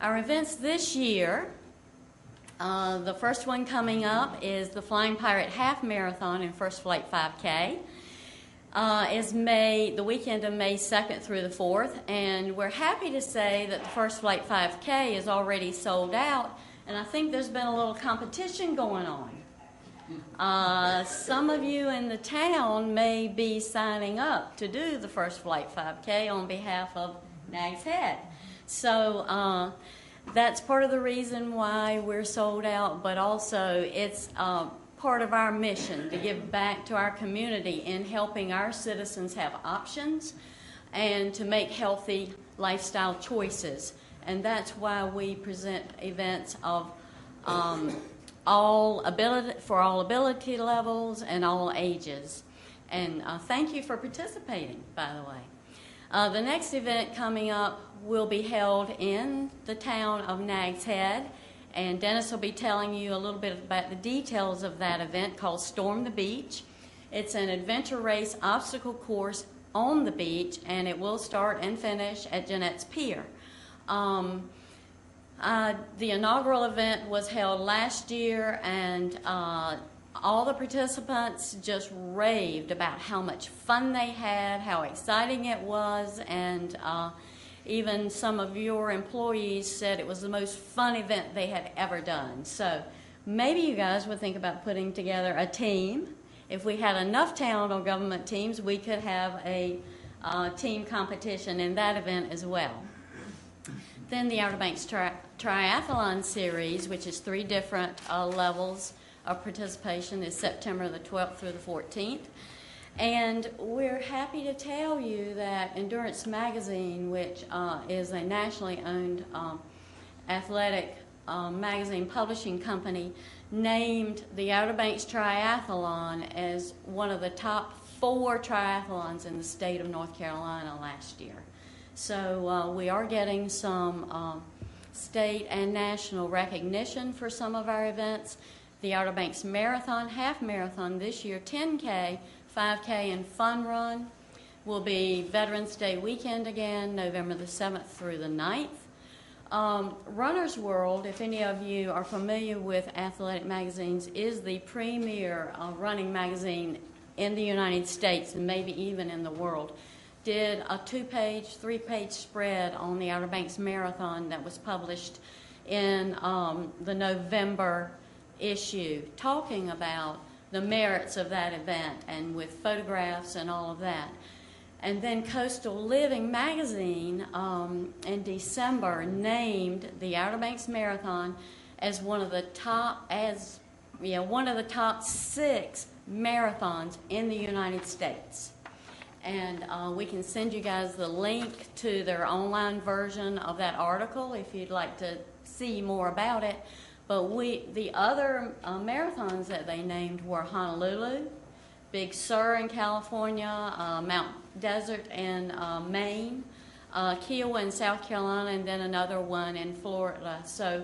Our events this year, the first one coming up is the Flying Pirate Half Marathon and First Flight 5K. Is the weekend of May 2nd through the 4th, and we're happy to say that the First Flight 5K is already sold out, and I think there's been a little competition going on. Some of you in the town may be signing up to do the First Flight 5K on behalf of Nags Head. So that's part of the reason why we're sold out, but also it's part of our mission to give back to our community in helping our citizens have options and to make healthy lifestyle choices. And that's why we present events of all ability levels and all ages. And thank you for participating, by the way. The next event coming up will be held in the town of Nags Head, and Dennis will be telling you a little bit about the details of that event called Storm the Beach. It's an adventure race obstacle course on the beach, and it will start and finish at Jeanette's Pier. The inaugural event was held last year, and all the participants just raved about how much fun they had, how exciting it was, and even some of your employees said it was the most fun event they had ever done. So maybe you guys would think about putting together a team. If we had enough town or government teams, we could have a team competition in that event as well. Then the Outer Banks Triathlon Series, which is 3 different levels of participation, is September the 12th through the 14th. And we're happy to tell you that Endurance Magazine, which is a nationally owned athletic magazine publishing company, named the Outer Banks Triathlon as one of the top 4 triathlons in the state of North Carolina last year. So we are getting some state and national recognition for some of our events. The Outer Banks Marathon, Half Marathon this year, 10K, 5K, and Fun Run will be Veterans Day weekend again, November the 7th through the 9th. Runner's World, if any of you are familiar with athletic magazines, is the premier running magazine in the United States and maybe even in the world. Did a 2-page, 3-page spread on the Outer Banks Marathon that was published in the November issue, talking about the merits of that event and with photographs and all of that. And then Coastal Living magazine in December named the Outer Banks Marathon as one of the top 6 marathons in the United States. And we can send you guys the link to their online version of that article if you'd like to see more about it. But the other marathons that they named were Honolulu, Big Sur in California, Mount Desert in Maine, Kiowa in South Carolina, and then another one in Florida. So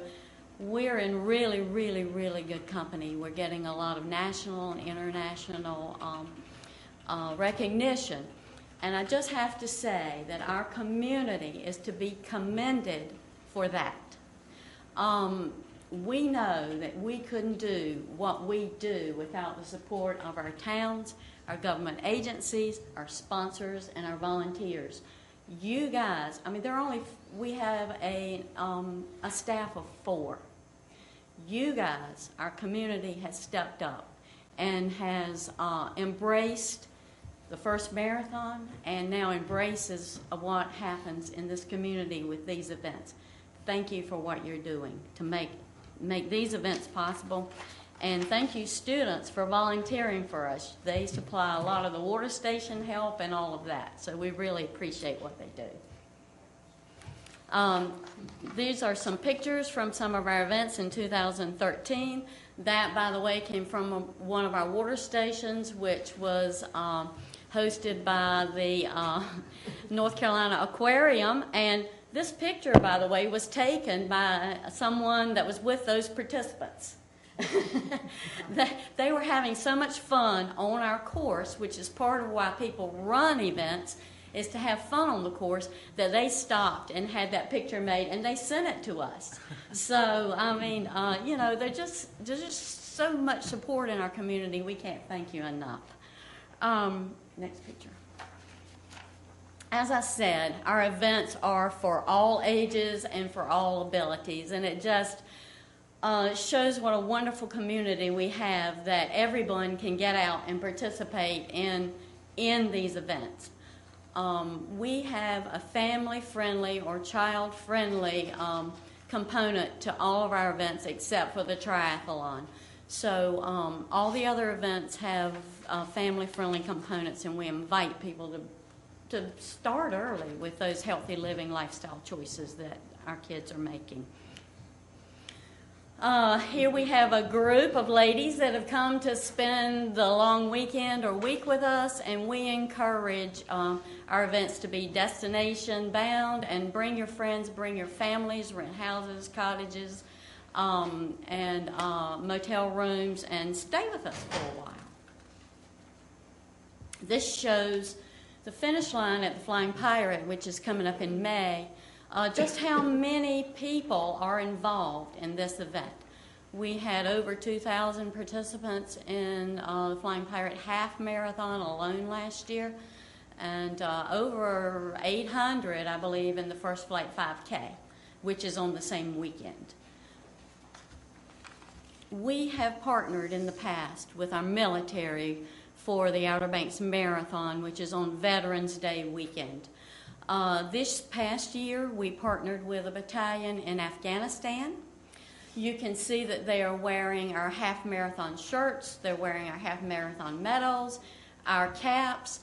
we're in really, really, really good company. We're getting a lot of national and international recognition. And I just have to say that our community is to be commended for that. We know that we couldn't do what we do without the support of our towns, our government agencies, our sponsors, and our volunteers. You guys, I mean, we have a staff of 4. You guys, our community has stepped up and has embraced the first marathon and now embraces what happens in this community with these events. Thank you for what you're doing to make these events possible. And thank you, students, for volunteering for us. They supply a lot of the water station help and all of that. So we really appreciate what they do. These are some pictures from some of our events in 2013. That, by the way, came from one of our water stations, which was hosted by the North Carolina Aquarium. And this picture, by the way, was taken by someone that was with those participants. They were having so much fun on our course, which is part of why people run events, is to have fun on the course, that they stopped and had that picture made and they sent it to us. So, I mean, you know, there's just so much support in our community. We can't thank you enough. Next picture. As I said, our events are for all ages and for all abilities, and it just shows what a wonderful community we have, that everyone can get out and participate in these events. We have a family-friendly or child-friendly component to all of our events except for the triathlon. So all the other events have family-friendly components, and we invite people to start early with those healthy living lifestyle choices that our kids are making. Here we have a group of ladies that have come to spend the long weekend or week with us, and we encourage our events to be destination bound, and bring your friends, bring your families, rent houses, cottages, and motel rooms, and stay with us for a while. This shows the finish line at the Flying Pirate, which is coming up in May. Just how many people are involved in this event. We had over 2,000 participants in the Flying Pirate Half Marathon alone last year, and over 800, I believe, in the First Flight 5K, which is on the same weekend. We have partnered in the past with our military for the Outer Banks Marathon, which is on Veterans Day weekend. This past year, we partnered with a battalion in Afghanistan. You can see that they are wearing our half marathon shirts, they're wearing our half marathon medals, our caps,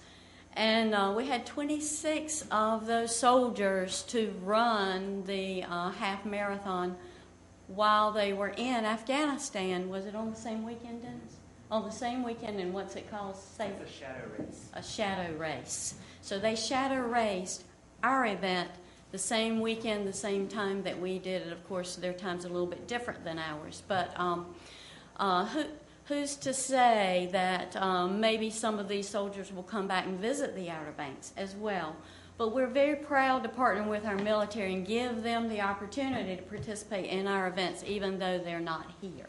and we had 26 of those soldiers to run the half marathon while they were in Afghanistan. Was it on the same weekend, Dennis? On the same weekend, and what's it called? It's a shadow race. A shadow race. So they shadow raced our event the same weekend, the same time that we did it. Of course, their time's a little bit different than ours. But who's to say that maybe some of these soldiers will come back and visit the Outer Banks as well. But we're very proud to partner with our military and give them the opportunity to participate in our events, even though they're not here.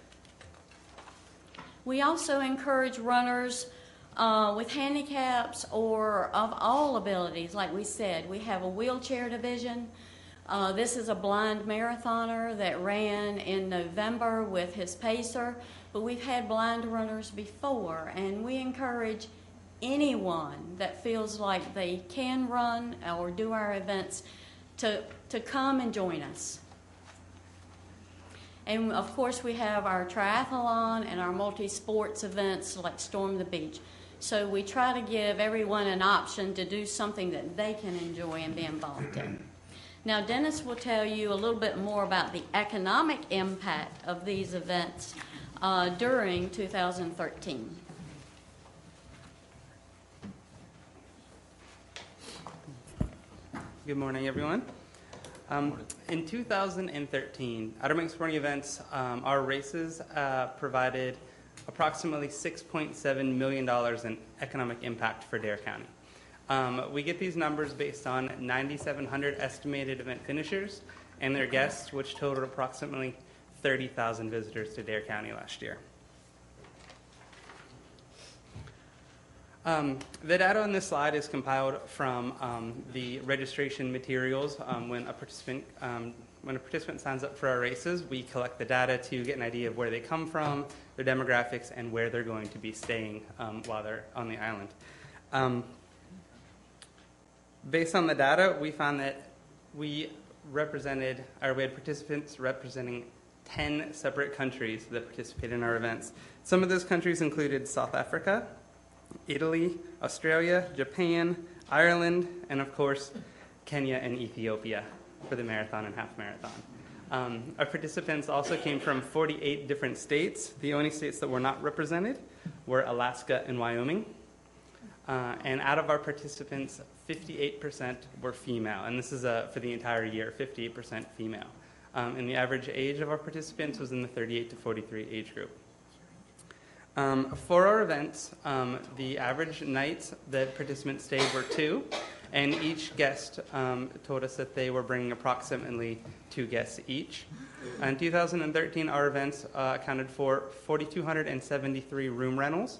We also encourage runners with handicaps or of all abilities. Like we said, we have a wheelchair division. This is a blind marathoner that ran in November with his pacer, but we've had blind runners before, and we encourage anyone that feels like they can run or do our events to come and join us. And of course, we have our triathlon and our multi-sports events like Storm the Beach. So we try to give everyone an option to do something that they can enjoy and be involved in. Now, Dennis will tell you a little bit more about the economic impact of these events during 2013. Good morning, everyone. In 2013, Outer Banks Sporting Events, our races provided approximately $6.7 million in economic impact for Dare County. We get these numbers based on 9,700 estimated event finishers and their guests, which totaled approximately 30,000 visitors to Dare County last year. The data on this slide is compiled from the registration materials. When a participant signs up for our races, we collect the data to get an idea of where they come from, their demographics, and where they're going to be staying while they're on the island. Based on the data, we found that we had participants representing 10 separate countries that participated in our events. Some of those countries included South Africa, Italy, Australia, Japan, Ireland, and of course, Kenya and Ethiopia for the marathon and half marathon. Our participants also came from 48 different states. The only states that were not represented were Alaska and Wyoming. And out of our participants, 58% were female, and this is for the entire year, 58% female. And the average age of our participants was in the 38 to 43 age group. For our events, the average nights that participants stayed were 2, and each guest told us that they were bringing approximately 2 guests each. In 2013, our events accounted for 4,273 room rentals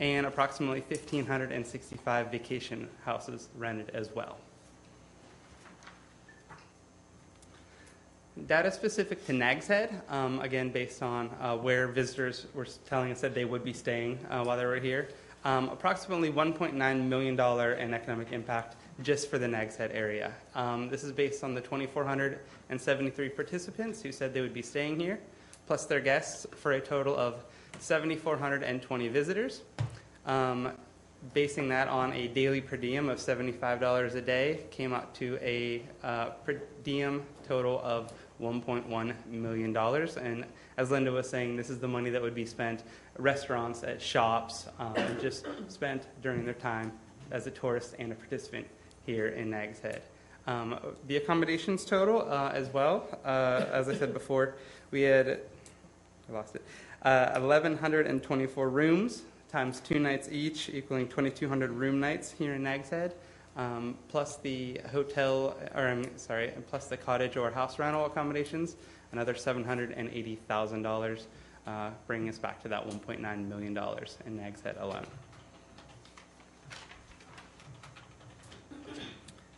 and approximately 1,565 vacation houses rented as well. Data specific to Nags Head, again based on where visitors were telling us that they would be staying while they were here. Approximately $1.9 million in economic impact just for the Nags Head area. This is based on the 2,473 participants who said they would be staying here, plus their guests, for a total of 7,420 visitors. Basing that on a daily per diem of $75 a day came out to a per diem total of $1.1 million. And as Linda was saying, this is the money that would be spent at restaurants, at shops, and just spent during their time as a tourist and a participant here in Nags Head. The accommodations total as well, as I said before, we had, 1,124 rooms times 2 nights each, equaling 2,200 room nights here in Nags Head, plus the plus the cottage or house rental accommodations, another $780,000, bringing us back to that $1.9 million in Nags Head alone.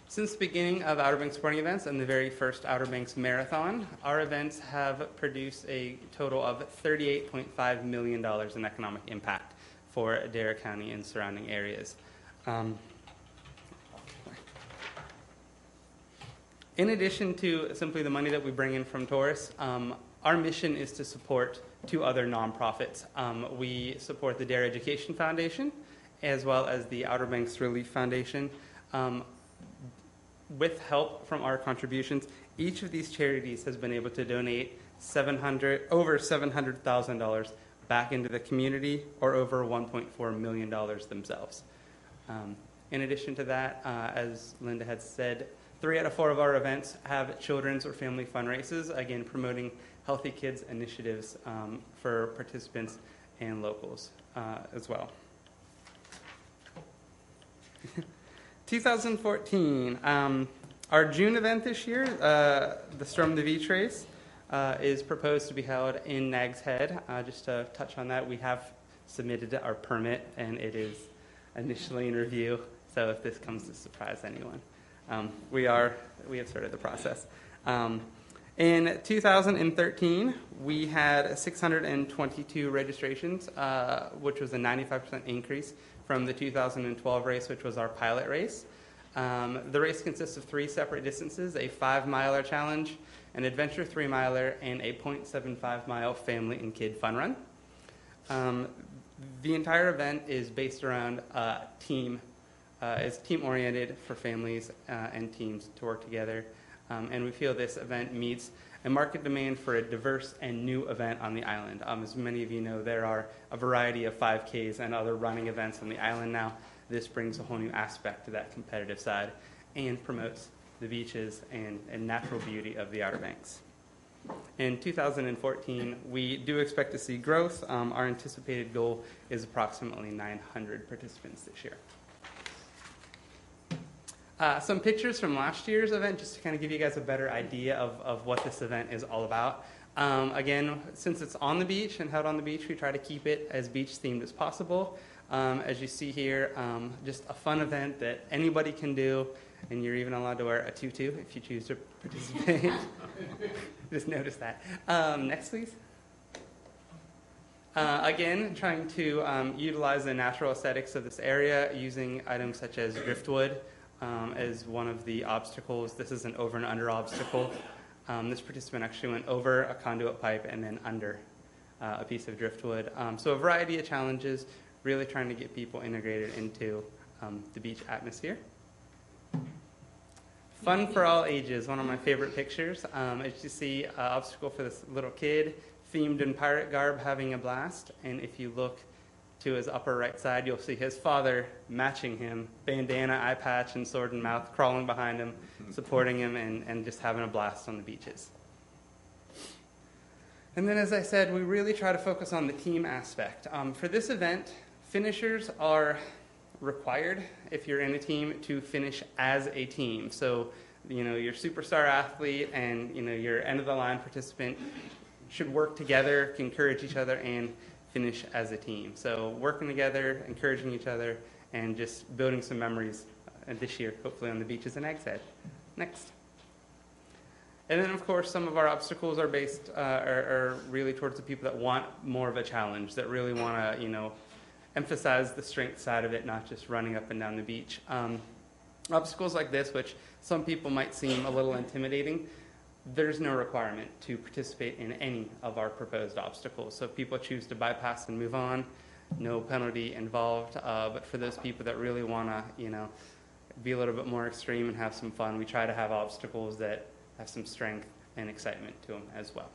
Since the beginning of Outer Banks sporting events and the very first Outer Banks Marathon, our events have produced a total of $38.5 million in economic impact for Adair County and surrounding areas. In addition to simply the money that we bring in from tourists, our mission is to support 2 other nonprofits. We support the Adair Education Foundation as well as the Outer Banks Relief Foundation. With help from our contributions, each of these charities has been able to donate over $700,000 back into the community, or over $1.4 million themselves. In addition to that, as Linda had said, 3 out of 4 of our events have children's or family fun races, again promoting Healthy Kids initiatives for participants and locals as well. 2014, our June event this year, the Storm the Beach race, is proposed to be held in Nags Head. Just to touch on that, we have submitted our permit and it is initially in review, so if this comes to surprise anyone, we have started the process. In 2013, we had 622 registrations, which was a 95% increase from the 2012 race, which was our pilot race. The race consists of 3 separate distances: a 5-miler challenge, an adventure 3-miler, and a 0.75-mile family and kid fun run. The entire event is based around is team-oriented for families and teams to work together. And we feel this event meets a market demand for a diverse and new event on the island. As many of you know, there are a variety of 5Ks and other running events on the island now. This brings a whole new aspect to that competitive side and promotes the beaches and natural beauty of the Outer Banks. In 2014, we do expect to see growth. Our anticipated goal is approximately 900 participants this year. Some pictures from last year's event, just to kind of give you guys a better idea of what this event is all about. Again, since it's on the beach and held on the beach, we try to keep it as beach themed as possible. As you see here, just a fun event that anybody can do, and you're even allowed to wear a tutu if you choose to participate. Just notice that. Next, please. Again, trying to utilize the natural aesthetics of this area using items such as driftwood as one of the obstacles. This is an over and under obstacle. This participant actually went over a conduit pipe and then under a piece of driftwood. So a variety of challenges, really trying to get people integrated into the beach atmosphere. Fun for all ages, one of my favorite pictures. As you see, an obstacle for this little kid, themed in pirate garb, having a blast. And if you look to his upper right side, you'll see his father matching him, bandana, eye patch, and sword in mouth, crawling behind him, supporting him, and just having a blast on the beaches. And then, as I said, we really try to focus on the team aspect. For this event, finishers are required, if you're in a team, to finish as a team. So, your superstar athlete and, your end-of-the-line participant should work together, encourage each other, and finish as a team. So working together, encouraging each other, and just building some memories this year, hopefully on the beaches in Nags Head. Next. And then, of course, some of our obstacles are based, are really towards the people that want more of a challenge, that really want to, emphasize the strength side of it, not just running up and down the beach. Obstacles like this, which some people might seem a little intimidating, there's no requirement to participate in any of our proposed obstacles. So if people choose to bypass and move on, no penalty involved. But for those people that really want to, be a little bit more extreme and have some fun, we try to have obstacles that have some strength and excitement to them as well.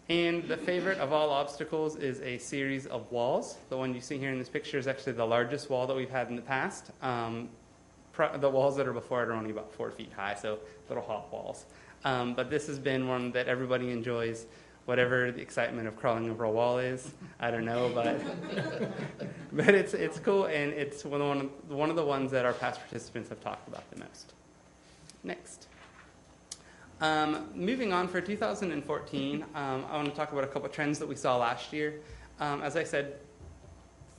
And the favorite of all obstacles is a series of walls. The one you see here in this picture is actually the largest wall that we've had in the past. The walls that are before it are only about 4 feet high, so little hop walls. But this has been one that everybody enjoys, whatever the excitement of crawling over a wall is. I don't know, but it's cool, and it's one of the ones that our past participants have talked about the most. Next. Moving on for 2014, I want to talk about a couple of trends that we saw last year. As I said,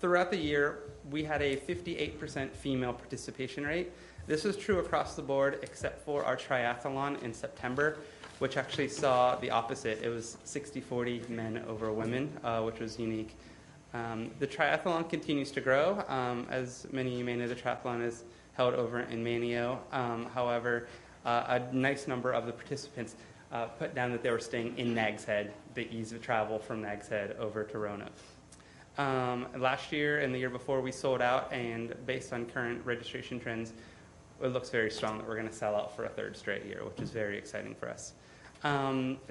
throughout the year, we had a 58% female participation rate. This was true across the board except for our triathlon in September, which actually saw the opposite. It was 60-40 men over women, which was unique. The triathlon continues to grow. As many of you may know, the triathlon is held over in Manio. However, a nice number of the participants put down that they were staying in Nags Head, the ease of travel from Nags Head over to Roanoke. Last year and the year before, we sold out, and based on current registration trends, it looks very strong that we're going to sell out for a third straight year, which is very exciting for us.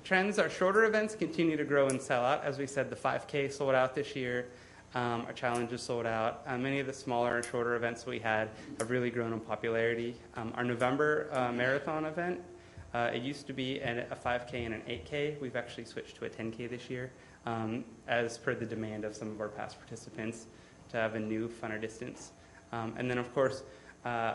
Trends, our shorter events continue to grow and sell out. As we said, the 5K sold out this year. Our challenges sold out. Many of the smaller and shorter events we had have really grown in popularity. Our November marathon event, it used to be a 5K and an 8K. We've actually switched to a 10K this year, as per the demand of some of our past participants to have a new, funner distance. And then, of course,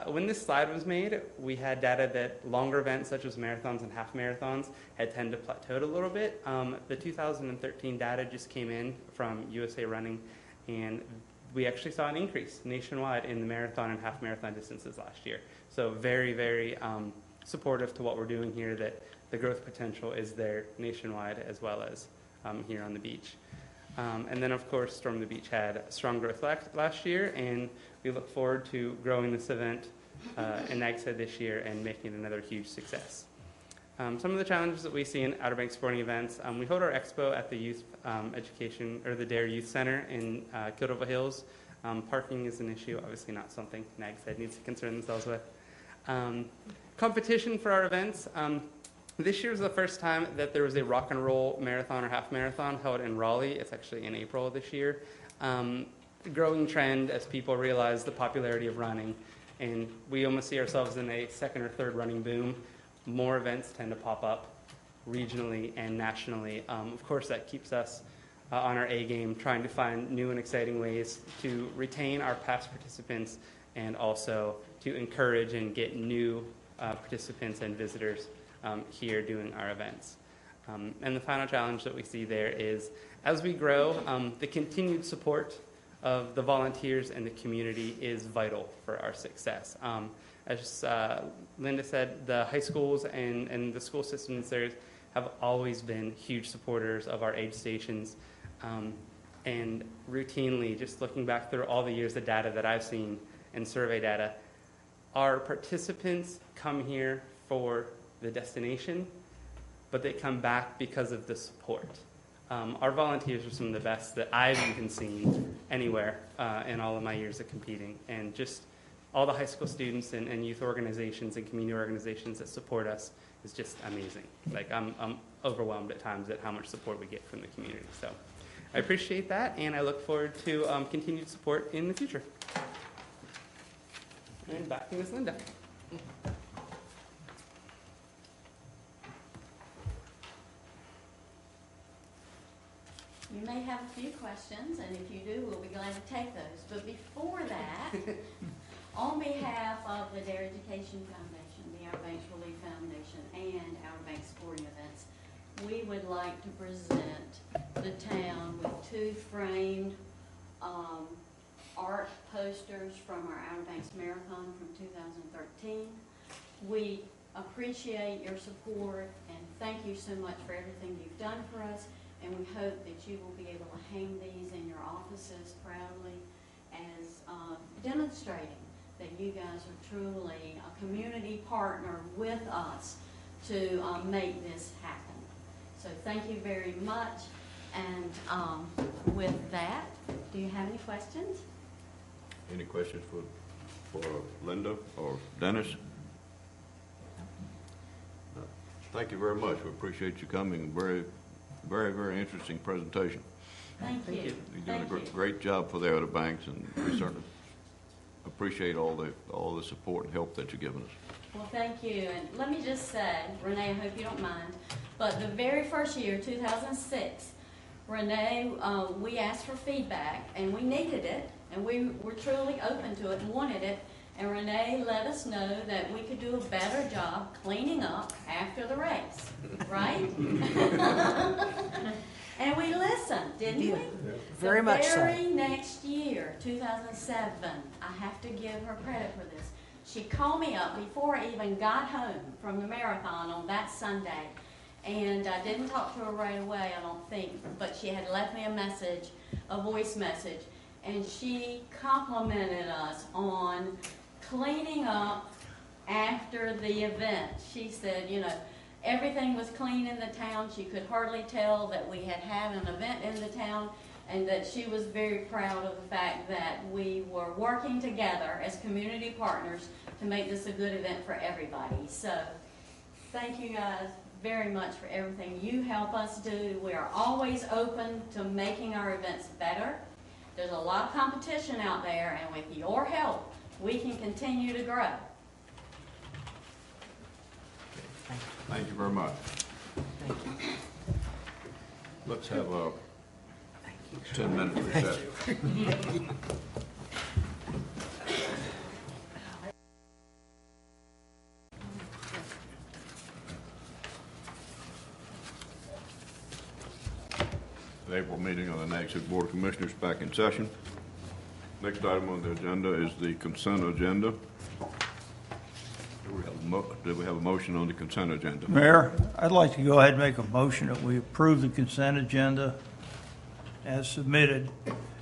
when this slide was made, we had data that longer events such as marathons and half marathons had tended to plateau a little bit. The 2013 data just came in from USA Running, and we actually saw an increase nationwide in the marathon and half marathon distances last year. So very, very supportive to what we're doing here, that the growth potential is there nationwide as well as here on the beach. And then, of course, Storm the Beach had strong growth last year, and we look forward to growing this event in Nags Head this year and making it another huge success. Some of the challenges that we see in Outer Banks sporting events, we hold our expo at the Youth Education, or the DARE Youth Center in Kildova Hills. Parking is an issue, obviously not something Nags Head needs to concern themselves with. Competition for our events. This year is the first time that there was a rock and roll marathon or half marathon held in Raleigh. It's actually in April of this year. Growing trend as people realize the popularity of running, and we almost see ourselves in a second or third running boom. More events tend to pop up regionally and nationally. Of course, that keeps us on our A game, trying to find new and exciting ways to retain our past participants and also to encourage and get new participants and visitors here doing our events. And the final challenge that we see there is, as we grow, the continued support of the volunteers and the community is vital for our success. As Linda said, the high schools and the school systems there have always been huge supporters of our aid stations. And routinely, just looking back through all the years of data that I've seen and survey data, our participants come here for the destination, but they come back because of the support. Our volunteers are some of the best that I've even seen anywhere in all of my years of competing. And just all the high school students and youth organizations and community organizations that support us is just amazing. Like, I'm overwhelmed at times at how much support we get from the community. So I appreciate that, and I look forward to continued support in the future. And back to Ms. Linda. You may have a few questions, and if you do, we'll be glad to take those. But before that, on behalf of the Dare Education Foundation, the Outer Banks Relief Foundation, and Outer Banks Sporting Events, we would like to present the town with 2 framed art posters from our Outer Banks Marathon from 2013. We appreciate your support and thank you so much for everything you've done for us, and we hope that you will be able to hang these in your offices proudly as demonstrating that you guys are truly a community partner with us to make this happen. So thank you very much, and with that, do you have any questions? Any questions for Linda or Dennis? No. Thank you very much. We appreciate you coming. Very, very, very interesting presentation. Thank you. You're doing a great job for the Outer Banks, and we certainly appreciate all the support and help that you're giving us. Well, thank you. And let me just say, Renee, I hope you don't mind, but the very first year, 2006, Renee, we asked for feedback, and we needed it, and we were truly open to it and wanted it, and Renee let us know that we could do a better job cleaning up after the race, right? And we listened, didn't we? Very much so. The very next year, 2007, I have to give her credit for this. She called me up before I even got home from the marathon on that Sunday, and I didn't talk to her right away, I don't think, but she had left me a message, a voice message, and she complimented us on cleaning up after the event. She said, you know, everything was clean in the town. She could hardly tell that we had had an event in the town, and that she was very proud of the fact that we were working together as community partners to make this a good event for everybody. So thank you guys very much for everything you help us do. We are always open to making our events better. There's a lot of competition out there, and with your help, we can continue to grow. Thank you very much. Thank you. Let's have a 10-minute recess. The April meeting of the Nags Head Board of Commissioners back in session. Next item on the agenda is the consent agenda. Do we have a motion on the consent agenda? Mayor, I'd like to go ahead and make a motion that we approve the consent agenda as submitted,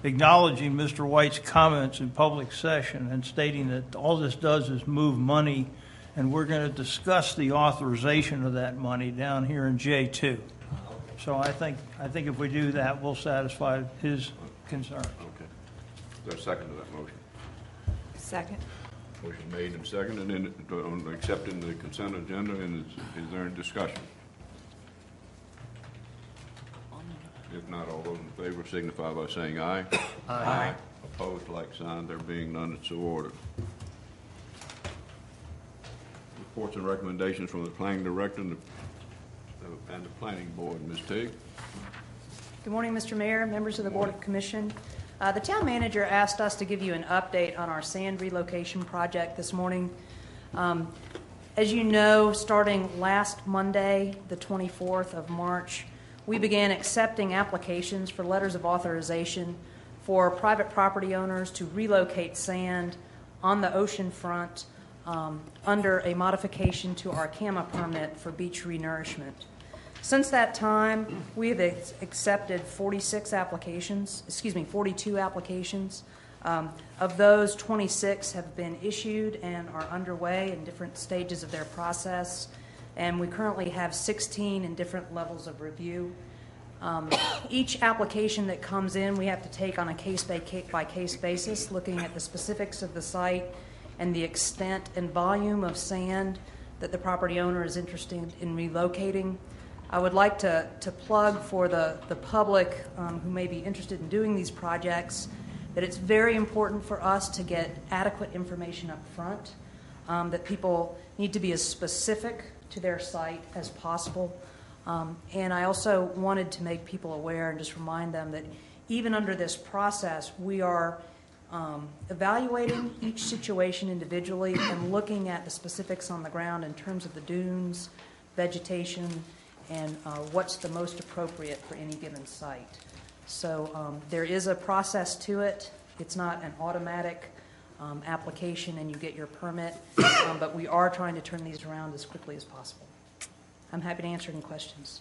acknowledging Mr. White's comments in public session and stating that all this does is move money, and we're going to discuss the authorization of that money down here in J2. So I think if we do that, we'll satisfy his concern. Okay. Is there a second to that motion? Second. Motion made and seconded on accepting the consent agenda, and is there any discussion? If not, all those in favor signify by saying aye. Aye. Opposed, like sign. There being none, it's so ordered. Reports and recommendations from the planning director and the planning board. Ms. Teague. Good morning, Mr. Mayor, members of the Board of Commission. The town manager asked us to give you an update on our sand relocation project this morning. As you know, starting last Monday, the 24th of March, we began accepting applications for letters of authorization for private property owners to relocate sand on the ocean front under a modification to our CAMA permit for beach renourishment. Since that time, we have accepted 42 applications. Of those, 26 have been issued and are underway in different stages of their process, and we currently have 16 in different levels of review. Each application that comes in, we have to take on a case-by-case basis, looking at the specifics of the site and the extent and volume of sand that the property owner is interested in relocating. I would like to plug for the public who may be interested in doing these projects that it's very important for us to get adequate information up front, that people need to be as specific to their site as possible. And I also wanted to make people aware and just remind them that even under this process, we are evaluating each situation individually and looking at the specifics on the ground in terms of the dunes, vegetation, and what's the most appropriate for any given site. So there is a process to it. It's not an automatic application and you get your permit, but we are trying to turn these around as quickly as possible. I'm happy to answer any questions.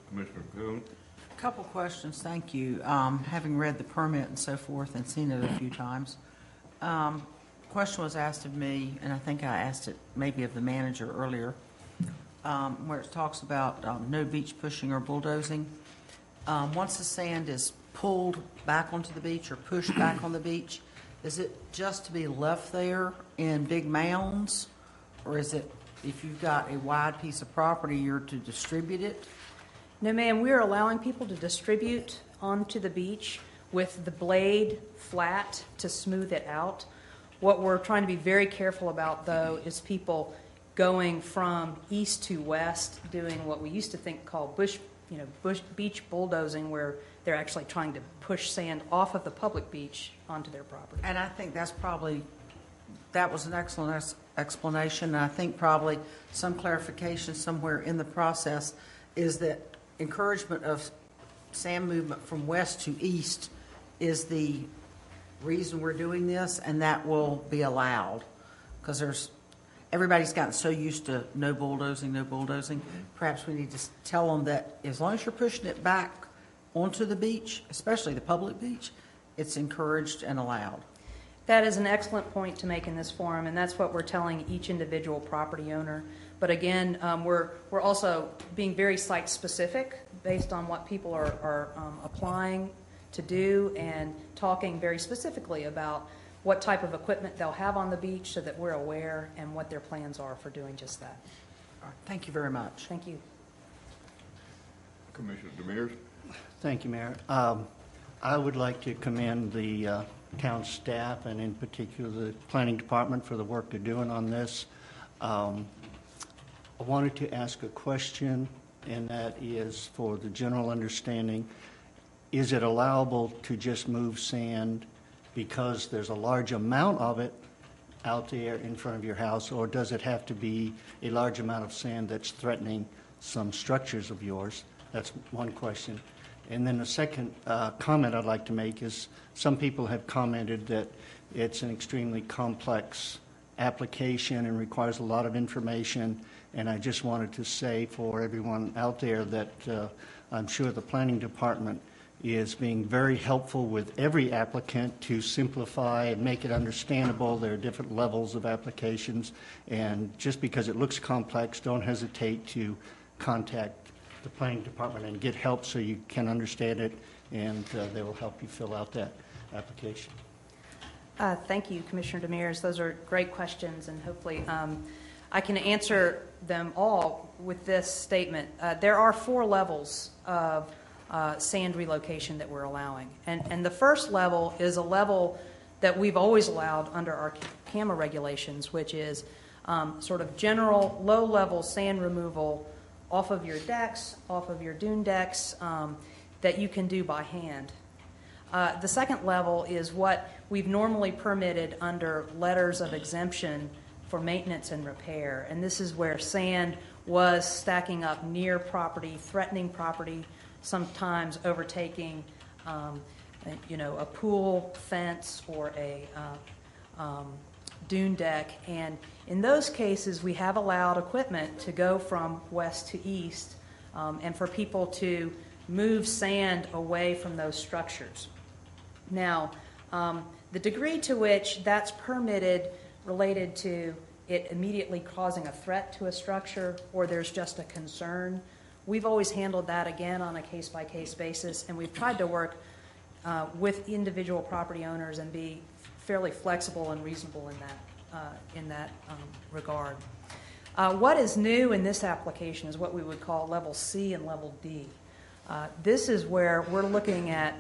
Commissioner Coon? A couple questions, thank you. Having read the permit and so forth and seen it a few times, question was asked of me, and I think I asked it maybe of the manager earlier, where it talks about no beach pushing or bulldozing. Once the sand is pulled back onto the beach or pushed back on the beach, is it just to be left there in big mounds, or is it, if you've got a wide piece of property, you're to distribute it? No, ma'am, we are allowing people to distribute onto the beach with the blade flat to smooth it out. What we're trying to be very careful about, though, is people going from east to west, doing what we used to think called beach bulldozing, where they're actually trying to push sand off of the public beach onto their property. And I think that was an excellent explanation. And I think probably some clarification somewhere in the process is that encouragement of sand movement from west to east is the reason we're doing this, and that will be allowed because everybody's gotten so used to no bulldozing. Perhaps we need to tell them that as long as you're pushing it back onto the beach, especially the public beach, it's encouraged and allowed. That is an excellent point to make in this forum, and that's what we're telling each individual property owner. But again, we're also being very site-specific based on what people are applying to do and talking very specifically about what type of equipment they'll have on the beach so that we're aware and what their plans are for doing just that. All right, thank you very much. Thank you. Commissioner Demers? Thank you, Mayor. I would like to commend the town staff and in particular the planning department for the work they're doing on this. I wanted to ask a question, and that is for the general understanding. Is it allowable to just move sand because there's a large amount of it out there in front of your house, or does it have to be a large amount of sand that's threatening some structures of yours? That's one question. And then the second comment I'd like to make is some people have commented that it's an extremely complex application and requires a lot of information. And I just wanted to say for everyone out there that I'm sure the planning department is being very helpful with every applicant to simplify and make it understandable. There are different levels of applications. And just because it looks complex, don't hesitate to contact the planning department and get help so you can understand it, and they will help you fill out that application. Thank you, Commissioner Demers. Those are great questions, and hopefully I can answer them all with this statement. There are 4 levels of sand relocation that we're allowing. And the first level is a level that we've always allowed under our CAMA regulations, which is sort of general low-level sand removal off of your decks, off of your dune decks, that you can do by hand. The second level is what we've normally permitted under letters of exemption for maintenance and repair. And this is where sand was stacking up near property, threatening property, sometimes overtaking a pool fence or a dune deck. And in those cases, we have allowed equipment to go from west to east and for people to move sand away from those structures. Now, the degree to which that's permitted related to it immediately causing a threat to a structure or there's just a concern, we've always handled that again on a case-by-case basis, and we've tried to work with individual property owners and be fairly flexible and reasonable in that regard. What is new in this application is what we would call level C and level D. This is where we're looking at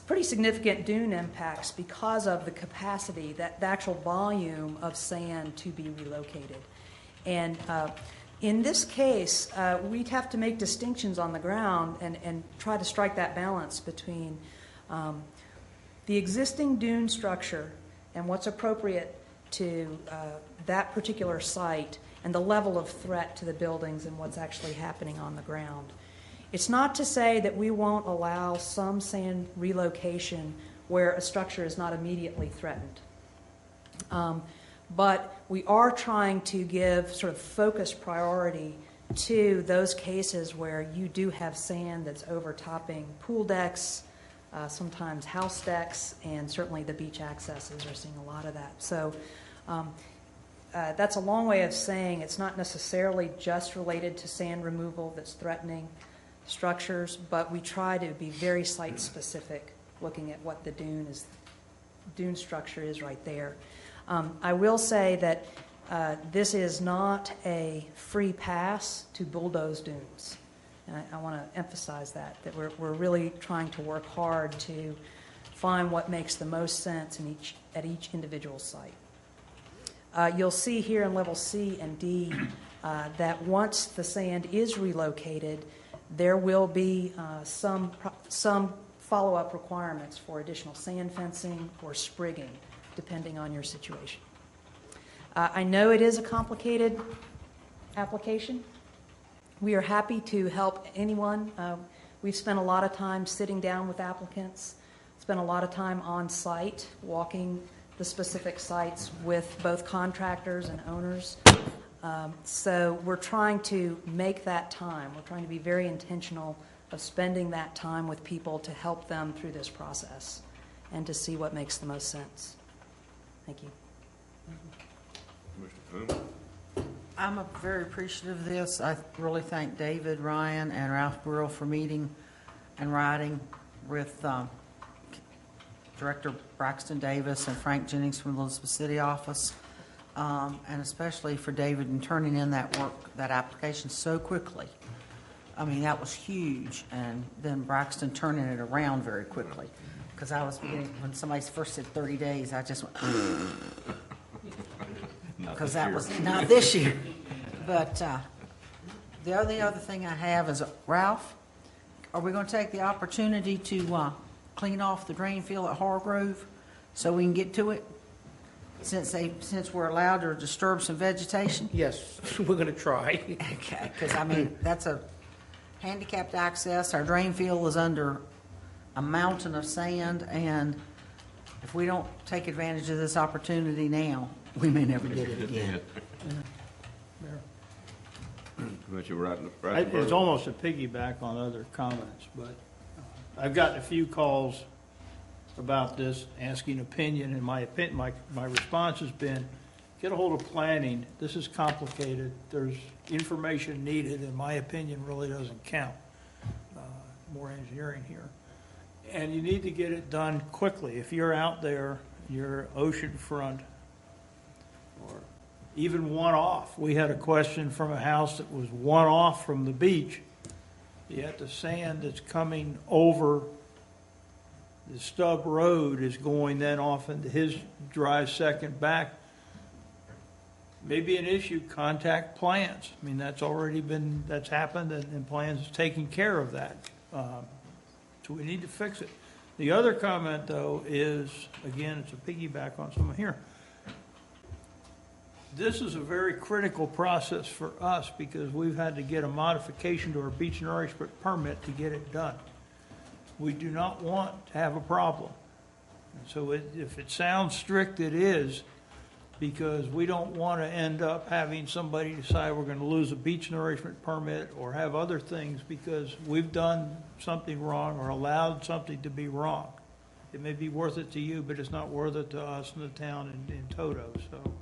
pretty significant dune impacts because of the capacity, the actual volume of sand to be relocated. And in this case, we'd have to make distinctions on the ground and try to strike that balance between the existing dune structure and what's appropriate to that particular site and the level of threat to the buildings and what's actually happening on the ground. It's not to say that we won't allow some sand relocation where a structure is not immediately threatened. But we are trying to give sort of focused priority to those cases where you do have sand that's overtopping pool decks, sometimes house decks, and certainly the beach accesses are seeing a lot of that. So that's a long way of saying it's not necessarily just related to sand removal that's threatening structures, but we try to be very site specific, looking at what the dune structure is right there. I will say that this is not a free pass to bulldoze dunes. And I want to emphasize that we're really trying to work hard to find what makes the most sense at each individual site. You'll see here in level C and D that once the sand is relocated, there will be some follow-up requirements for additional sand fencing or sprigging, depending on your situation. I know it is a complicated application. We are happy to help anyone. We've spent a lot of time sitting down with applicants, spent a lot of time on site, walking the specific sites with both contractors and owners. So we're trying to make that time. We're trying to be very intentional of spending that time with people to help them through this process and to see what makes the most sense. Thank you. Mr. Coon? I'm very appreciative of this. I really thank David, Ryan, and Ralph Burrell for meeting and riding with Director Braxton Davis and Frank Jennings from the Elizabeth City office, and especially for David in turning in that application so quickly. I mean, that was huge, and then Braxton turning it around very quickly. Because I was beginning, when somebody first said 30 days, I just went, because that was not this year. But the only other thing I have is, Ralph, are we going to take the opportunity to clean off the drain field at Hargrove so we can get to it? Since we're allowed to disturb some vegetation? Yes, we're going to try. Okay, because I mean, that's a handicapped access. Our drain field is under a mountain of sand, and if we don't take advantage of this opportunity now, we may never get it again. It's almost a piggyback on other comments, but I've gotten a few calls about this, asking opinion, and my response has been, get a hold of planning. This is complicated. There's information needed, and my opinion really doesn't count. More engineering here. And you need to get it done quickly. If you're out there, you're oceanfront, or even one off. We had a question from a house that was one off from the beach, yet the sand that's coming over the stub road is going then off into his dry second back. Maybe an issue, contact plans. I mean, that's happened, and plans is taking care of that. So we need to fix it. The other comment, though, is, again, it's a piggyback on someone here. This is a very critical process for us because we've had to get a modification to our beach nourishment permit to get it done. We do not want to have a problem. And so if it sounds strict, it is, because we don't want to end up having somebody decide we're going to lose a beach nourishment permit or have other things because we've done something wrong or allowed something to be wrong. It may be worth it to you, but it's not worth it to us and the town in toto. So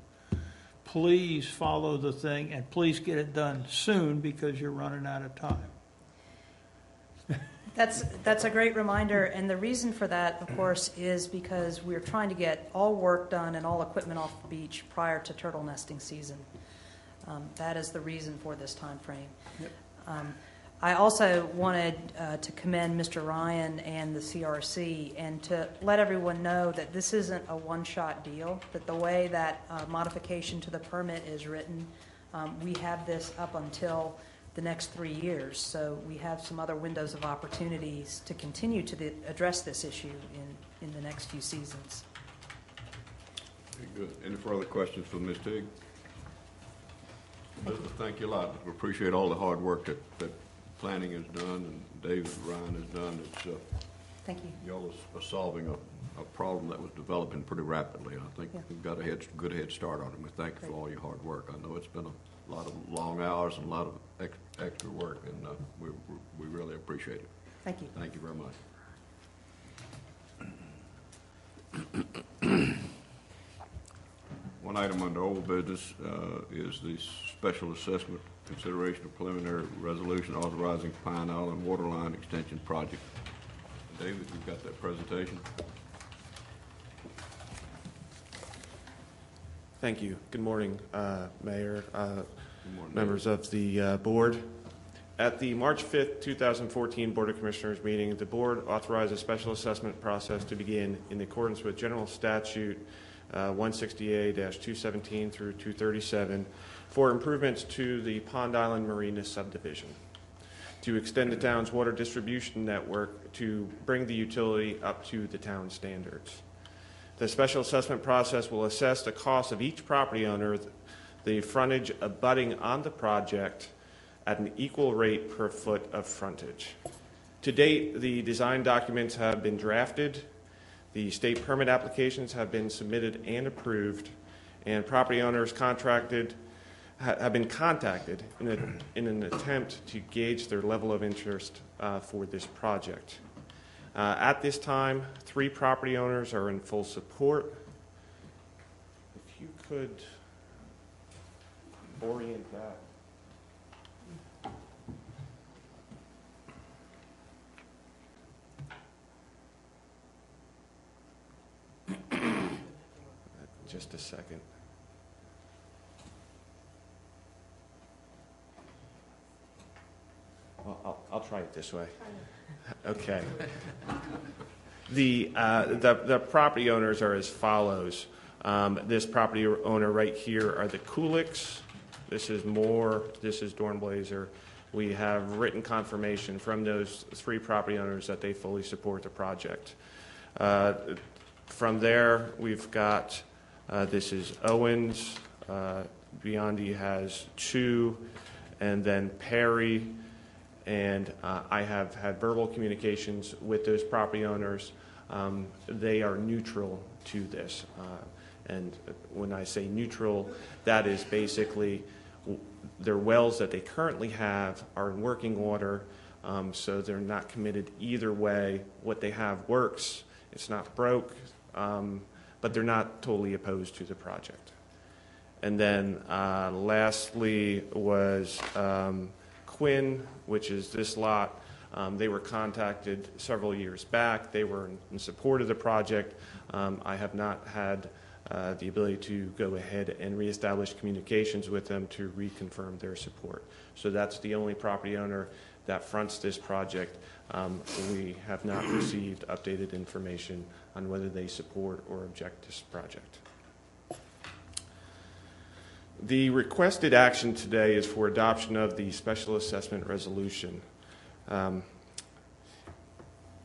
please follow the thing and please get it done soon because you're running out of time. That's a great reminder, and the reason for that, of course, is because we're trying to get all work done and all equipment off the beach prior to turtle nesting season. That is the reason for this time frame. Yep. I also wanted to commend Mr. Ryan and the CRC and to let everyone know that this isn't a one-shot deal, that the way that modification to the permit is written, we have this up until the next 3 years. So we have some other windows of opportunities to continue to address this issue in the next few seasons. Very good. Any further questions for Ms. Teague? Elizabeth, thank you a lot. We appreciate all the hard work that planning has done and David and Ryan has done. It's, thank you. Y'all are solving a problem that was developing pretty rapidly. I think we've got a good head start on it. We thank you for all your hard work. I know it's been a lot of long hours and a lot of extra work, and we really appreciate it. Thank you. Thank you very much. One item under old business is the special assessment consideration of preliminary resolution authorizing Pine Island Waterline Extension Project. David, you've got that presentation. Thank you. Good morning, Mayor, Good morning, members of the board. At the March 5th, 2014 Board of Commissioners meeting, the board authorized a special assessment process to begin in accordance with General Statute 168-217 through 237 for improvements to the Pond Island Marina subdivision to extend the town's water distribution network to bring the utility up to the town standards. The special assessment process will assess the cost of each property owner, the frontage abutting on the project at an equal rate per foot of frontage. To date, the design documents have been drafted, the state permit applications have been submitted and approved, and property owners have been contacted in an attempt to gauge their level of interest for this project. At this time, 3 property owners are in full support. If you could orient that. Just a second. Well, I'll try it this way. Okay. The property owners are as follows. This property owner right here are the Kulicks. This is Moore. This is Dornblazer. We have written confirmation from those 3 property owners that they fully support the project. From there, we've got this is Owens. Biondi has 2, and then Perry. And I have had verbal communications with those property owners. They are neutral to this. And when I say neutral, that is basically their wells that they currently have are in working order, so they're not committed either way. What they have works. It's not broke, but they're not totally opposed to the project. And then lastly was Quinn, which is this lot. They were contacted several years back. They were in support of the project. I have not had the ability to go ahead and reestablish communications with them to reconfirm their support. So that's the only property owner that fronts this project. We have not received updated information on whether they support or object to this project. The requested action today is for adoption of the special assessment resolution.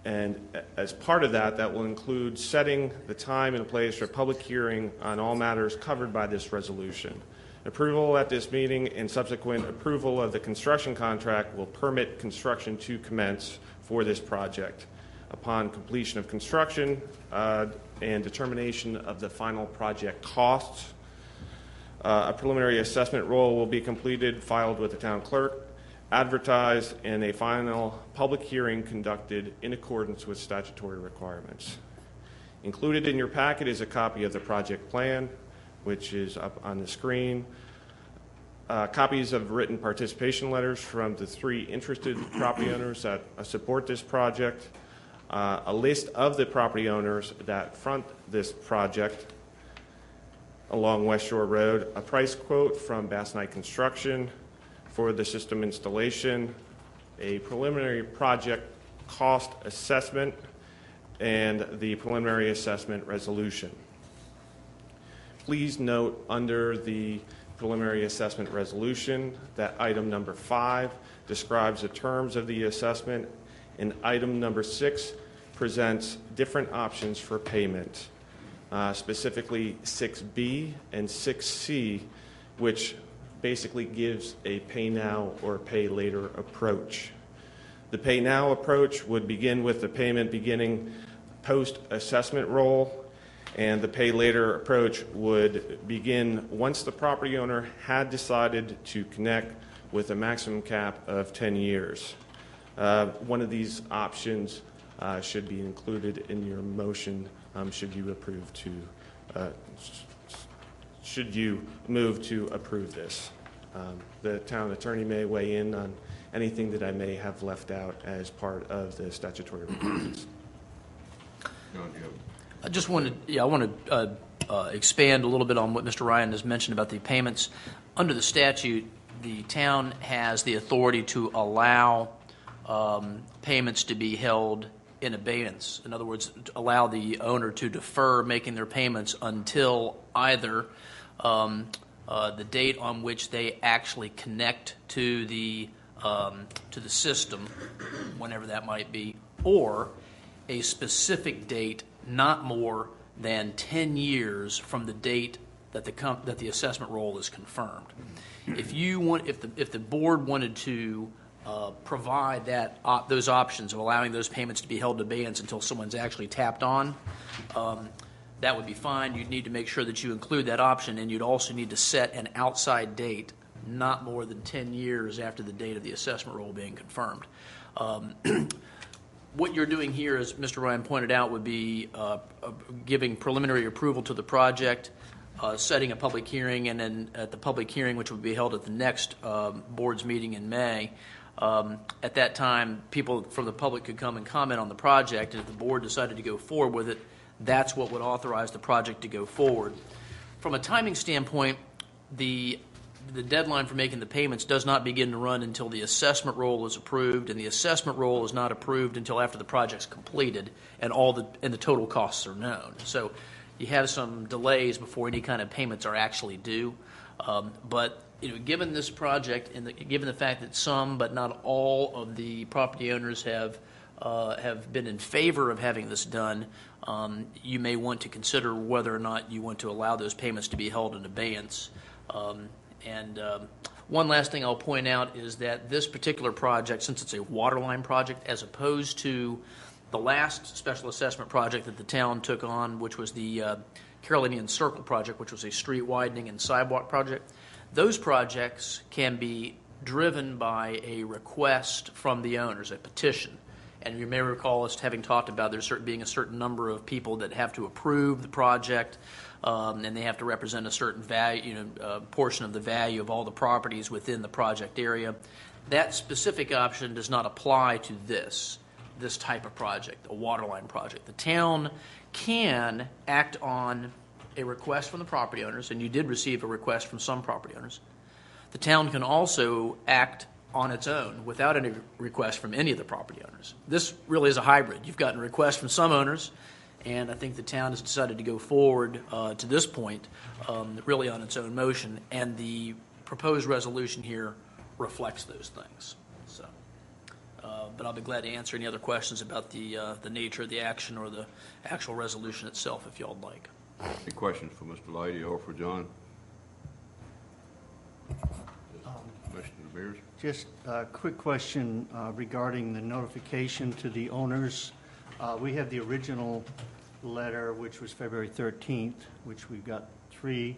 And as part of that, that will include setting the time and place for public hearing on all matters covered by this resolution. Approval at this meeting and subsequent approval of the construction contract will permit construction to commence for this project. Upon completion of construction and determination of the final project costs, a preliminary assessment roll will be completed, filed with the town clerk, advertised, and a final public hearing conducted in accordance with statutory requirements. Included in your packet is a copy of the project plan, which is up on the screen. Copies of written participation letters from the 3 interested property owners that support this project, a list of the property owners that front this project along West Shore Road, a price quote from Bass Knight Construction for the system installation, a preliminary project cost assessment, and the preliminary assessment resolution. Please note under the preliminary assessment resolution that item number 5 describes the terms of the assessment, and item number 6 presents different options for payment, specifically 6B and 6C, which basically gives a pay now or pay later approach. The pay now approach would begin with the payment beginning post-assessment roll, and the pay later approach would begin once the property owner had decided to connect with a maximum cap of 10 years. One of these options should be included in your motion should you move to approve this. The town attorney may weigh in on anything that I may have left out as part of the statutory requirements. I just wanted, I want to expand a little bit on what Mr. Ryan has mentioned about the payments. Under the statute, the town has the authority to allow payments to be held in abeyance. In other words, to allow the owner to defer making their payments until either the date on which they actually connect to the system, whenever that might be, or a specific date not more than 10 years from the date that the assessment roll is confirmed. If the board wanted to provide those options of allowing those payments to be held in abeyance until someone's actually tapped on, that would be fine. You'd need to make sure that you include that option, and you'd also need to set an outside date not more than 10 years after the date of the assessment roll being confirmed. What you're doing here, as Mr. Ryan pointed out, would be giving preliminary approval to the project, setting a public hearing, and then at the public hearing, which will be held at the next board's meeting in May, at that time, people from the public could come and comment on the project, and if the board decided to go forward with it, that's what would authorize the project to go forward. From a timing standpoint, the deadline for making the payments does not begin to run until the assessment roll is approved, and the assessment roll is not approved until after the project's completed and the total costs are known. So you have some delays before any kind of payments are actually due. But given this project and given the fact that some but not all of the property owners have been in favor of having this done, you may want to consider whether or not you want to allow those payments to be held in abeyance. One last thing I'll point out is that this particular project, since it's a waterline project, as opposed to the last special assessment project that the town took on, which was the Carolinian Circle project, which was a street widening and sidewalk project, those projects can be driven by a request from the owners, a petition. And you may recall us having talked about there being a certain number of people that have to approve the project, and they have to represent a certain value, portion of the value of all the properties within the project area. That specific option does not apply to this type of project, a waterline project. The town can act on a request from the property owners, and you did receive a request from some property owners. The town can also act on its own without any request from any of the property owners. This really is a hybrid. You've gotten requests from some owners, and I think the town has decided to go forward to this point really on its own motion, and the proposed resolution here reflects those things. So, but I'll be glad to answer any other questions about the nature of the action or the actual resolution itself if y'all would like. Any questions for Mr. Leidy or for John? Beers? Just a quick question regarding the notification to the owners. We have the original letter, which was February 13th, which we've got 3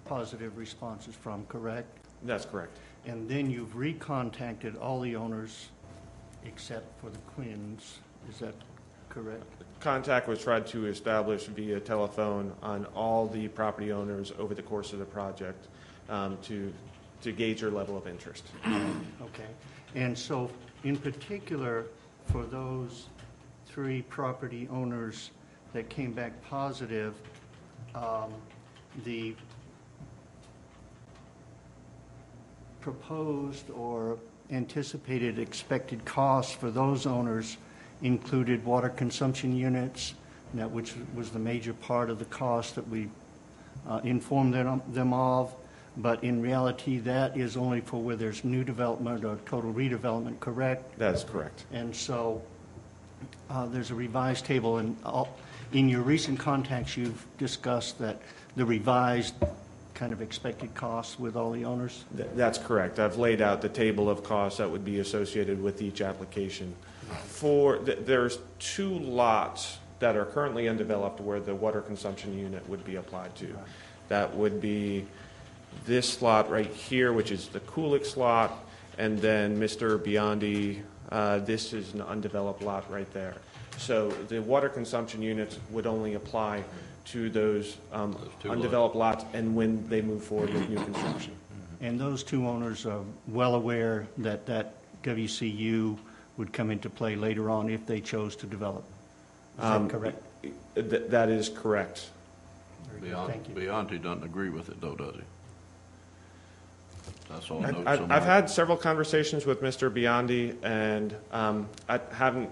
positive responses from, correct? That's correct. And then you've recontacted all the owners except for the Quinns. Is that correct? Contact was tried to establish via telephone on all the property owners over the course of the project to gauge their level of interest. Okay. And so, in particular, for those 3 property owners that came back positive, the proposed or anticipated expected costs for those owners included water consumption units, which was the major part of the cost that we informed them of. But in reality, that is only for where there's new development or total redevelopment, correct? That's correct. And so there's a revised table, and in your recent contacts, you've discussed that the revised kind of expected costs with all the owners? That's correct. I've laid out the table of costs that would be associated with each application. There's 2 lots that are currently undeveloped where the water consumption unit would be applied to. That would be this lot right here, which is the Kulik lot, and then Mr. Biondi, this is an undeveloped lot right there. So the water consumption units would only apply to those undeveloped lots and when they move forward with new construction. And those 2 owners are well aware that that WCU would come into play later on if they chose to develop. Is that correct? That is correct. Biondi doesn't agree with it, though, does he? That's all. I've had several conversations with Mr. Biondi, and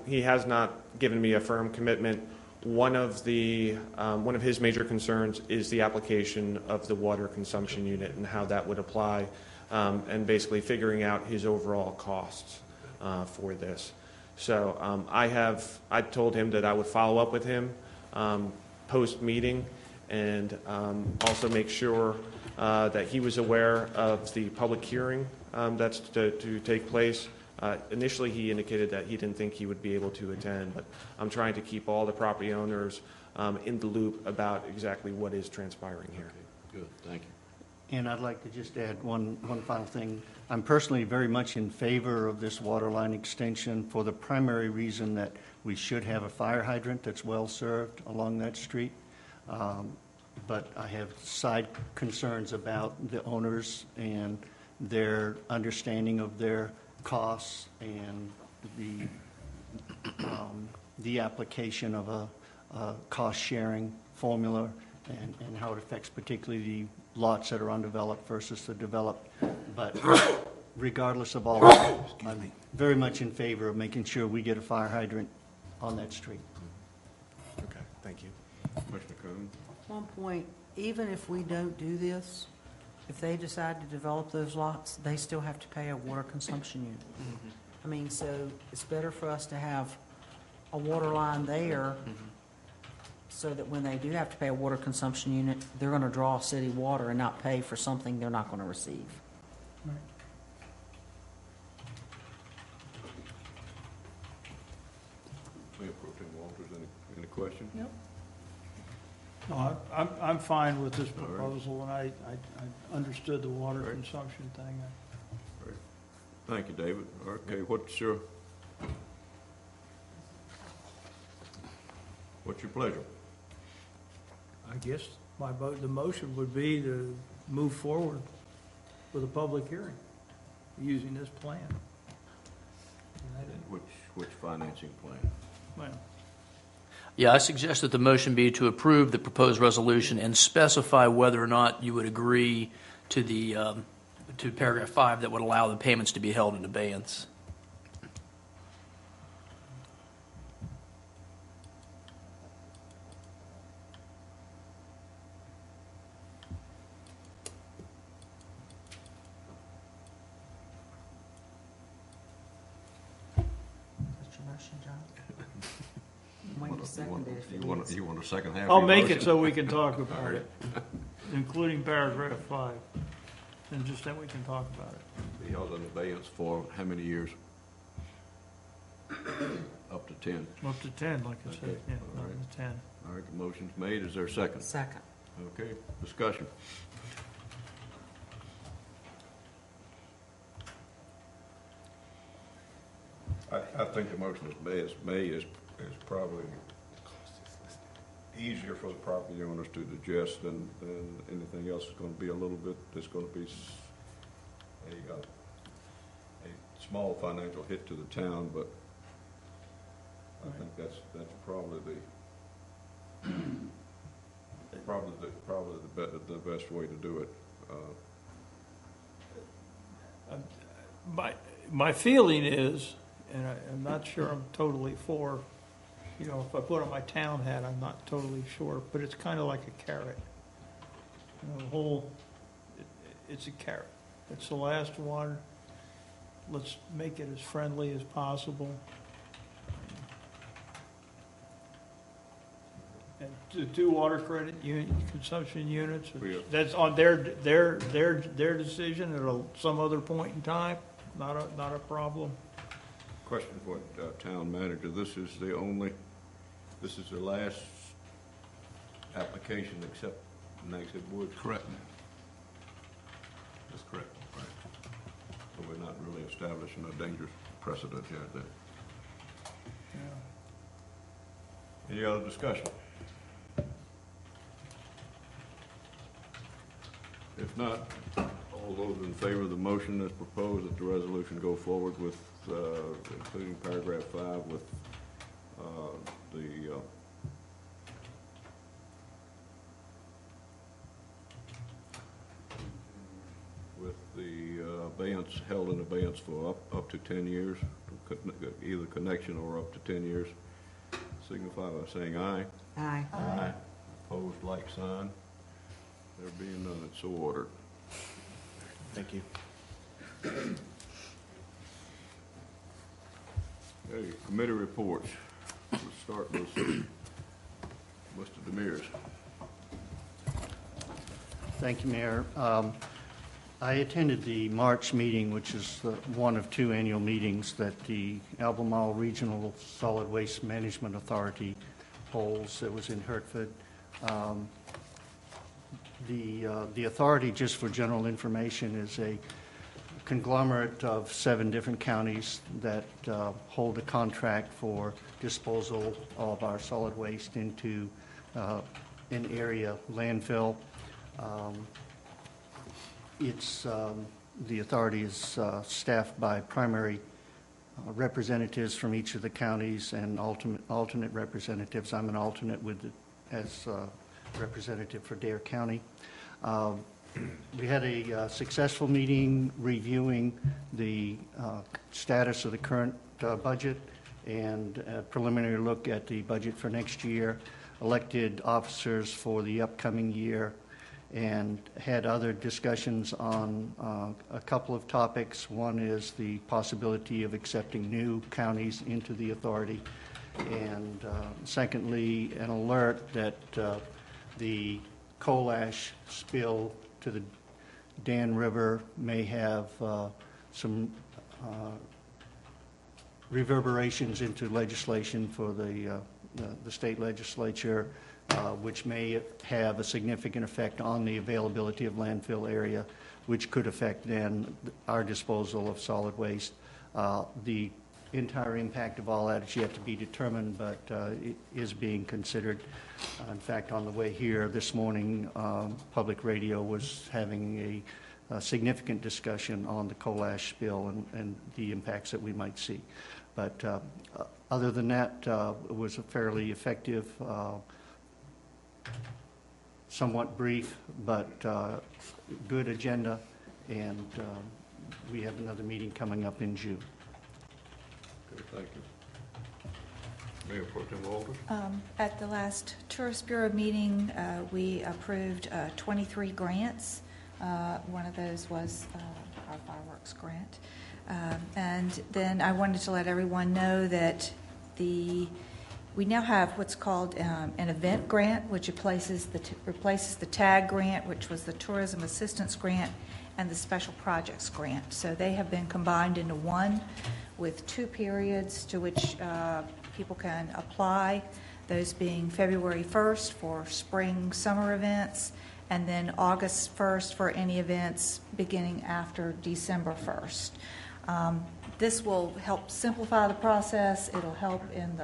he has not given me a firm commitment. One of his major concerns is the application of the water consumption unit and how that would apply, and basically figuring out his overall costs for this. So I told him that I would follow up with him post-meeting and also make sure that he was aware of the public hearing that's to take place. Initially, he indicated that he didn't think he would be able to attend, but I'm trying to keep all the property owners in the loop about exactly what is transpiring here. Okay. Good, thank you. And I'd like to just add one final thing. I'm personally very much in favor of this water line extension for the primary reason that we should have a fire hydrant that's well served along that street. But I have side concerns about the owners and their understanding of their costs and the application of a cost-sharing formula and how it affects particularly the lots that are undeveloped versus the developed. But regardless of all that, I'm very much in favor of making sure we get a fire hydrant on that street. Okay, thank you. Commissioner Coon? One point, even if we don't do this, if they decide to develop those lots, they still have to pay a water consumption unit. Mm-hmm. I mean, so it's better for us to have a water line there so that when they do have to pay a water consumption unit, they're going to draw city water and not pay for something they're not going to receive. Mayor Pro Tem Walters, any questions? Nope. No, I'm fine with this proposal, and I understood the water consumption thing. Great. Thank you, David. Okay, what's your pleasure? I guess the motion would be to move forward with a public hearing using this plan. Which financing plan? Well, Yeah, I suggest that the motion be to approve the proposed resolution and specify whether or not you would agree to the to paragraph 5 that would allow the payments to be held in abeyance. That's your motion, John? Wait a second if it is. You want a second half? I'll of your make motion? it so we can talk about it, including paragraph 5, and just then we can talk about it. be held in abeyance for how many years? Up to 10. Up to 10, like I said, Okay. yeah, All up right. to 10. All right, the motion's made. Is there a second? Second. Okay, discussion. I think the motion is probably easier for the property owners to digest than anything else. Is going to be a little bit, there's going to be a small financial hit to the town, but I think that's probably the best way to do it. My feeling is, and I'm not sure I'm totally for, you know, if I put on my town hat, I'm not totally sure, but it's kind of like a carrot. You know, it's a carrot. It's the last one. Let's make it as friendly as possible. And to 2 water credit consumption units, that's on their decision at some other point in time, not a problem. Question for town manager. This is the last application except Nags Head Woods. Correct. That's correct. Right. So we're not really establishing a dangerous precedent here then. Yeah. Any other discussion? If not, all those in favor of the motion as proposed that the resolution go forward with, including paragraph 5 with the abeyance, held in abeyance for up to 10 years, either connection or up to 10 years, signify by saying aye. Aye. Aye. Opposed, like sign. There being none, it's so ordered. Thank you. Okay, committee reports. We'll start with Mr. Demers. Thank you, Mayor. I attended the March meeting, which is one of 2 annual meetings that the Albemarle Regional Solid Waste Management Authority holds. It was in Hertford. The authority, just for general information, is a conglomerate of 7 different counties that hold a contract for disposal of our solid waste into an area landfill. The authority is staffed by primary representatives from each of the counties and alternate representatives. I'm an alternate as representative for Dare County. We had a successful meeting reviewing the status of the current budget and a preliminary look at the budget for next year, elected officers for the upcoming year, and had other discussions on a couple of topics. One is the possibility of accepting new counties into the authority, and secondly, an alert that the coal ash spill to the Dan River may have some reverberations into legislation for the state legislature, which may have a significant effect on the availability of landfill area, which could affect then our disposal of solid waste. The entire impact of all that is yet to be determined, but it is being considered. In fact, on the way here this morning, public radio was having a significant discussion on the coal ash spill and the impacts that we might see. But other than that, it was a fairly effective, somewhat brief, but good agenda, and we have another meeting coming up in June. Good, thank you. Mayor Pro Tem Walters. At the last Tourist Bureau meeting, we approved 23 grants. One of those was our fireworks grant. And then I wanted to let everyone know that we now have what's called an event grant, which replaces the TAG grant, which was the Tourism Assistance Grant, and the Special Projects Grant. So they have been combined into one with 2 periods to which people can apply, those being February 1st for spring, summer events, and then August 1st for any events beginning after December 1st. This will help simplify the process. It'll help in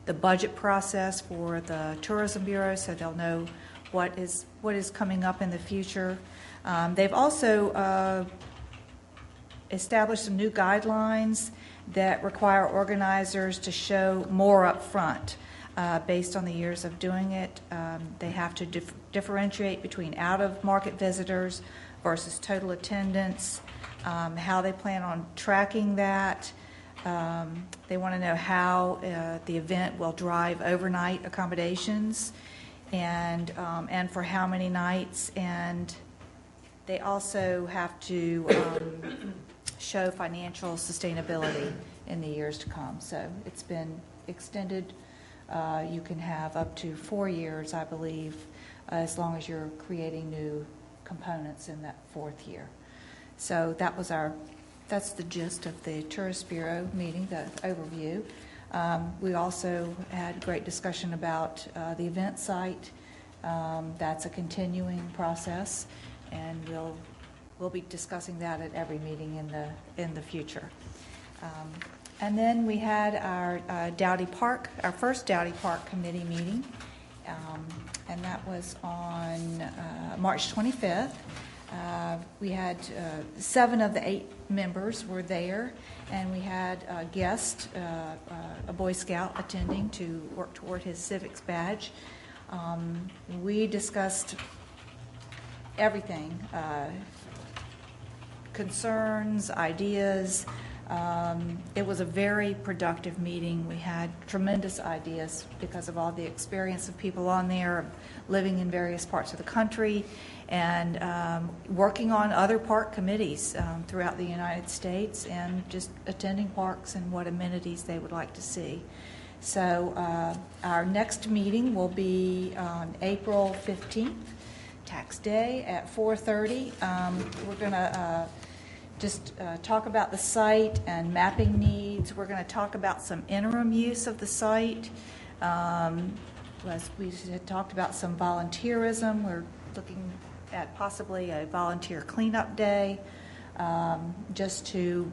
the budget process for the Tourism Bureau, so they'll know what is coming up in the future. They've also established some new guidelines that require organizers to show more up front based on the years of doing it. They have to differentiate between out-of-market visitors versus total attendance, how they plan on tracking that. They want to know how the event will drive overnight accommodations and for how many nights. And they also have to show financial sustainability in the years to come. So it's been extended. You can have up to 4 years, I believe, as long as you're creating new components in that 4th year. So that's the gist of the Tourist Bureau meeting, the overview. We also had great discussion about the event site. That's a continuing process, and we'll be discussing that at every meeting in the future. And then we had our our first Dowdy Park Committee meeting, and that was on March 25th. We had 7 of the 8 members were there, and we had a guest, a Boy Scout, attending to work toward his civics badge. We discussed everything, concerns, ideas. It was a very productive meeting. We had tremendous ideas because of all the experience of people on there, living in various parts of the country, and working on other park committees throughout the United States, and just attending parks and what amenities they would like to see. So our next meeting will be on April 15th, Tax Day, at 4:30. We're going to just talk about the site and mapping needs. We're going to talk about some interim use of the site. As we had talked about some volunteerism, we're looking at possibly a volunteer cleanup day, just to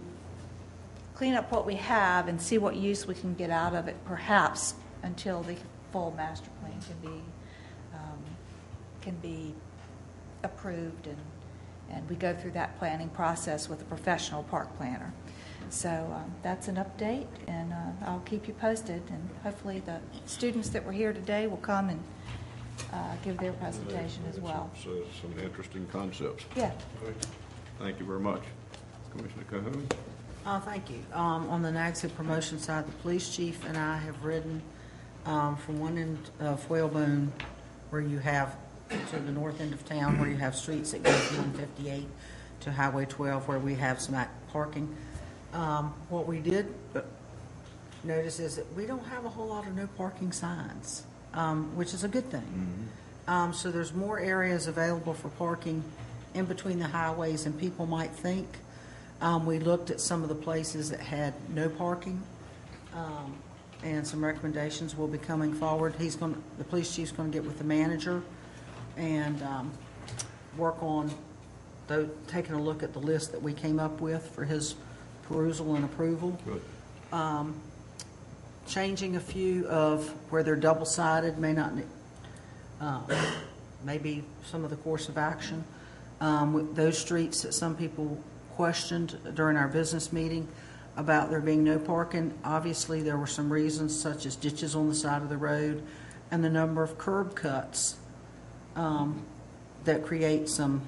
clean up what we have and see what use we can get out of it, perhaps until the full master plan can be approved, and we go through that planning process with a professional park planner. So that's an update, and I'll keep you posted, and hopefully the students that were here today will come and give their presentation as well. Some interesting concepts. Yeah. Thank you very much. Commissioner Cahoon? Thank you. On the Nags Head promotion side, the police chief and I have ridden from one end of Whalebone, where you have to the north end of town, where you have streets that go from 158 to Highway 12, where we have some parking. What we did notice is that we don't have a whole lot of no parking signs, which is a good thing. Mm-hmm. So there's more areas available for parking in between the highways than people might think. We looked at some of the places that had no parking, and some recommendations will be coming forward. The police chief's going to get with the manager and work on taking a look at the list that we came up with for his perusal and approval. Good. Changing a few of where they're double-sided may not, maybe some of the course of action. With those streets that some people questioned during our business meeting about there being no parking, obviously there were some reasons, such as ditches on the side of the road and the number of curb cuts that create some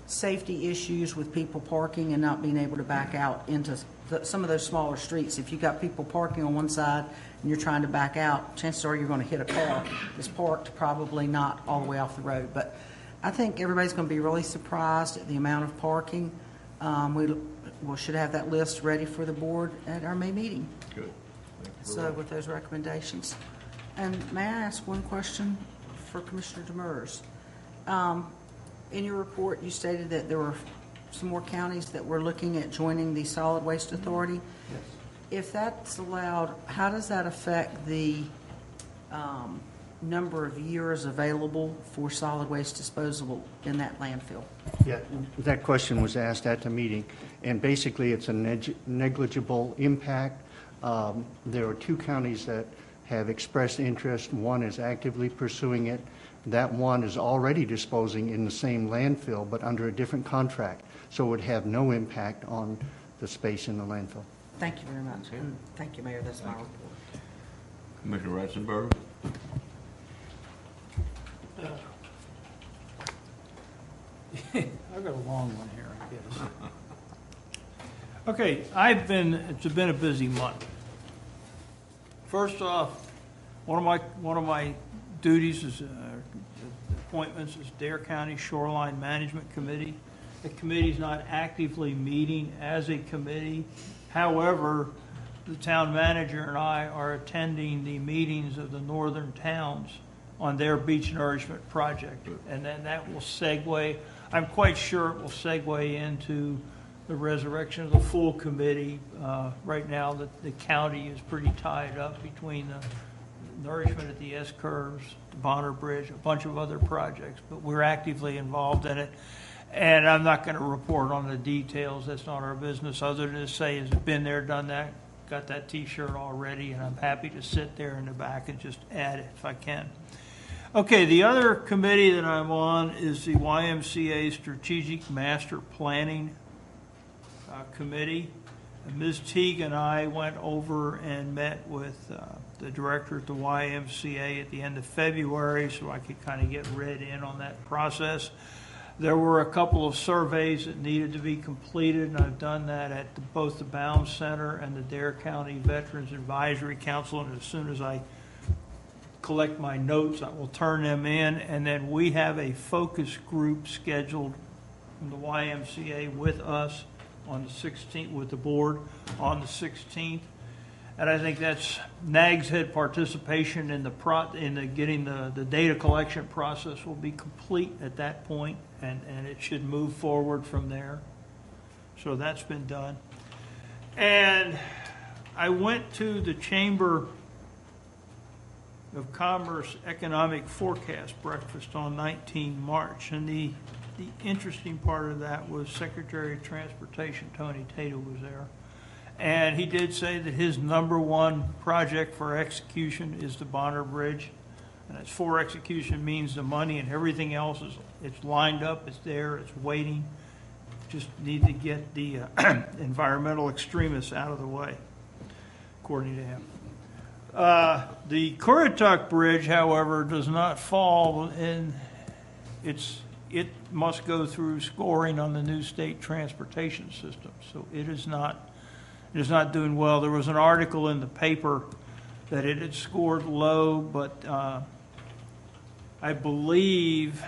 safety issues with people parking and not being able to back out into some of those smaller streets. If you've got people parking on one side and you're trying to back out, chances are you're going to hit a car that's parked probably not all the way off the road. But I think everybody's going to be really surprised at the amount of parking. We should have that list ready for the board at our May meeting. Good. So with those recommendations. And may I ask one question for Commissioner Demers? In your report, you stated that there were some more counties that were looking at joining the Solid Waste Authority. Yes. If that's allowed, how does that affect the number of years available for solid waste disposal in that landfill? Yeah, that question was asked at the meeting, and basically it's a negligible impact. There are 2 counties that have expressed interest. One is actively pursuing it. That one is already disposing in the same landfill, but under a different contract, so it would have no impact on the space in the landfill. Thank you very much. And thank you, Mayor. That's my report. Commissioner Ratzenberger? I've got a long one here, I guess. Okay, it's been a busy month. First off, one of my duties is appointments is Dare County Shoreline Management Committee. The committee's not actively meeting as a committee. However, the town manager and I are attending the meetings of the northern towns on their beach nourishment project. And then that will segue, I'm quite sure it will segue into the resurrection of the full committee. Right now, the county is pretty tied up between the nourishment at the S-curves, the Bonner Bridge, a bunch of other projects, but we're actively involved in it. And I'm not going to report on the details. That's not our business, other than to say, has been there, done that, got that T-shirt already, and I'm happy to sit there in the back and just add it if I can. Okay, the other committee that I'm on is the YMCA Strategic Master Planning Committee. And Ms. Teague and I went over and met with the director at the YMCA at the end of February, so I could kind of get read in on that process. There were a couple of surveys that needed to be completed, and I've done that at both the Bound Center and the Dare County Veterans Advisory Council, and as soon as I collect my notes, I will turn them in, and then we have a focus group scheduled from the YMCA with us on the 16th, with the board on the 16th. And I think that's Nags Head participation in the getting the data collection process will be complete at that point, and it should move forward from there. So that's been done. And I went to the Chamber of Commerce Economic Forecast Breakfast on 19 March, and the interesting part of that was Secretary of Transportation Tony Tato was there. And he did say that his #1 project for execution is the Bonner Bridge. And it's for execution means the money and everything else it's lined up, it's there, it's waiting. Just need to get the environmental extremists out of the way, according to him. The Currituck Bridge, however, does not fall, and it must go through scoring on the new state transportation system. So it is not doing well. There was an article in the paper that it had scored low, but I believe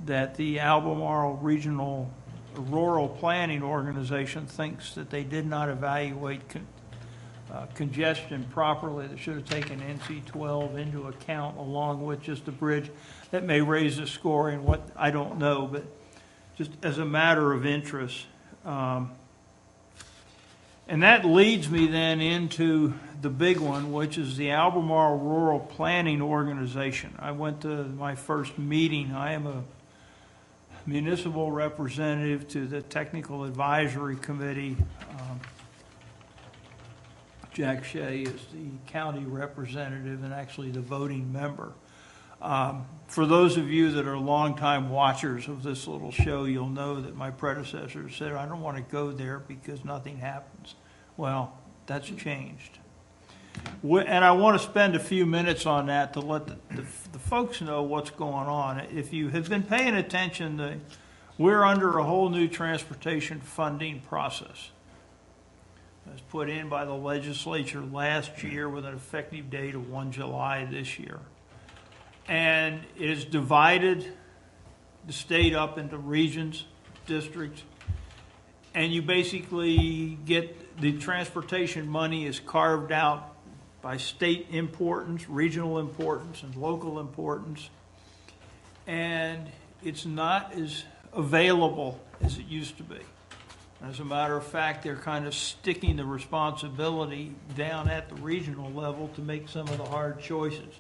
that the Albemarle Regional Rural Planning Organization thinks that they did not evaluate congestion properly. They should have taken NC12 into account along with just the bridge. That may raise the scoring, what I don't know, but just as a matter of interest. And that leads me then into the big one, which is the Albemarle Rural Planning Organization. I went to my first meeting. I am a municipal representative to the Technical Advisory Committee. Jack Shea is the county representative and actually the voting member. For those of you that are longtime watchers of this little show, you'll know that my predecessor said, I don't want to go there because nothing happens. Well, that's changed. And I want to spend a few minutes on that to let the folks know what's going on. If you have been paying attention, we're under a whole new transportation funding process. It was put in by the legislature last year with an effective date of 1 July this year. And it has divided the state up into regions, districts, and you basically get the transportation money is carved out by state importance, regional importance, and local importance. And it's not as available as it used to be. As a matter of fact, they're kind of sticking the responsibility down at the regional level to make some of the hard choices.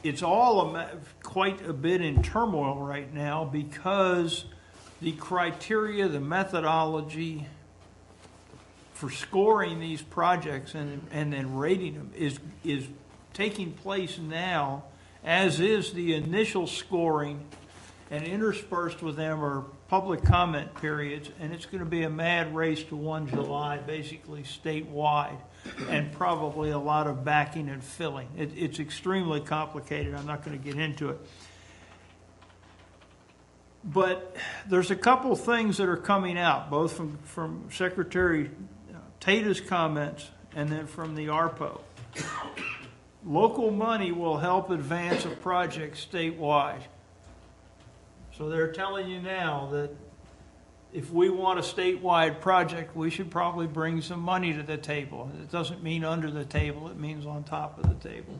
It's all quite a bit in turmoil right now because the criteria, the methodology for scoring these projects and then rating them is taking place now, as is the initial scoring, and interspersed with them are public comment periods, and it's going to be a mad race to 1 July, basically statewide, and probably a lot of backing and filling. It's extremely complicated. I'm not going to get into it. But there's a couple things that are coming out, both from Secretary Tata's comments and then from the ARPO. Local money will help advance a project statewide. So they're telling you now that if we want a statewide project, we should probably bring some money to the table. It doesn't mean under the table, it means on top of the table.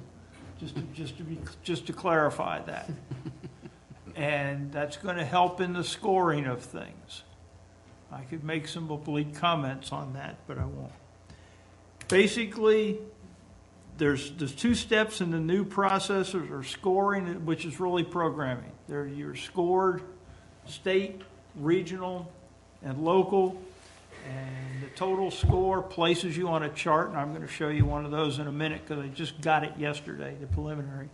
Just to clarify that. And that's going to help in the scoring of things. I could make some oblique comments on that, but I won't. Basically, there's 2 steps in the new process or scoring, which is really programming. You're scored state, regional, and local, and the total score places you on a chart, and I'm going to show you one of those in a minute because I just got it yesterday, the preliminary.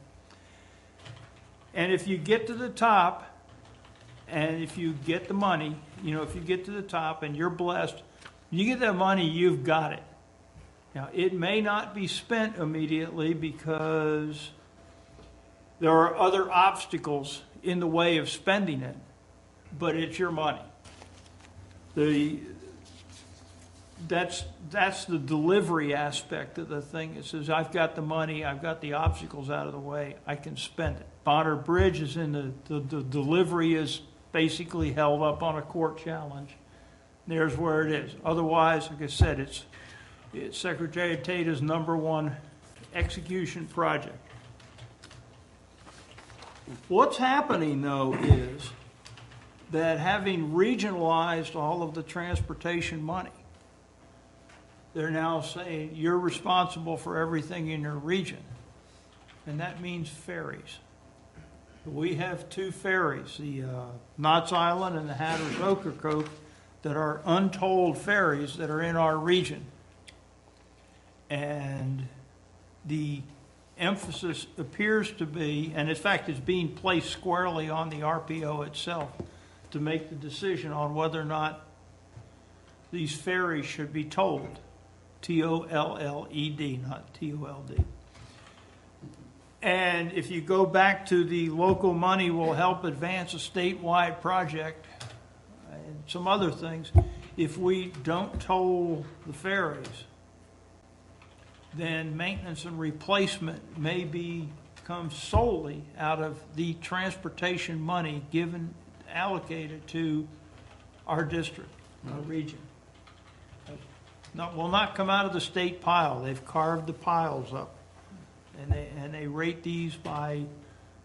And if you get to the top, and if you get the money, if you get to the top and you're blessed, you get that money, you've got it. Now, it may not be spent immediately because there are other obstacles in the way of spending it, but it's your money. That's the delivery aspect of the thing. It says, I've got the money, I've got the obstacles out of the way, I can spend it. Bonner Bridge is in the delivery is basically held up on a court challenge. There's where it is. Otherwise, like I said, it's Secretary Tata's #1 execution project. What's happening, though, is that having regionalized all of the transportation money, they're now saying you're responsible for everything in your region. And that means ferries. We have 2 ferries, the Knott's Island and the Hatter's Ocracoke, that are untolled ferries that are in our region. And the emphasis appears to be, and in fact it's being placed squarely on the RPO itself, to make the decision on whether or not these ferries should be tolled. T-O-L-L-E-D, not T-O-L-D. And if you go back to the local money will help advance a statewide project and some other things, if we don't toll the ferries, then maintenance and replacement may come solely out of the transportation money allocated to our district, our region. Will not come out of the state pile. They've carved the piles up. And they rate these by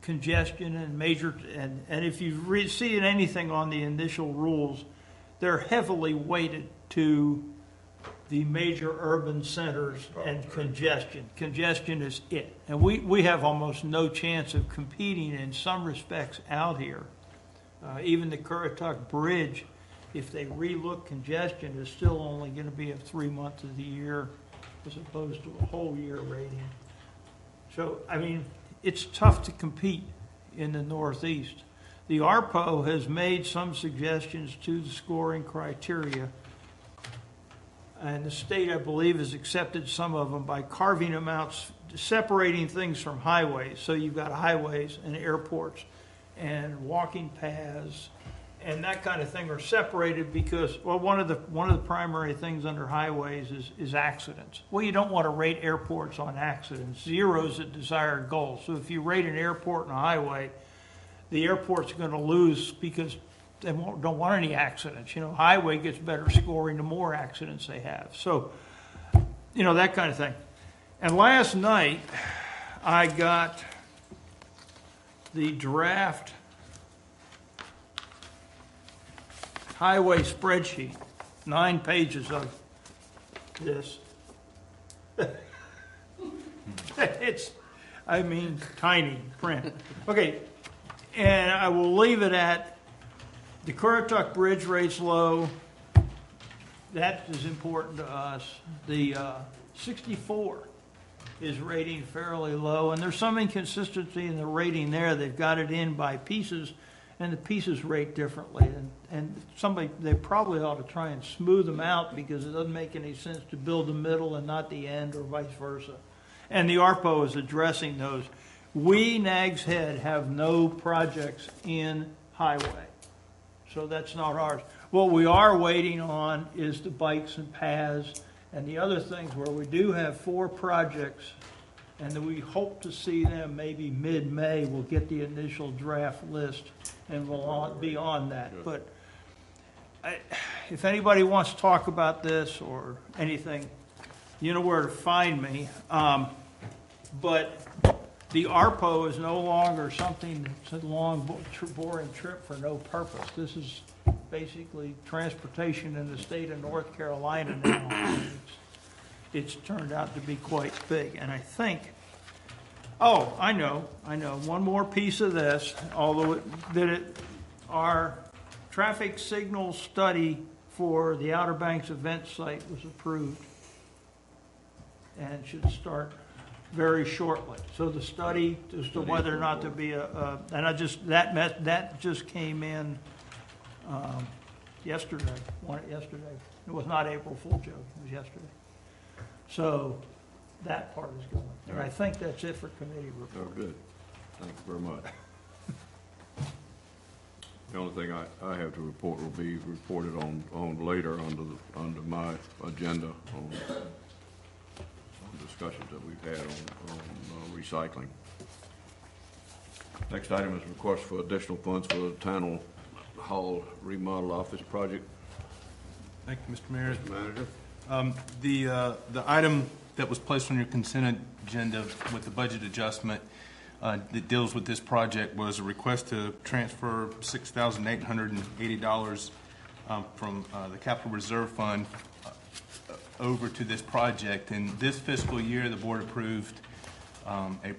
congestion and major, and if you see anything on the initial rules, they're heavily weighted to the major urban centers and congestion. Congestion is it. And we have almost no chance of competing in some respects out here. Even the Currituck Bridge, if they relook congestion, is still only going to be a 3 months of the year as opposed to a whole year rating. So, I mean, it's tough to compete in the Northeast. The ARPO has made some suggestions to the scoring criteria, and the state, I believe, has accepted some of them by carving them out, separating things from highways. So you've got highways and airports and walking paths and that kind of thing are separated because, well, one of the primary things under highways is accidents. Well, you don't want to rate airports on accidents. 0 is a desired goal. So if you rate an airport and a highway, the airport's going to lose because they don't want any accidents. Highway gets better scoring the more accidents they have. So, that kind of thing. And last night, I got the draft highway spreadsheet, 9 pages of this. It's, I mean, tiny print. Okay, and I will leave it at the Currituck Bridge rates low. That is important to us. The 64 is rating fairly low, and there's some inconsistency in the rating there. They've got it in by pieces, and the pieces rate differently. And they probably ought to try and smooth them out, because it doesn't make any sense to build the middle and not the end, or vice versa. And the ARPO is addressing those. We, Nags Head, have no projects in highway, so that's not ours. What we are waiting on is the bikes and paths and the other things, where we do have 4 projects, and we hope to see them maybe mid-May. We'll get the initial draft list, and we'll be on that. But if anybody wants to talk about this or anything, you know where to find me. But the ARPO is no longer something that's a long, boring trip for no purpose. This is basically transportation in the state of North Carolina now. It's turned out to be quite big. And I think, I know, one more piece of this, although our traffic signal study for the Outer Banks event site was approved and should start very shortly. So the study as to whether or not to be that just came in yesterday. It was not April Fool joke. It was yesterday. So that part is going. And I think that's it for committee report. Oh, good. Thank you very much. The only thing I have to report will be reported on later under my agenda on discussions that we've had on recycling. Next item is request for additional funds for the Town Hall remodel office project. Thank you, Mr. Mayor. Mr. Manager. The item that was placed on your consent agenda with the budget adjustment that deals with this project was a request to transfer $6,880 from the Capital Reserve Fund over to this project. In this fiscal year, the board approved a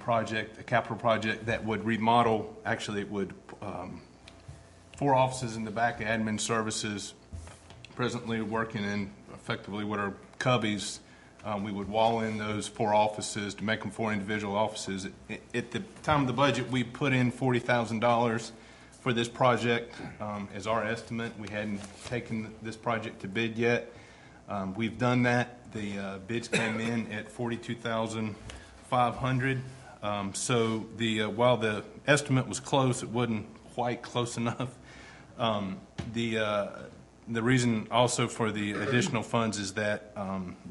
capital project that would remodel, actually it would, 4 offices in the back, admin services, presently working in effectively what are cubbies. We would wall in those 4 offices to make them 4 individual offices. At the time of the budget, we put in $40,000 for this project as our estimate. We hadn't taken this project to bid yet. We've done that. The bids came in at $42,500. So while the estimate was close, it wasn't quite close enough. The reason also for the additional funds is that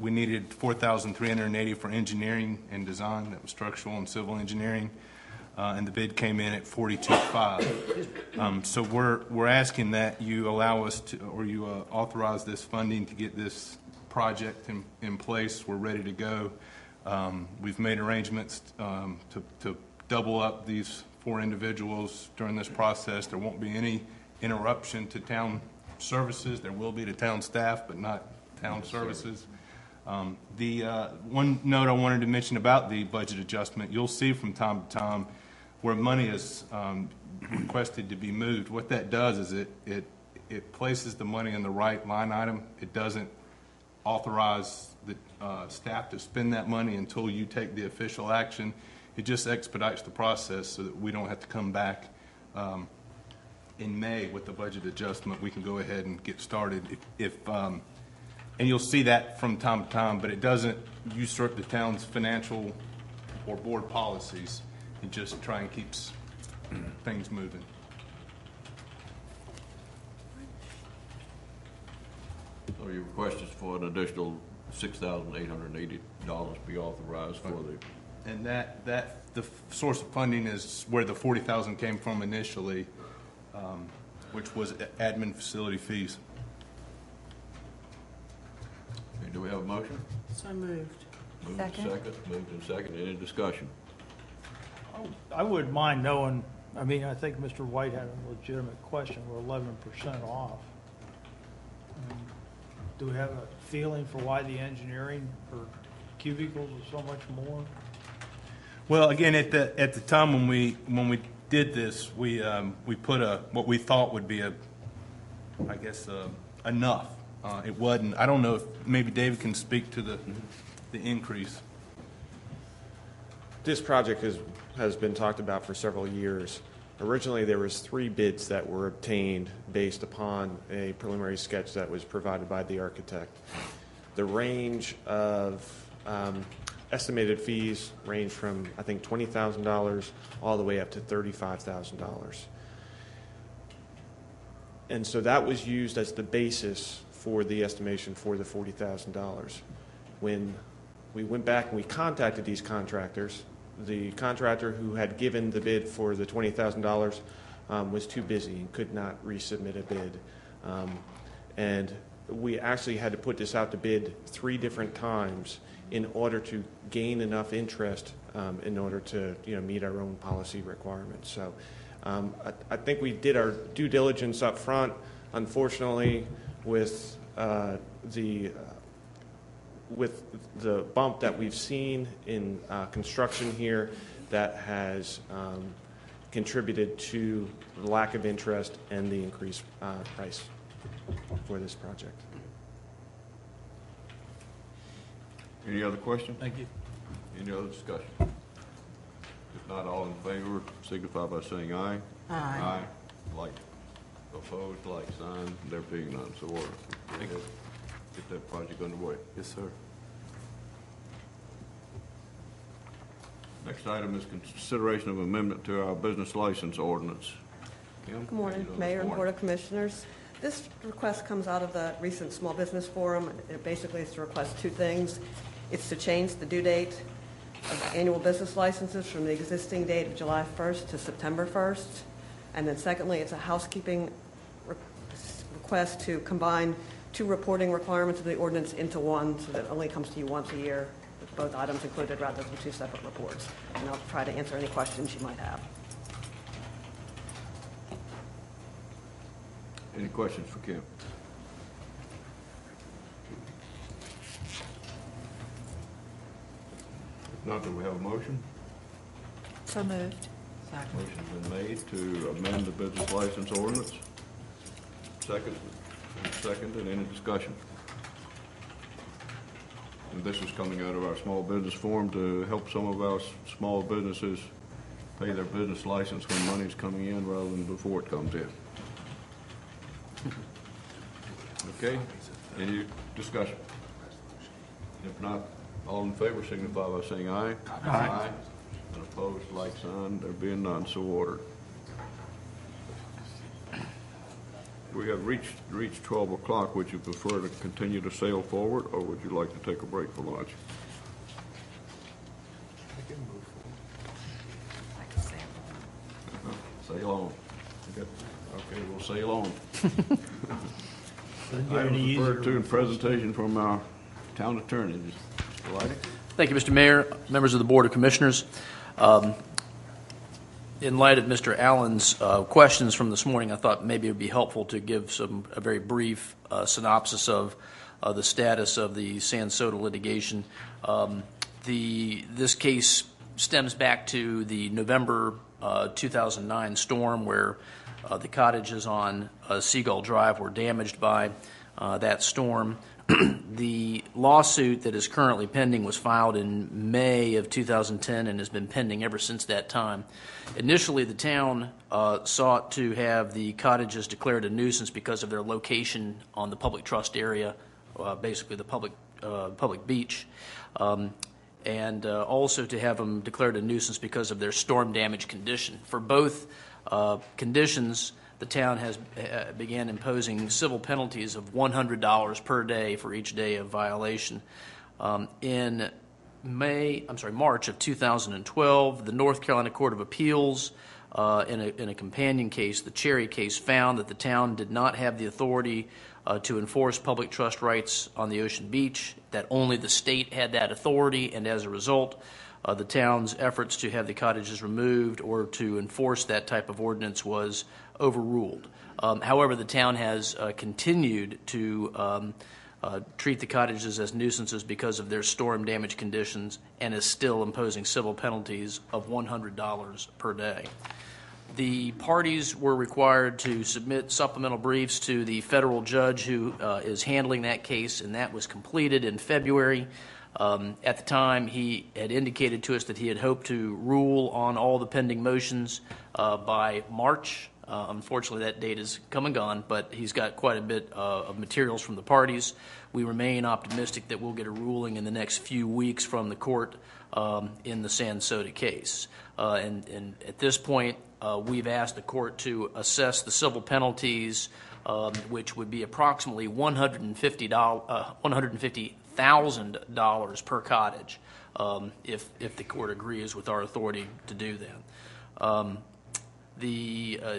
we needed $4,380 for engineering and design. That was structural and civil engineering, and the bid came in at $42,500. So we're asking that you allow us to, or you authorize this funding to get this project in place. We're ready to go. We've made arrangements to double up these 4 individuals during this process. There won't be any interruption to town services. There will be to town staff, but not town services. The one note I wanted to mention about the budget adjustment, you'll see from time to time where money is requested to be moved. What that does is it places the money in the right line item. It doesn't authorize the staff to spend that money until you take the official action. It just expedites the process so that we don't have to come back in May with the budget adjustment. We can go ahead and get started. And you'll see that from time to time, but it doesn't usurp the town's financial or board policies. It just try and keeps things moving. So your request is for an additional $6,880 be authorized for the... And the source of funding is where the $40,000 came from initially, which was admin facility fees. Okay, do we have a motion? So moved. Moved and second. Any discussion? I wouldn't mind knowing, I think Mr. White had a legitimate question. We're 11% off. Do we have a feeling for why the engineering for cubicles is so much more? Well, again, at the time when we did this, we put what we thought would be enough. It wasn't. I don't know if maybe David can speak to the increase. This project has been talked about for several years. Originally, there was 3 bids that were obtained based upon a preliminary sketch that was provided by the architect. The range of estimated fees range from, I think, $20,000 all the way up to $35,000. And so that was used as the basis for the estimation for the $40,000. When we went back and we contacted these contractors, the contractor who had given the bid for the $20,000 was too busy and could not resubmit a bid. And we actually had to put this out to bid 3 different times in order to gain enough interest in order to meet our own policy requirements. So I think we did our due diligence up front. Unfortunately, with the bump that we've seen in construction here, that has contributed to the lack of interest and the increased price for this project. Any other questions? Thank you. Any other discussion? If not, all in favor signify by saying aye. Aye. Like, opposed, like sign. There being none, so ordered. Get that project underway. Yes, sir. Next item is consideration of amendment to our business license ordinance. Kim? Good morning, Mayor and Board of Commissioners. This request comes out of the recent Small Business Forum. It basically is to request 2 things. It's to change the due date of annual business licenses from the existing date of July 1st to September 1st. And then secondly, it's a housekeeping request to combine 2 reporting requirements of the ordinance into one, so that it only comes to you once a year, with both items included rather than 2 separate reports. And I'll try to answer any questions you might have. Any questions for Kim? If not, do we have a motion? So moved. Motion's been made to amend the business license ordinance. Seconded. Any discussion? And this is coming out of our small business forum to help some of our small businesses pay their business license when money's coming in rather than before it comes in. Okay, any discussion? If not, all in favor signify by saying aye. Aye. And opposed, like sign. There being none, so ordered. We have reached 12 o'clock. Would you prefer to continue to sail forward, or would you like to take a break for lunch? Sail on. Okay, we'll sail on. Items referred to in presentation from our town attorney. Mr. Leidy. Thank you, Mr. Mayor, members of the Board of Commissioners. In light of Mr. Allen's questions from this morning, I thought maybe it would be helpful to give a very brief synopsis of the status of the San Soda litigation. This case stems back to the November 2009 storm where the cottages on Seagull Drive were damaged by that storm. The lawsuit that is currently pending was filed in May of 2010 and has been pending ever since that time. Initially, the town sought to have the cottages declared a nuisance because of their location on the public trust area, basically the public beach, and also to have them declared a nuisance because of their storm damage condition. For both conditions, the town has began imposing civil penalties of $100 per day for each day of violation. In March of 2012, the North Carolina Court of Appeals, in a companion case, the Cherry case, found that the town did not have the authority to enforce public trust rights on the ocean beach, that only the state had that authority, and as a result, the town's efforts to have the cottages removed or to enforce that type of ordinance was overruled. However, the town has continued to treat the cottages as nuisances because of their storm damage conditions and is still imposing civil penalties of $100 per day. The parties were required to submit supplemental briefs to the federal judge who is handling that case, and that was completed in February. At the time, he had indicated to us that he had hoped to rule on all the pending motions by March. Unfortunately, that date is come and gone, but he's got quite a bit of materials from the parties. We remain optimistic that we'll get a ruling in the next few weeks from the court in the Sansota case. And at this point, we've asked the court to assess the civil penalties, which would be approximately $150,000 per cottage, if the court agrees with our authority to do that.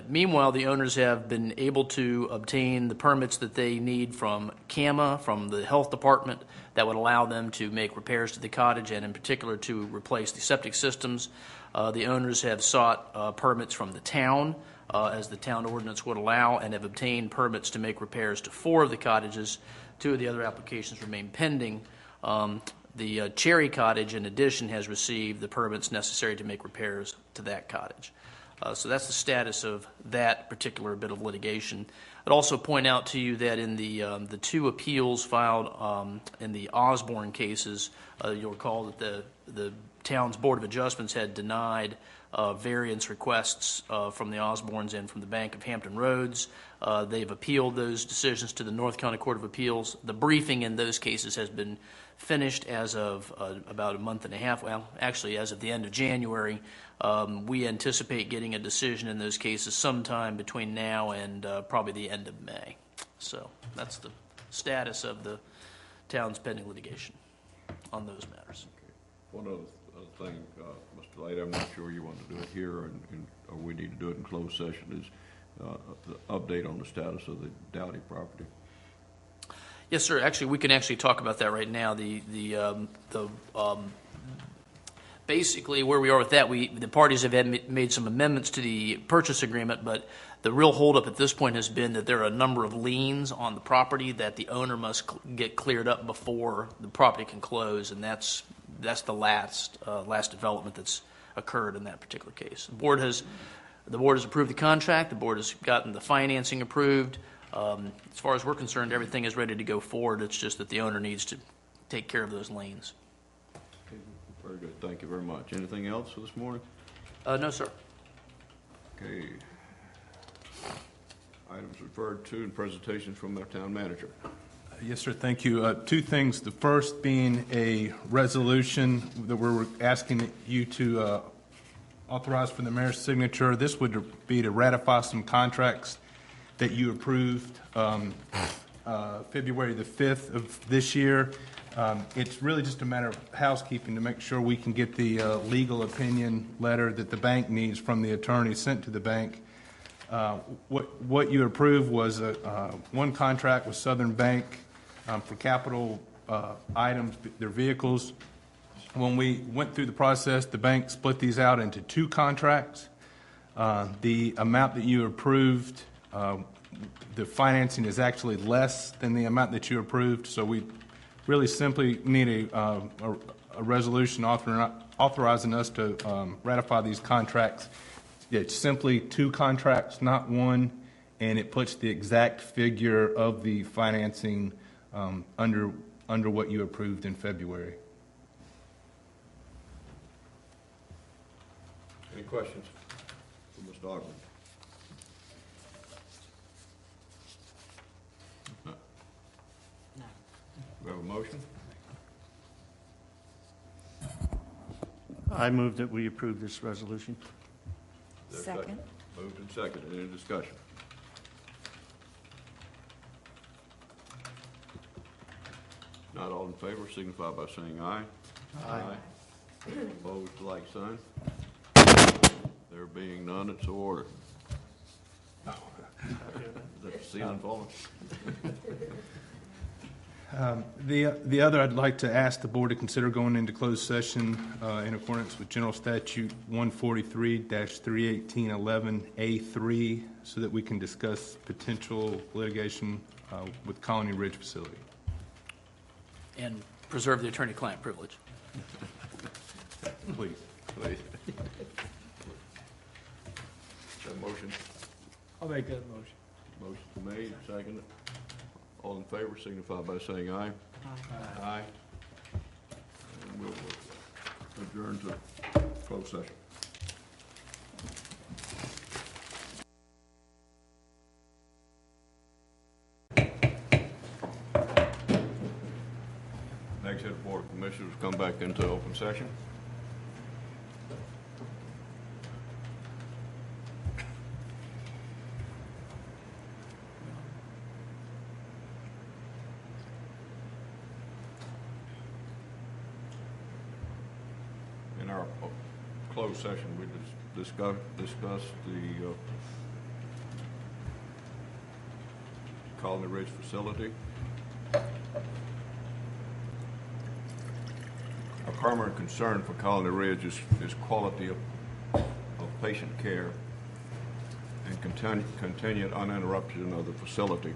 Meanwhile, the owners have been able to obtain the permits that they need from CAMA, from the health department, that would allow them to make repairs to the cottage and in particular to replace the septic systems. The owners have sought permits from the town, as the town ordinance would allow, and have obtained permits to make repairs to 4 of the cottages. 2 of the other applications remain pending. The Cherry Cottage, in addition, has received the permits necessary to make repairs to that cottage. So that's the status of that particular bit of litigation. I'd also point out to you that in the 2 appeals filed in the Osborne cases, you'll recall that the town's Board of Adjustments had denied variance requests from the Osbornes and from the Bank of Hampton Roads. They've appealed those decisions to the North County Court of Appeals. The briefing in those cases has been finished as of about a month and a half. Well, actually, as of the end of January. We anticipate getting a decision in those cases sometime between now and probably the end of May. So that's the status of the town's pending litigation on those matters. Okay. One other thing, Mr. Lade, I'm not sure you want to do it here or we need to do it in closed session, is the update on the status of the Dowdy property. Yes, sir. Actually, we can actually talk about that right now. Basically, where we are with that, the parties have made some amendments to the purchase agreement, but the real holdup at this point has been that there are a number of liens on the property that the owner must get cleared up before the property can close, and that's the last development that's occurred in that particular case. The board has approved the contract. The board has gotten the financing approved. As far as we're concerned, everything is ready to go forward. It's just that the owner needs to take care of those liens. Very good. Thank you very much. Anything else for this morning? No, sir. Okay. Items referred to and presentations from our town manager. Yes, sir. Thank you. 2 things. The first being a resolution that we're asking you to authorize for the mayor's signature. This would be to ratify some contracts that you approved February the 5th of this year. It's really just a matter of housekeeping to make sure we can get the legal opinion letter that the bank needs from the attorney sent to the bank. What you approved was one contract with Southern Bank for capital items, their vehicles. When we went through the process, the bank split these out into 2 contracts. The amount that you approved, the financing is actually less than the amount that you approved, so we really simply need a resolution authorizing us to ratify these contracts. It's simply 2 contracts, not 1, and it puts the exact figure of the financing under what you approved in February. Any questions for Mr. Ogden? No. We have a motion? I move that we approve this resolution. Second. Moved and seconded. Any discussion? Not all in favor, signify by saying aye. Aye. Opposed, like sign. There being none, it's ordered. Is that the ceiling falling? The other, I'd like to ask the board to consider going into closed session in accordance with General Statute 143-31811A3 so that we can discuss potential litigation with Colony Ridge facility. and preserve the attorney-client privilege. Please. That motion? I'll make that motion. Motion made, seconded. All in favor signify by saying aye. Aye. Aye. And we'll adjourn to closed session. Nags Head Board of Commissioners come back into open session. In our closed session, we discussed the Colony Ridge facility. Our primary concern for Colony Ridge is quality of patient care and continued uninterruption of the facility.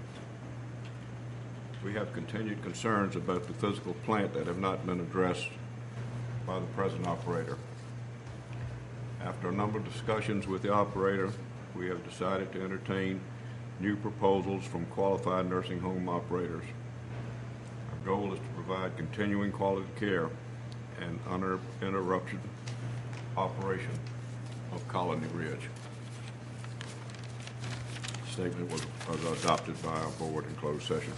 We have continued concerns about the physical plant that have not been addressed by the present operator. After a number of discussions with the operator, we have decided to entertain new proposals from qualified nursing home operators. Our goal is to provide continuing quality care and uninterrupted operation of Colony Ridge. The statement was adopted by our board in closed session.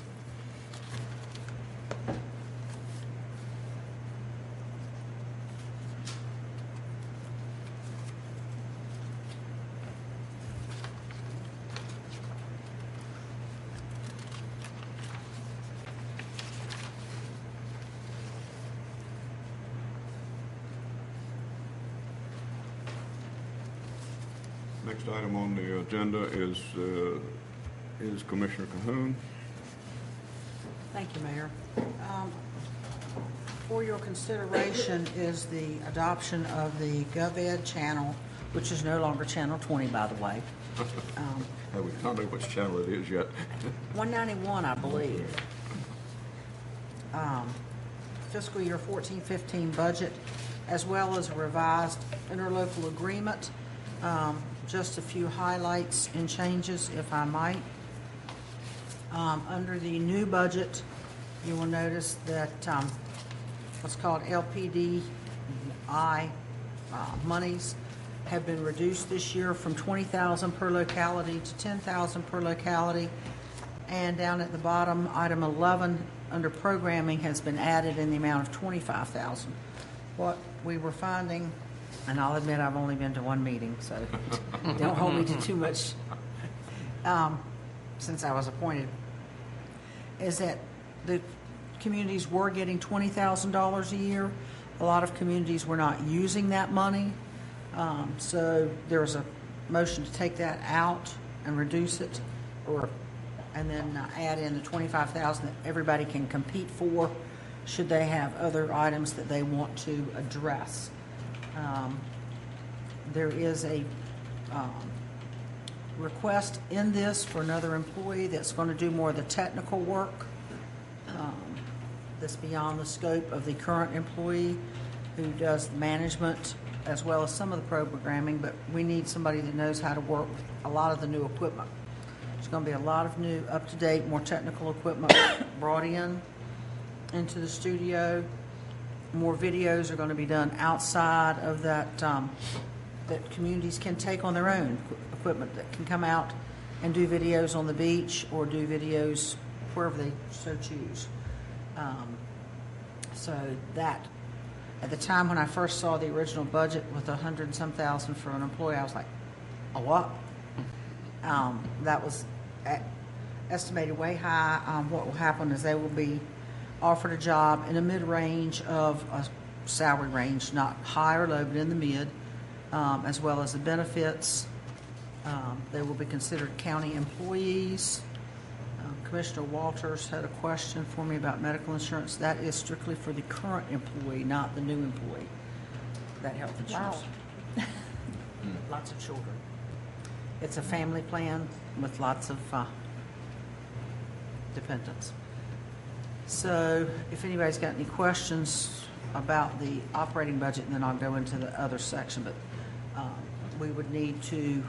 Next item on the agenda is Commissioner Cahoon. Thank you, Mayor. For your consideration is the adoption of the GovEd channel, which is no longer Channel 20, by the way. We don't know which channel it is yet. 191, I believe. Fiscal year 14-15 budget, as well as a revised interlocal agreement. Just a few highlights and changes, if I might. Under the new budget, you will notice that what's called LPDI monies have been reduced this year from $20,000 per locality to $10,000 per locality. And down at the bottom, item 11 under programming has been added in the amount of $25,000. What we were finding, and I'll admit I've only been to one meeting, so don't hold me to too much since I was appointed, is that the communities were getting $20,000 a year. A lot of communities were not using that money. So there's a motion to take that out and reduce it, and then add in the $25,000 that everybody can compete for should they have other items that they want to address. There is a request in this for another employee that's going to do more of the technical work that's beyond the scope of the current employee who does management as well as some of the programming, but we need somebody that knows how to work with a lot of the new equipment. There's going to be a lot of new, up-to-date, more technical equipment brought into the studio. More videos are going to be done outside of that, that communities can take on their own equipment that can come out and do videos on the beach or do videos wherever they so choose. So that, at the time when I first saw the original budget with $100 and some thousand for an employee, I was like, a what? That was estimated way high. What will happen is they will be offered a job in a mid-range of a salary range, not high or low, but in the mid, as well as the benefits. They will be considered county employees. Commissioner Walters had a question for me about medical insurance. That is strictly for the current employee, not the new employee, that health insurance. Wow. Lots of children. It's a family plan with lots of dependents. So if anybody's got any questions about the operating budget, then I'll go into the other section. But we would need to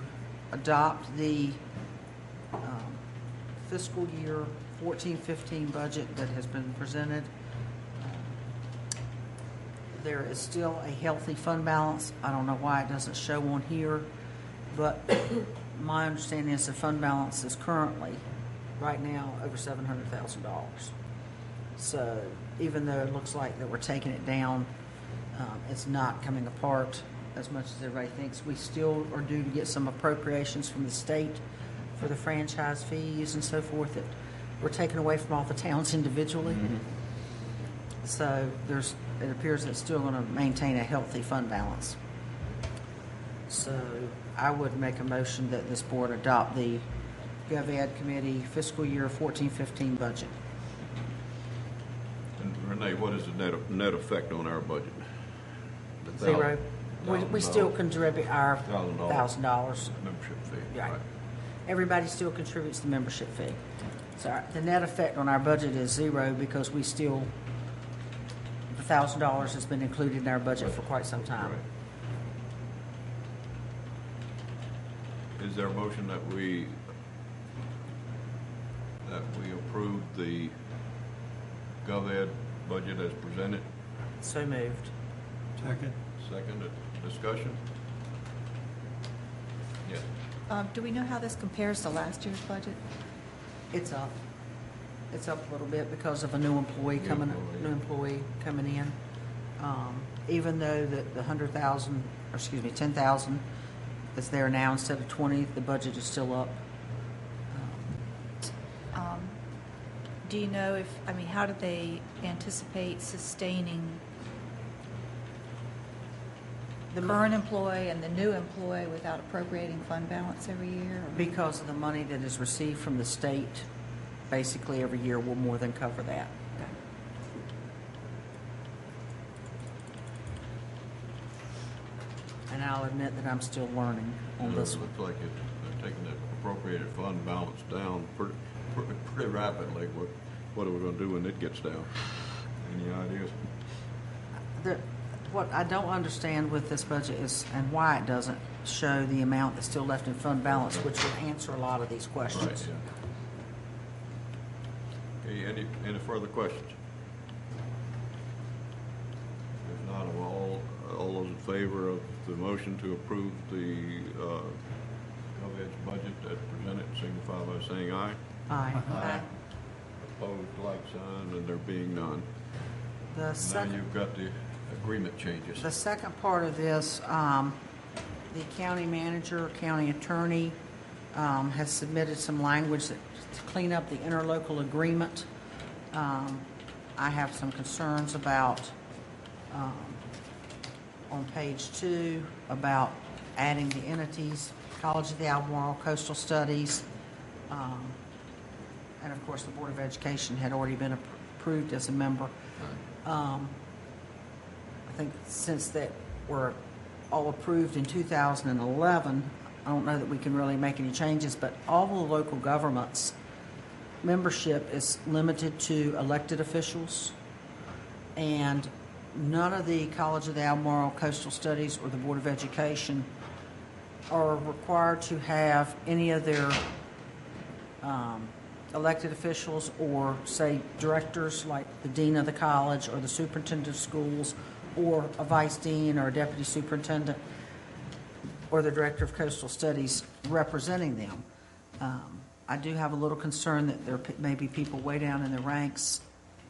adopt the fiscal year 14-15 budget that has been presented. There is still a healthy fund balance. I don't know why it doesn't show on here, but my understanding is the fund balance is currently, right now, over $700,000. So even though it looks like that we're taking it down, it's not coming apart as much as everybody thinks. We still are due to get some appropriations from the state for the franchise fees and so forth that we're taking away from all the towns individually. Mm-hmm. So it appears that it's still going to maintain a healthy fund balance. So I would make a motion that this board adopt the GovEd Committee fiscal year 14-15 budget. And Renee, what is the net effect on our budget? Zero. We still contribute our $1,000 membership fee. Right. Everybody still contributes the membership fee. So the net effect on our budget is zero because we still, the $1,000 has been included in our budget for quite some time. Right. Is there a motion that we approve the GovEd budget as presented? So moved. Second. Second. Discussion? Yes. Do we know how this compares to last year's budget? It's up. It's up a little bit because of a new employee coming in. Even though that the 10,000 is there now instead of 20, the budget is still up. Do you know how do they anticipate sustaining the current employee and the new employee without appropriating fund balance every year? Because of the money that is received from the state, basically every year will more than cover that. And I'll admit that I'm still learning on this one. It looks like they're taking the appropriated fund balance down pretty rapidly. What are we going to do when it gets down? Any ideas? What I don't understand with this budget is, and why it doesn't show the amount that's still left in fund balance, which would answer a lot of these questions. Right, yeah. Okay, any further questions? If not, all those in favor of the motion to approve the GovEd's budget as presented, signify by saying aye. Aye. Aye. Opposed, like sign, and there being none. Now you've got the agreement changes. The second part of this, the county manager, county attorney has submitted some language to clean up the interlocal agreement. I have some concerns about, on page 2, about adding the entities, College of the Albemarle, Coastal Studies, and of course the Board of Education had already been approved as a member. I think since that were all approved in 2011, I don't know that we can really make any changes, but all the local governments' membership is limited to elected officials, and none of the College of the Albemarle, Coastal Studies, or the Board of Education are required to have any of their elected officials or, say, directors like the dean of the college or the superintendent of schools or a vice dean or a deputy superintendent or the director of coastal studies representing them. I do have a little concern that there may be people way down in the ranks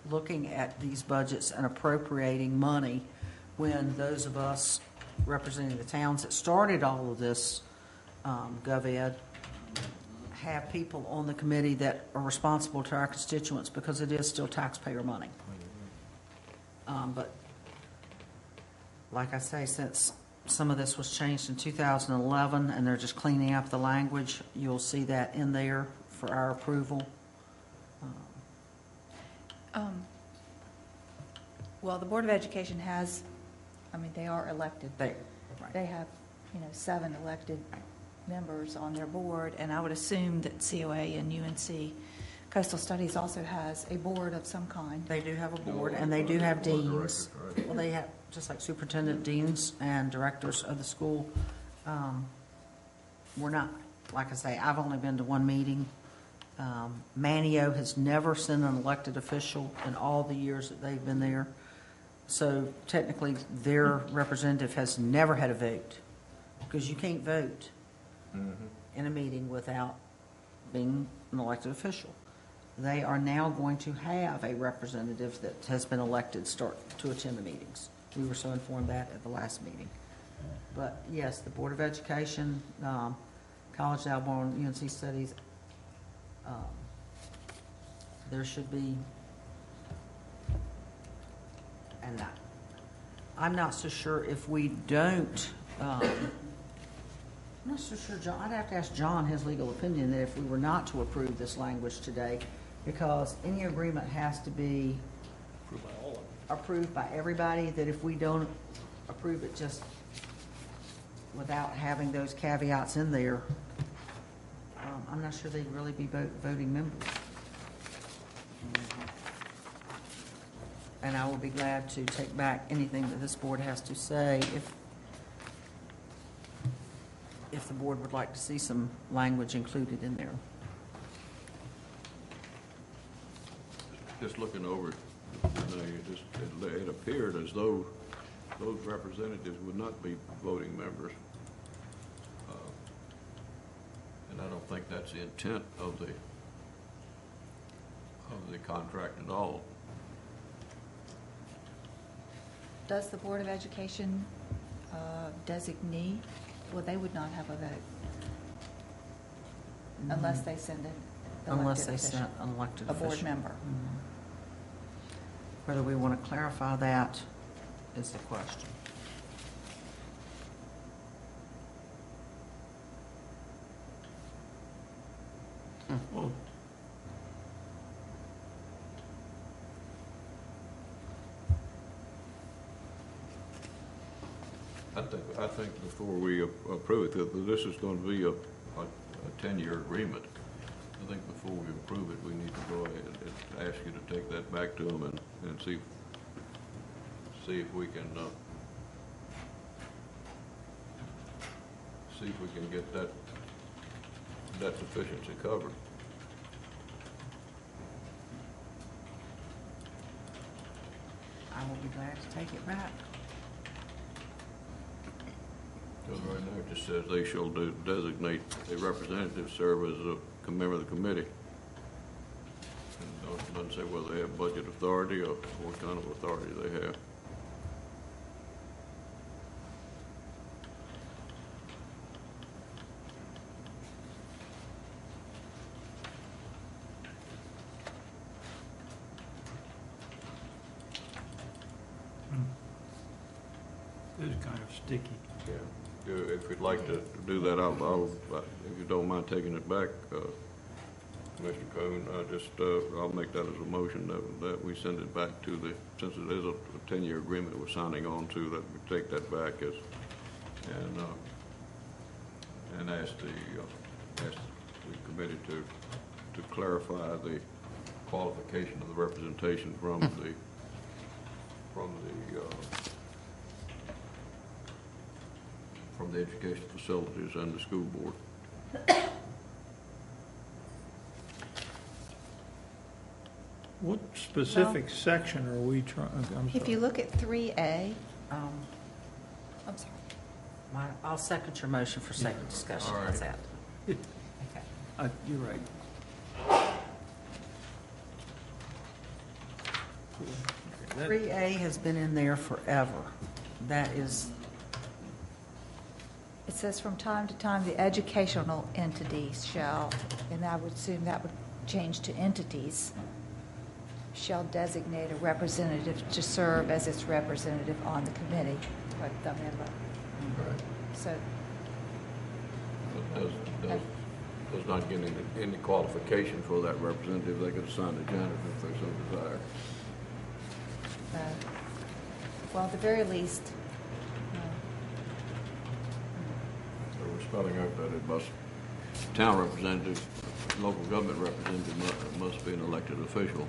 looking at these budgets and appropriating money when those of us representing the towns that started all of this GovEd have people on the committee that are responsible to our constituents because it is still taxpayer money. But like I say, since some of this was changed in 2011 and they're just cleaning up the language, you'll see that in there for our approval. Well, the Board of Education has, they are elected. Right. They have, 7 elected members on their board, and I would assume that COA and UNC Coastal Studies also has a board of some kind. They do have a board, and they do have deans. Well, they have, just like superintendent, deans, and directors of the school. We're not, like I say, I've only been to one meeting. Manio has never sent an elected official in all the years that they've been there. So technically, their representative has never had a vote, because you can't vote in a meeting without being an elected official. They are now going to have a representative that has been elected start to attend the meetings. We were so informed that at the last meeting. But yes, the Board of Education, College of Alabama, UNC Studies, there should be, and I'm not so sure if we don't, I'm not so sure, John, I'd have to ask John his legal opinion that if we were not to approve this language today, because any agreement has to be approved by everybody, that if we don't approve it just without having those caveats in there, I'm not sure they'd really be voting members. And I will be glad to take back anything that this board has to say if the board would like to see some language included in there. Just looking over it, it appeared as though those representatives would not be voting members. And I don't think that's the intent of the contract at all. Does the Board of Education designee? Well, they would not have a vote unless they send an Unless elected they official, sent an elected a official. board member. Whether we want to clarify that is the question. Well, I think before we approve it, that this is going to be a 10-year agreement. I think before we approve it, we need to go ahead and ask you to take that back to them and see if we can get that deficiency covered. I will be glad to take it back. Because right now it just says they shall designate a representative serve as a member of the committee. And doesn't say whether they have budget authority or what kind of authority they have. It's kind of sticky. Yeah. If you'd like to do that, if you don't mind taking it back, Mr. Cohn, I'll make that as a motion that we send it back to since it is a 10-year agreement we're signing on to, that we take that back and ask the committee to clarify the qualification of the representation from the educational facilities and the school board. What specific section are we trying, I'm sorry. If you look at 3A, I'm sorry. I'll second your motion for second discussion. All right. How's that? Okay. You're right. That- 3A has been in there forever. That is, It says from time to time, the educational entities shall, and I would assume that would change to entities, shall designate a representative to serve as its representative on the committee. So, Does not get any qualification for that representative. They could assign the janitor if they so desire. well, at the very least, So we're spelling out that it must town representative, local government representative must be an elected official.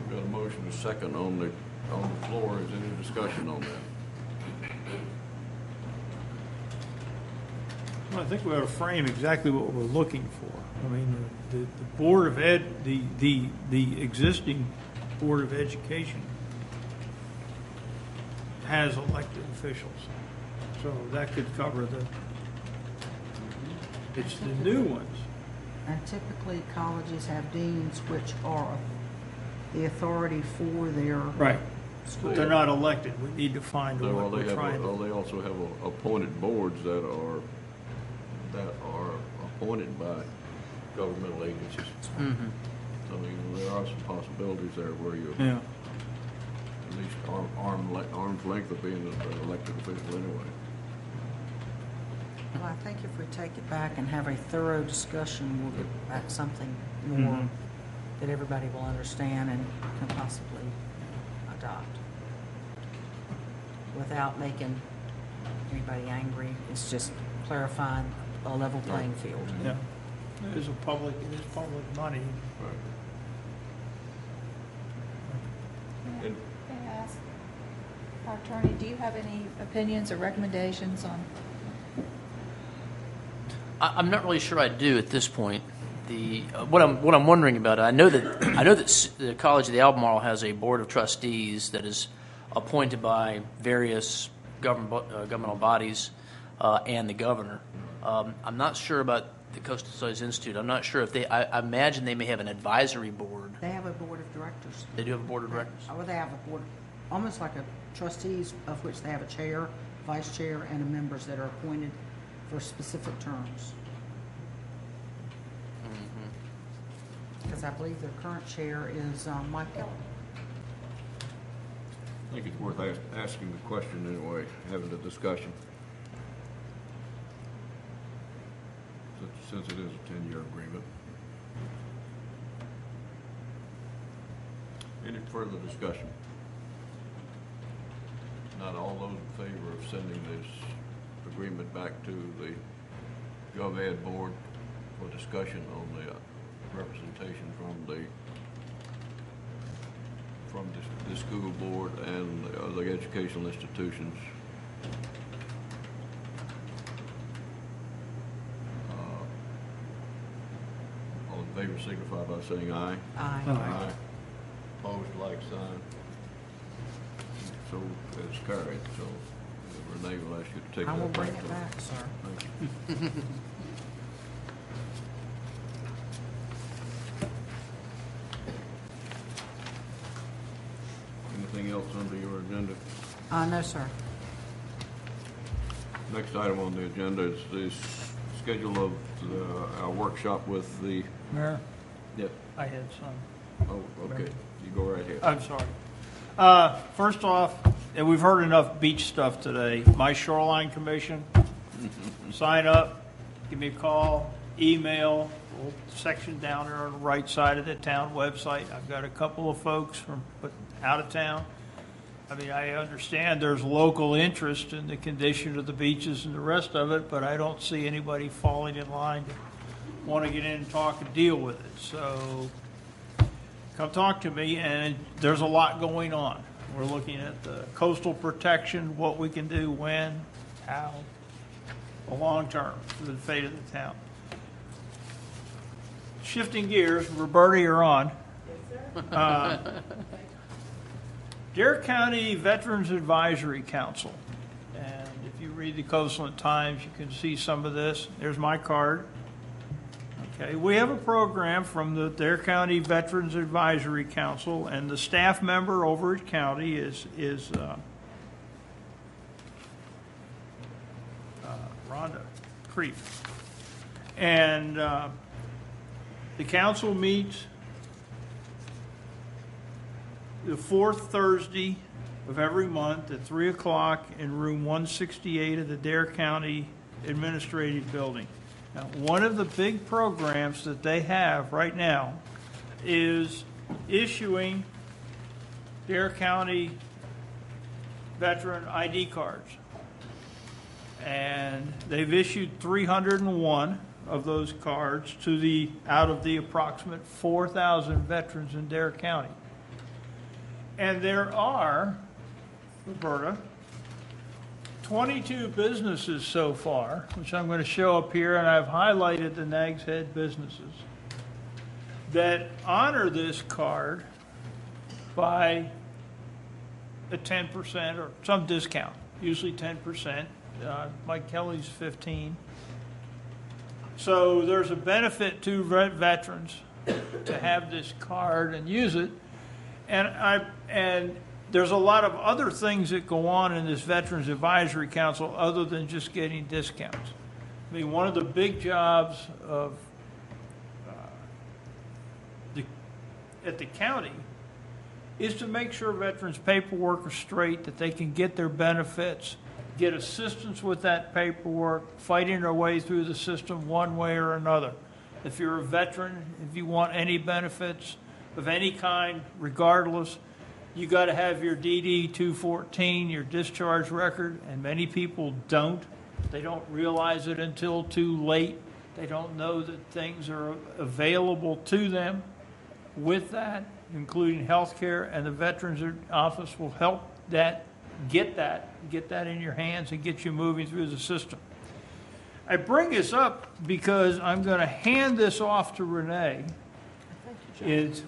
We've got a motion, a second on the floor. Is any discussion on that? Well, I think we ought to frame exactly what we're looking for. I mean, the Board of Ed, the existing Board of Education has elected officials. So that could cover it's the new ones. And typically, colleges have deans, which are the authority for their Right. school. They're not elected. We need to find Well, what we're trying to. they also have appointed boards that are appointed by governmental agencies. Mm-hmm. So, there are some possibilities there where you Yeah. at least arm's length of being an elected official anyway. Well, I think if we take it back and have a thorough discussion, we'll get back something more Mhm. that everybody will understand and can possibly adopt. Without making anybody angry, it's just clarifying a level playing field. Yeah. It is public money. May I ask our attorney, do you have any opinions or recommendations on? I'm not really sure I do at this point. What I'm wondering about, I know that the College of the Albemarle has a board of trustees that is appointed by various governmental bodies and the governor. I'm not sure about the Coastal Studies Institute. I'm not sure if I imagine they may have an advisory board. They have a board of directors. They do have a board of directors. Or they have a board, almost like a trustees, of which they have a chair, vice chair, and members that are appointed for specific terms. Because I believe their current chair is Mike Keller. I think it's worth asking the question anyway, having the discussion. Since it is a 10-year agreement. Any further discussion? Not all those in favor of sending this agreement back to the GovEd board for discussion on the representation from the school board and the other educational institutions. All in favor signify by saying aye. Aye. Aye. Opposed, like sign. So it's carried. So Renee will ask you to take that back. I will bring it back, sir. Thank you. Anything else under your agenda? No, sir. Next item on the agenda is the schedule of our workshop with the... Mayor, Yep. I had some. Oh, okay. You go right ahead. I'm sorry. First off, and we've heard enough beach stuff today. My Shoreline Commission, sign up, give me a call, email, little section down there on the right side of the town website. I've got a couple of folks from out of town. I mean, I understand there's local interest in the condition of the beaches and the rest of it, but I don't see anybody falling in line to want to get in and talk and deal with it. So come talk to me, and there's a lot going on. We're looking at the coastal protection, what we can do, when, how, the long term for the fate of the town. Shifting gears, Roberta, you're on. Yes, sir. Dare County Veterans Advisory Council. And if you read the Coastland Times, you can see some of this. There's my card. Okay, we have a program from the Dare County Veterans Advisory Council, and the staff member over at county is Rhonda Creep. And the council meets the fourth Thursday of every month at 3 o'clock in room 168 of the Dare County Administrative Building. Now, one of the big programs that they have right now is issuing Dare County veteran ID cards. And they've issued 301 of those cards out of the approximate 4,000 veterans in Dare County. And there are, Roberta, 22 businesses so far, which I'm going to show up here, and I've highlighted the Nags Head businesses, that honor this card by a 10% or some discount, usually 10%. Mike Kelly's 15. So there's a benefit to veterans to have this card and use it. And there's a lot of other things that go on in this Veterans Advisory Council other than just getting discounts. I mean, one of the big jobs of at the county is to make sure veterans' paperwork is straight, that they can get their benefits, get assistance with that paperwork, fighting their way through the system one way or another. If you're a veteran, if you want any benefits of any kind, regardless, you got to have your DD 214, your discharge record, and many people don't. They don't realize it until too late. They don't know that things are available to them with that, including health care, and the Veterans Office will help get that in your hands and get you moving through the system. I bring this up because I'm going to hand this off to Renee.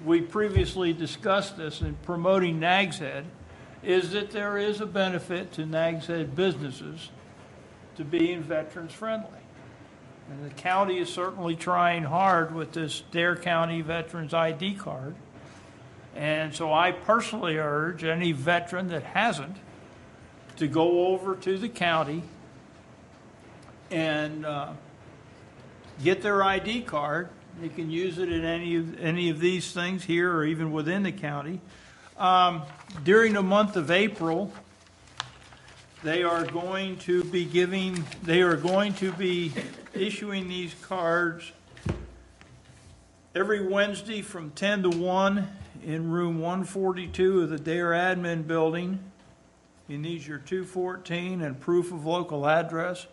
We previously discussed this in promoting Nags Head, is that there is a benefit to Nags Head businesses to being veterans friendly. And the county is certainly trying hard with this Dare County Veterans ID card. And so I personally urge any veteran that hasn't to go over to the county and get their ID card. They can use it in any of these things here or even within the county. During the month of April, they are going to be issuing these cards every Wednesday from 10 to 1 in room 142 of the Dare Admin Building. You need your 214 and proof of local address.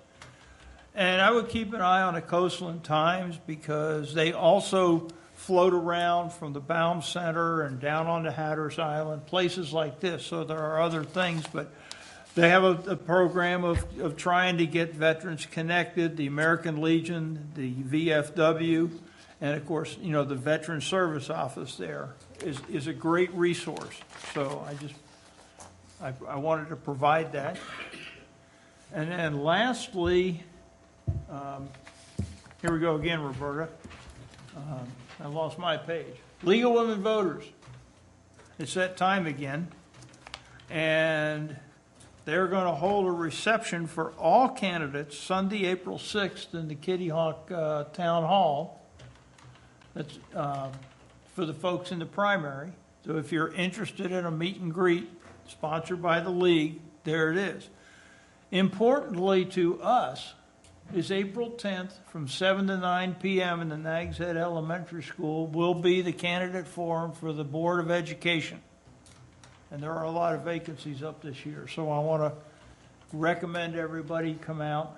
And I would keep an eye on the Coastland Times because they also float around from the Baum Center and down onto Hatteras Island, places like this. So there are other things, but they have a program of trying to get veterans connected, the American Legion, the VFW, and of course, you know, the Veteran Service Office there is a great resource. So I wanted to provide that. And then lastly, here we go again, Roberta. I lost my page. League of Women Voters. It's that time again. And they're going to hold a reception for all candidates Sunday, April 6th in the Kitty Hawk Town Hall. That's for the folks in the primary. So if you're interested in a meet and greet sponsored by the league, there it is. Importantly to us is April 10th from 7 to 9 p.m. in the Nags Head Elementary School will be the candidate forum for the Board of Education. And there are a lot of vacancies up this year. So I want to recommend everybody come out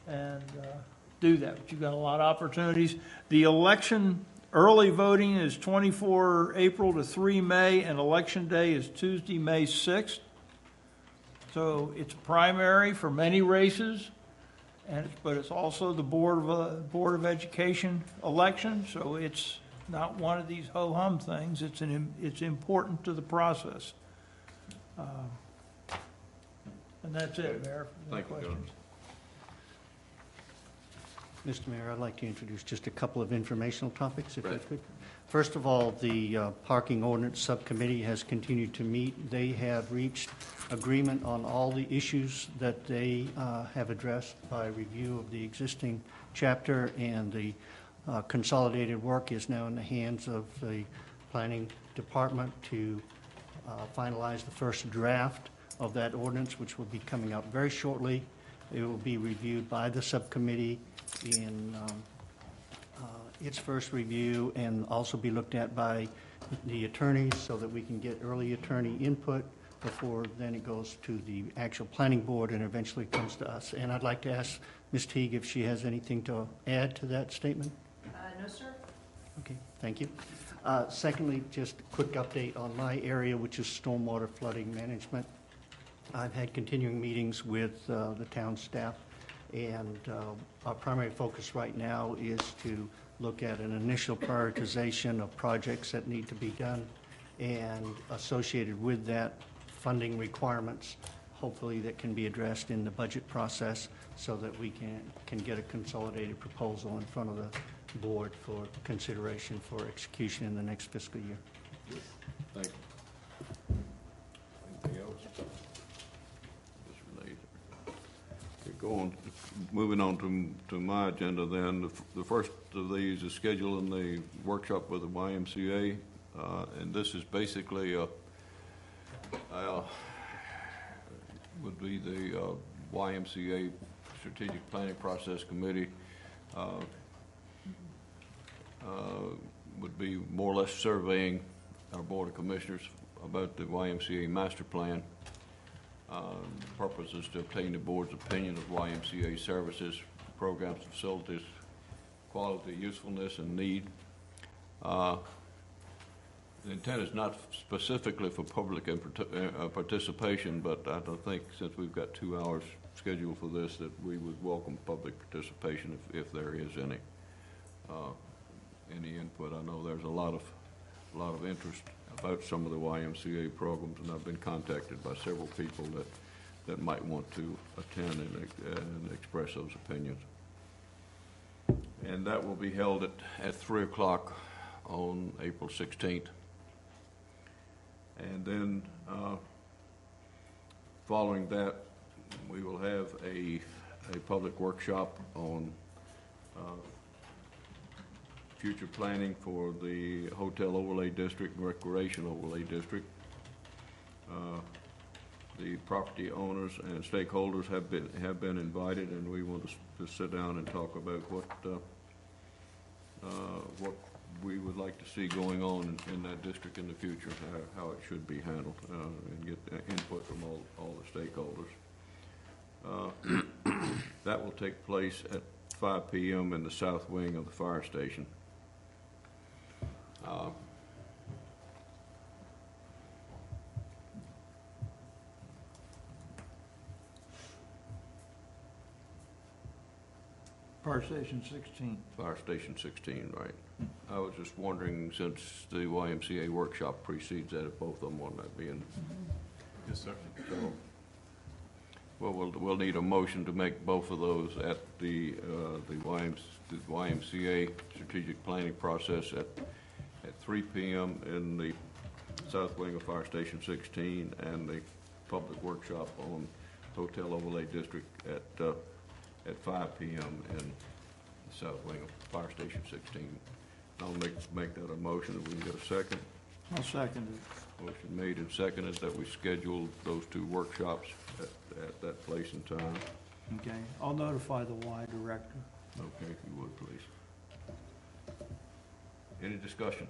and do that. But you've got a lot of opportunities. The election, early voting is 24 April to 3 May, and election day is Tuesday, May 6th. So it's primary for many races, but it's also the Board of Education election. So it's not one of these ho-hum things. It's important to the process. And that's it, Mayor. Thank you, questions? Mr. Mayor, I'd like to introduce just a couple of informational topics, if I could. First of all, the Parking Ordinance Subcommittee has continued to meet. They have reached agreement on all the issues that they have addressed by review of the existing chapter, and the consolidated work is now in the hands of the Planning Department to finalize the first draft of that ordinance, which will be coming out very shortly. It will be reviewed by the subcommittee in its first review, and also be looked at by the attorneys so that we can get early attorney input before then it goes to the actual planning board and eventually comes to us. And I'd like to ask Ms. Teague if she has anything to add to that statement. No, sir. Okay, thank you. Secondly, just a quick update on my area, which is stormwater flooding management. I've had continuing meetings with the town staff, and our primary focus right now is to look at an initial prioritization of projects that need to be done, and associated with that, funding requirements, hopefully that can be addressed in the budget process so that we can get a consolidated proposal in front of the board for consideration for execution in the next fiscal year. Thank you. Anything else? Okay, moving on to my agenda then. The first of these is scheduling the workshop with the YMCA, and this is basically would be the YMCA Strategic Planning Process Committee. Would be more or less surveying our Board of Commissioners about the YMCA master plan. The purpose is to obtain the board's opinion of YMCA services, programs, facilities, quality, usefulness, and need. The intent is not specifically for public participation, but I don't think since we've got 2 hours scheduled for this that we would welcome public participation if there is any input. I know there's a lot of interest about some of the YMCA programs, and I've been contacted by several people that might want to attend and express those opinions. And that will be held at 3 o'clock on April 16th. And then following that, we will have a public workshop on future planning for the Hotel Overlay District and Recreation Overlay District. The property owners and stakeholders have been invited, and we want to sit down and talk about what we would like to see going on in that district in the future, how it should be handled, and get input from all the stakeholders. That will take place at 5 p.m. in the south wing of the fire station. Fire Station 16. Fire Station 16, right. I was just wondering, since the YMCA workshop precedes that, if both of them want to be in. Yes, sir. So, well, we'll need a motion to make both of those at the YMCA strategic planning process at 3 p.m. in the south wing of Fire Station 16, and the public workshop on Hotel Overlay District at 5 p.m. in the south wing of Fire Station 16. I'll make that a motion. If we can get a second. I'll second it. Motion made and seconded that we schedule those 2 workshops at that place and time. Okay, I'll notify the Y director. Okay, if you would, please. Any discussion?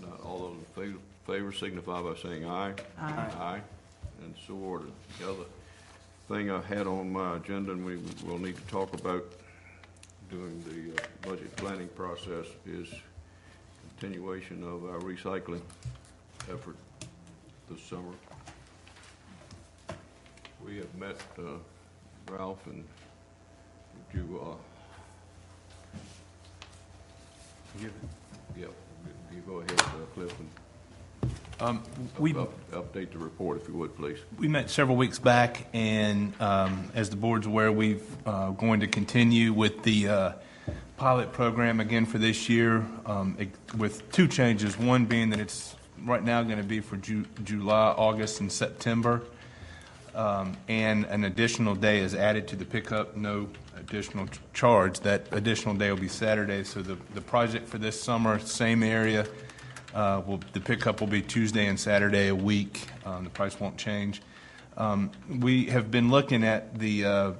Not all those in favor signify by saying aye. Aye. Aye. And so ordered. The other thing I had on my agenda, and we will need to talk about during the budget planning process, is continuation of our recycling effort this summer. We have met Ralph, and would you yep, you go ahead, Cliff, and update the report, if you would, please. We met several weeks back, and as the board's aware, we've going to continue with the pilot program again for this year, with 2 changes. One being that it's right now going to be for July, August, and September, and an additional day is added to the pickup. No additional charge. That additional day will be Saturday. So the project for this summer, same area, The pickup will be Tuesday and Saturday a week. The price won't change. We have been looking at the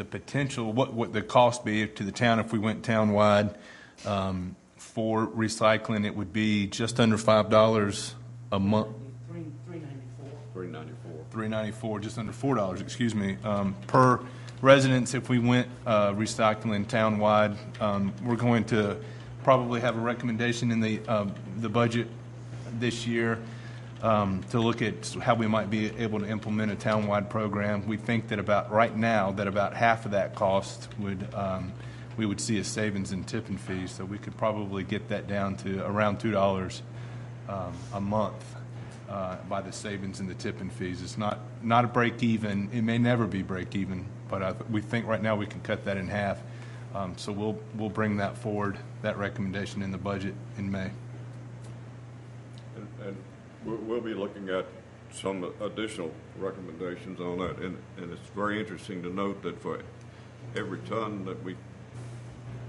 potential, what the cost be to the town if we went townwide. For recycling, it would be just under $5 a month. $3.94, just under $4, excuse me, per residence if we went recycling townwide. We're going to probably have a recommendation in the budget this year to look at how we might be able to implement a townwide program. We think that right now about half of that cost we would see a savings in tipping fees, so we could probably get that down to around $2 a month by the savings in the tipping fees. It's not a break even. It may never be break even, but we think right now we can cut that in half. So we'll bring that forward, that recommendation in the budget in May. And we'll be looking at some additional recommendations on that. And it's very interesting to note that for every ton that we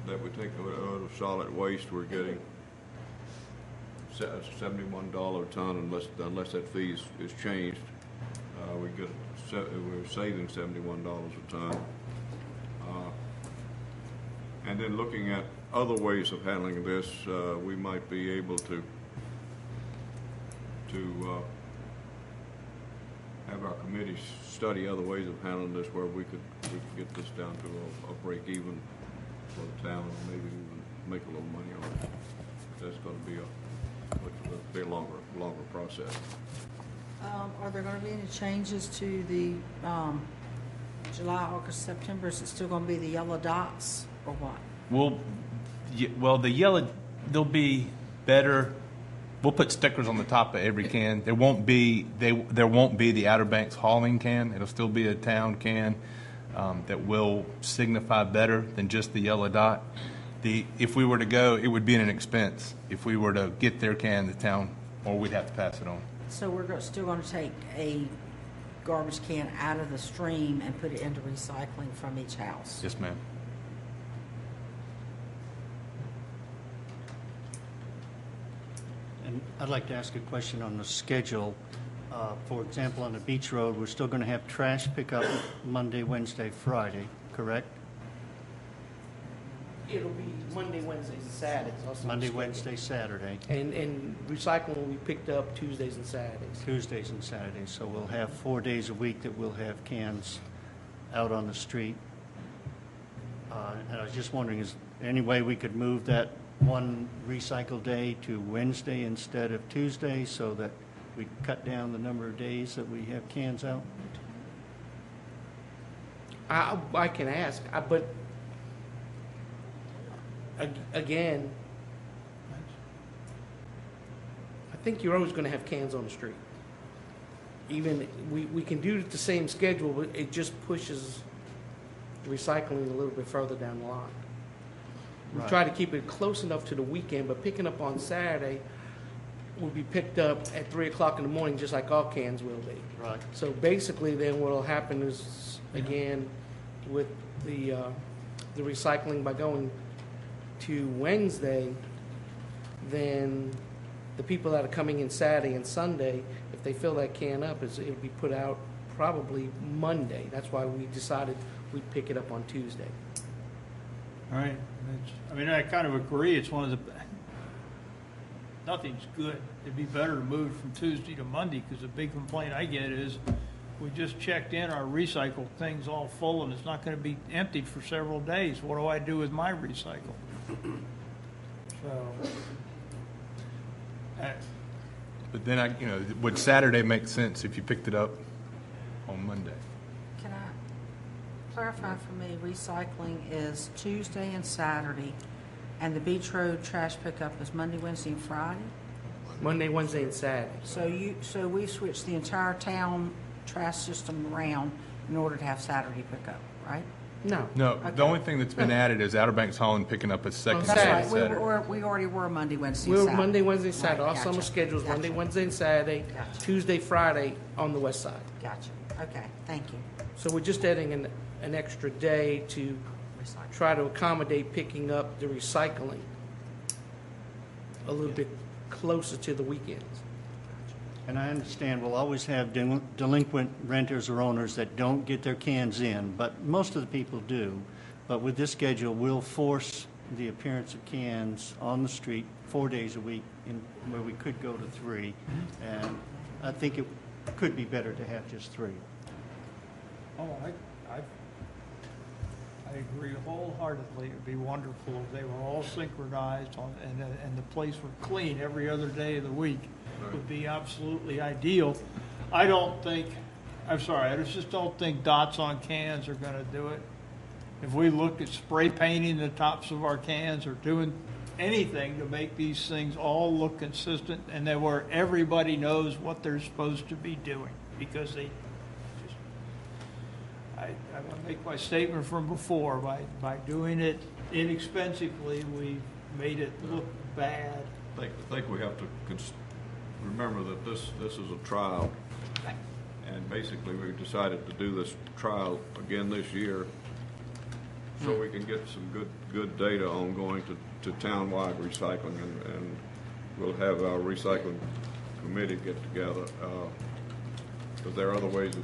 take out of solid waste, we're getting $71 a ton unless that fee is changed. We're saving $71 a ton. And then looking at other ways of handling this, we might be able to have our committee study other ways of handling this where we could get this down to a break even for the town, and maybe even make a little money on it. That's going to be a longer process. Are there going to be any changes to the July, August, September? Is it still going to be the yellow dots or what? Well, the yellow, they'll be better. We'll put stickers on the top of every can. There won't be the Outer Banks hauling can. It'll still be a town can that will signify better than just the yellow dot. If we were to go, it would be an expense. If we were to get their can, the town, or we'd have to pass it on. So we're still going to take a garbage can out of the stream and put it into recycling from each house? Yes, ma'am. And I'd like to ask a question on the schedule. For example, on the Beach Road, we're still going to have trash pickup Monday, Wednesday, Friday, correct? It'll be Monday, Wednesdays, and Saturdays. Also Monday, Wednesday, Saturday. And recycling will be picked up Tuesdays and Saturdays. Tuesdays and Saturdays. So we'll have 4 days a week that we'll have cans out on the street. And I was just wondering, is there any way we could move that one recycle day to Wednesday instead of Tuesday so that we cut down the number of days that we have cans out? I can ask, but again, I think you're always going to have cans on the street. Even we can do the same schedule, but it just pushes recycling a little bit further down the line. We Right. try to keep it close enough to the weekend, but picking up on Saturday will be picked up at 3 o'clock in the morning, just like all cans will be. Right. So basically, then what will happen is, again, with the recycling by going to Wednesday, then the people that are coming in Saturday and Sunday, if they fill that can up, it'll be put out probably Monday. That's why we decided we'd pick it up on Tuesday. All right. I mean, I kind of agree. It's one of the, nothing's good. It'd be better to move it from Tuesday to Monday, because the big complaint I get is we just checked in, our recycle thing's all full and it's not going to be emptied for several days. What do I do with my recycle? So, But then would Saturday make sense if you picked it up on Monday? Can I clarify for me, recycling is Tuesday and Saturday, and the Beach Road trash pickup is Monday, Wednesday, and Friday? Monday, Wednesday, and Saturday. So we switched the entire town trash system around in order to have Saturday pickup, right? No. No, Okay. the only thing that's been added is Outer Banks hauling picking up a second That's right. Saturday. We already were Monday, Wednesday, We and were Saturday. Monday, Wednesday, Saturday. Right, All summer gotcha. schedules, Monday, Gotcha. Wednesday, and Saturday, Gotcha. Tuesday, Friday on the west side. Gotcha. Okay, thank you. So we're just adding an extra day to try to accommodate picking up the recycling a little bit closer to the weekends. And I understand we'll always have delinquent renters or owners that don't get their cans in, but most of the people do. But with this schedule, we'll force the appearance of cans on the street 4 days a week, where we could go to 3. And I think it could be better to have just 3. Oh, I agree wholeheartedly. It'd be wonderful if they were all synchronized and the place were clean every other day of the week. Would be absolutely ideal. I just don't think dots on cans are going to do it. If we look at spray painting the tops of our cans or doing anything to make these things all look consistent and that where everybody knows what they're supposed to be doing, because they just, I make my statement from before, by doing it inexpensively, we made it look bad. I think we have to remember that this is a trial, and basically we decided to do this trial again this year so we can get some good data on going to town-wide recycling, and we'll have our recycling committee get together. Because there are other ways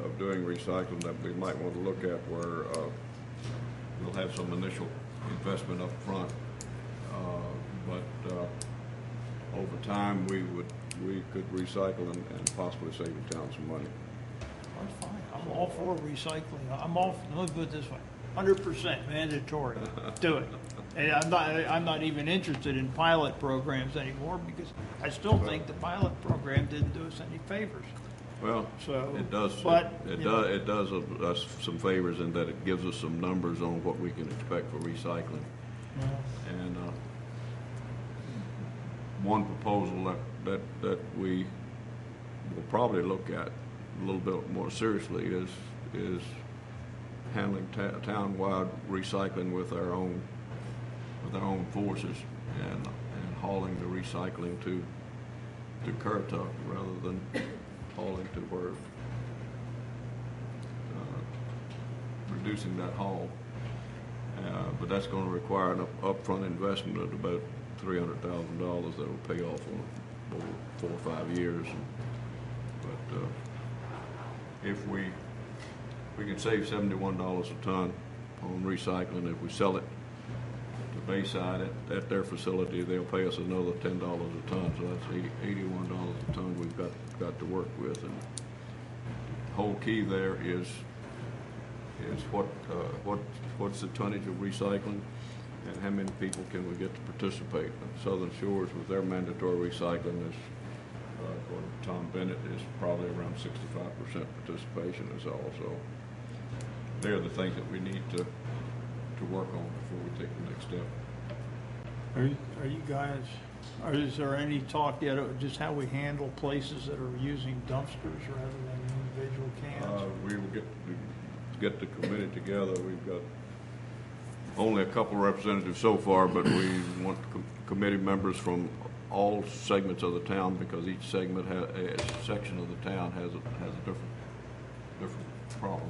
of doing recycling that we might want to look at, where we'll have some initial investment up front, but over time we could recycle and possibly save the town some money. That's fine. I'm all for recycling. Let's put it this way, 100% mandatory. Do it. And I'm not even interested in pilot programs anymore, because I still think the pilot program didn't do us any favors. Well, so it does. It does us some favors in that it gives us some numbers on what we can expect for recycling. Yeah. And one proposal that we will probably look at a little bit more seriously is handling town-wide recycling with our own forces and hauling the recycling to Currituck rather than hauling to where reducing that haul. But that's going to require an upfront investment of about $300,000 that will pay off over 4 or 5 years. But if we can save $71 a ton on recycling, if we sell it to Bayside at their facility, they'll pay us another $10 a ton. So that's $81 a ton we've got to work with. And the whole key there is what's the tonnage of recycling, and how many people can we get to participate. Southern Shores, with their mandatory recycling, is, according to Tom Bennett, is probably around 65% participation is all. So they're the things that we need to work on before we take the next step. Are you guys, is there any talk yet of just how we handle places that are using dumpsters rather than individual cans? We will get the committee together. We've got only a couple representatives so far, but we want committee members from all segments of the town, because each segment section of the town has a different problem.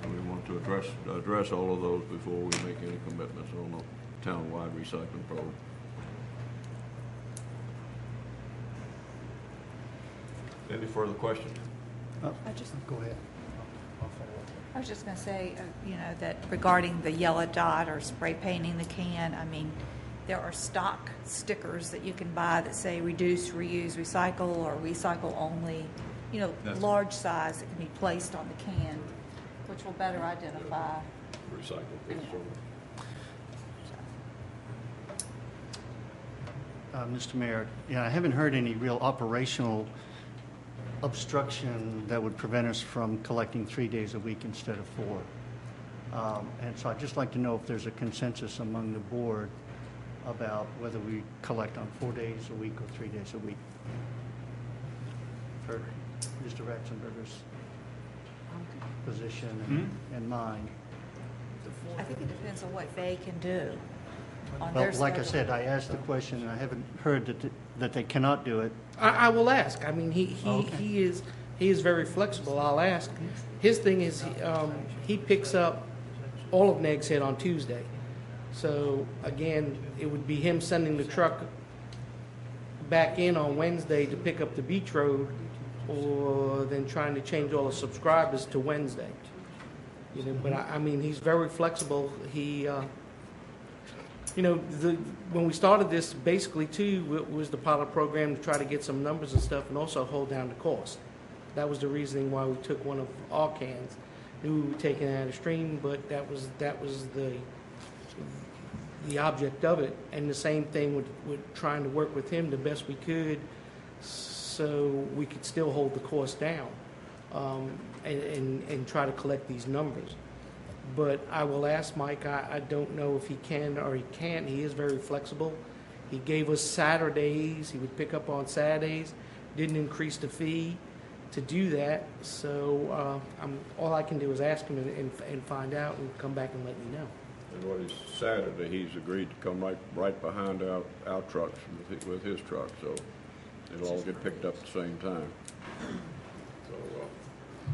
And we want to address all of those before we make any commitments on a town-wide recycling program. Any further questions? Go ahead. I was just going to say, that regarding the yellow dot or spray painting the can, I mean, there are stock stickers that you can buy that say reduce, reuse, recycle, or recycle only, large size that can be placed on the can, which will better identify. Recycle. Mr. Mayor, I haven't heard any real operational obstruction that would prevent us from collecting 3 days a week instead of 4. And so I'd just like to know if there's a consensus among the board about whether we collect on 4 days a week or 3 days a week. For Mr. Ratzenberger's position and mine. I think it depends on what they can do. Well, like I said, I asked the question, and I haven't heard that they cannot do it. I will ask. I mean, he is very flexible. I'll ask. His thing is he picks up all of Nags Head on Tuesday. So again, it would be him sending the truck back in on Wednesday to pick up the beach road, or then trying to change all the subscribers to Wednesday. You know, but I mean, he's very flexible. He, you know, when we started this, basically too, was the pilot program to try to get some numbers and stuff, and also hold down the cost. That was the reasoning why we took one of our cans. Knew we were taking it out of stream, but that was the object of it. And the same thing with trying to work with him the best we could, so we could still hold the cost down, and try to collect these numbers. But I will ask Mike. I don't know if he can or he can't. He is very flexible. He gave us Saturdays. He would pick up on Saturdays. Didn't increase the fee to do that. So all I can do is ask him and find out and come back and let me know. And what is Saturday, he's agreed to come right behind our trucks with his truck, so it'll all get picked up at the same time. So,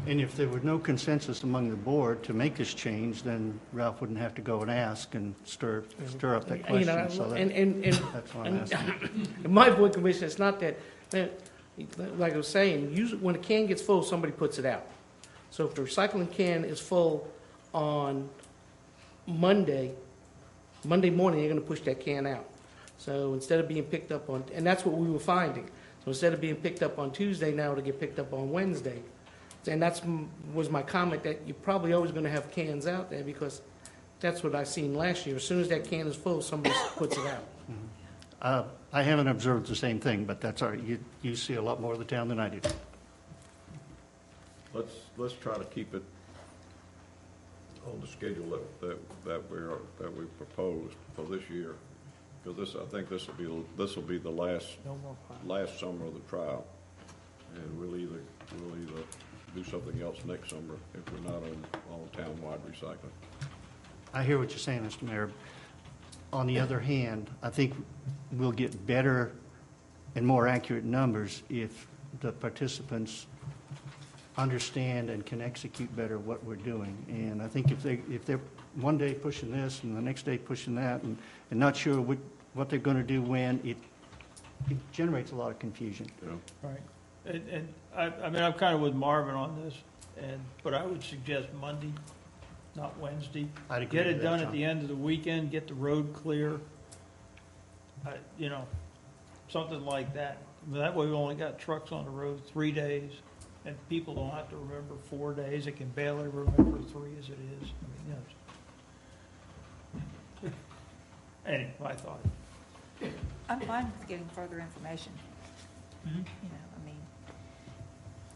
And if there were no consensus among the board to make this change, then Ralph wouldn't have to go and ask and stir up that question. You know, so that's why I'm asking. My board commission, it's not that, like I was saying, usually when a can gets full, somebody puts it out. So if the recycling can is full on Monday morning, you're going to push that can out. So instead of being picked up on, and that's what we were finding. So instead of being picked up on Tuesday, now it'll get picked up on Wednesday. And was my comment, that you're probably always going to have cans out there, because that's what I seen last year. As soon as that can is full, somebody puts it out. I haven't observed the same thing, but that's all right. You see a lot more of the town than I do. let's try to keep it on the schedule that we proposed for this year, because I think this will be the last summer of the trial, and we'll either do something else next summer if we're not on town-wide recycling. I hear what you're saying, Mr. Mayor. On the other hand, I think we'll get better and more accurate numbers if the participants understand and can execute better what we're doing. And I think if they're one day pushing this and the next day pushing that and not sure what they're going to do when, it generates a lot of confusion. Yeah. Right. And I mean, I'm kind of with Marvin on this, but I would suggest Monday, not Wednesday. I'd agree Get with it that, done Tom. at the end of the weekend, get the road clear, you know, something like that. I mean, that way we only got trucks on the road 3 days, and people don't have to remember 4 days. They can barely remember 3 as it is. I mean, you know. Anyway, my thought. I'm fine with getting further information. Mhm. You know, I mean,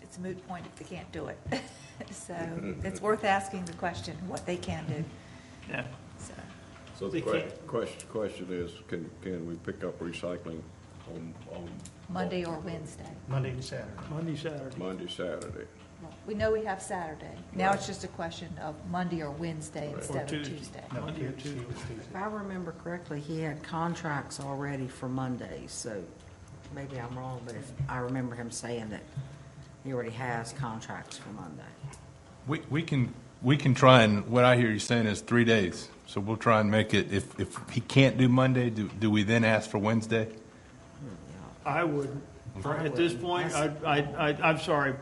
it's a moot point if they can't do it. So it's worth asking the question, what they can do. Yeah. So the question is, can we pick up recycling on Monday or Wednesday. Monday and Saturday. Monday, Saturday. Monday, Saturday? We know we have Saturday. Now it's just a question of Monday or Wednesday instead of Tuesday. No, Monday or Tuesday. If I remember correctly, he had contracts already for Mondays, so maybe I'm wrong, but if I remember him saying that he already has contracts for Monday. We can try, and what I hear you saying is 3 days. So we'll try and make it, if he can't do Monday, do we then ask for Wednesday? I wouldn't. At this point, I'm sorry.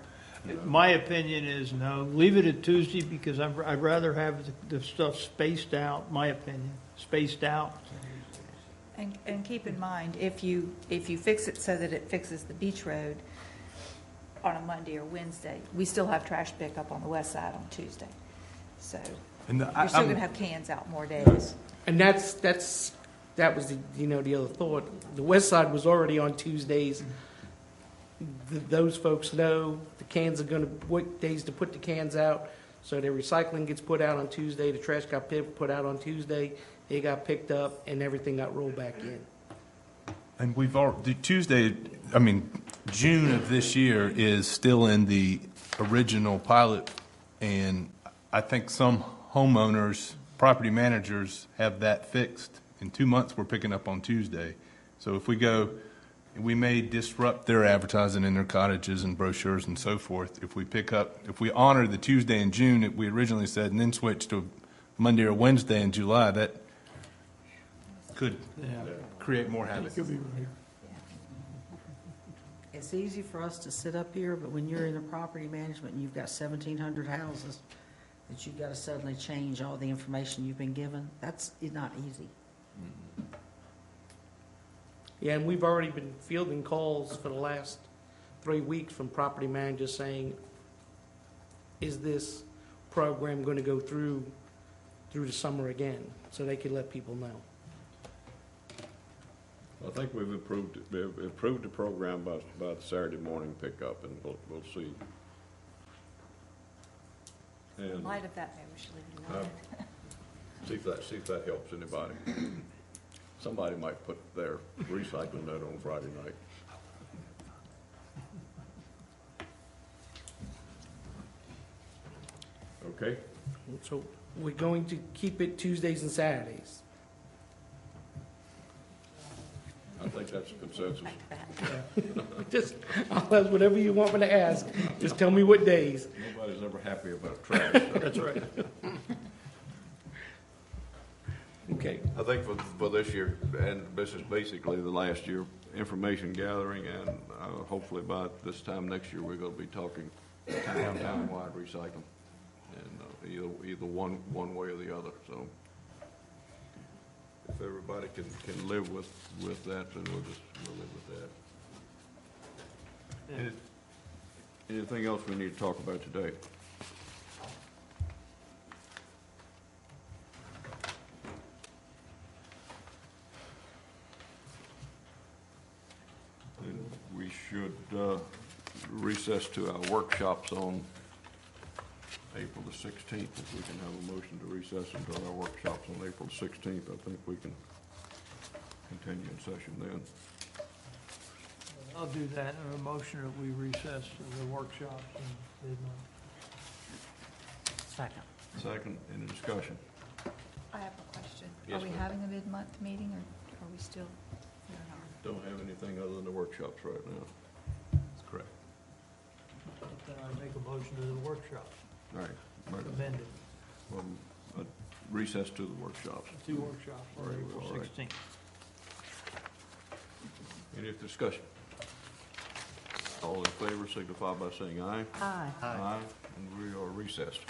My opinion is no. Leave it at Tuesday, because I'd rather have the stuff spaced out, my opinion, spaced out. And keep in mind, if you fix it so that it fixes the beach road on a Monday or Wednesday, we still have trash pickup on the west side on Tuesday. So you're still going to have cans out more days. And that was the other thought. The west side was already on Tuesdays. Those folks know the cans are going to, what days to put the cans out. So their recycling gets put out on Tuesday, the trash got put out on Tuesday, they got picked up, and everything got rolled back in. And we've already, June of this year is still in the original pilot, and I think some homeowners, property managers have that fixed. In 2 months, we're picking up on Tuesday. So if we may disrupt their advertising in their cottages and brochures and so forth. If we honor the Tuesday in June that we originally said, and then switch to Monday or Wednesday in July, that could create more havoc. Could be right. It's easy for us to sit up here, but when you're in the property management and you've got 1,700 houses, that you've got to suddenly change all the information you've been given, that's not easy. Yeah, and we've already been fielding calls for the last 3 weeks from property managers saying, is this program going to go through the summer again? So they can let people know. I think we've improved the program by the Saturday morning pickup, and we'll see. In And light of that, maybe we should leave it alone. see if that helps anybody. Somebody might put their recycling note on Friday night. Okay. So we're going to keep it Tuesdays and Saturdays. I think that's a consensus. Just, I'll ask whatever you want me to ask. Just tell me what days. Nobody's ever happy about trash. So. That's right. Okay. I think for this year, and this is basically the last year, information gathering, and hopefully by this time next year, we're going to be talking town-wide recycling, and either one way or the other. So if everybody can live with that, then we'll live with that. Anything else we need to talk about today? We should recess to our workshops on April the 16th. If we can have a motion to recess until our workshops on April the 16th, I think we can continue in session then. I'll do that in a motion that we recess the workshops in mid-month. Second. Second, any discussion? I have a question. Yes, Are we ma'am. having a mid-month meeting, or are we still? Don't have anything other than the workshops right now. That's correct. Then I make a motion to the workshops. All right. Amended. Well, recess to the workshops. 2 workshops on All right, April all right. 16th. Any discussion? All in favor signify by saying aye. Aye. Aye. And we are recessed.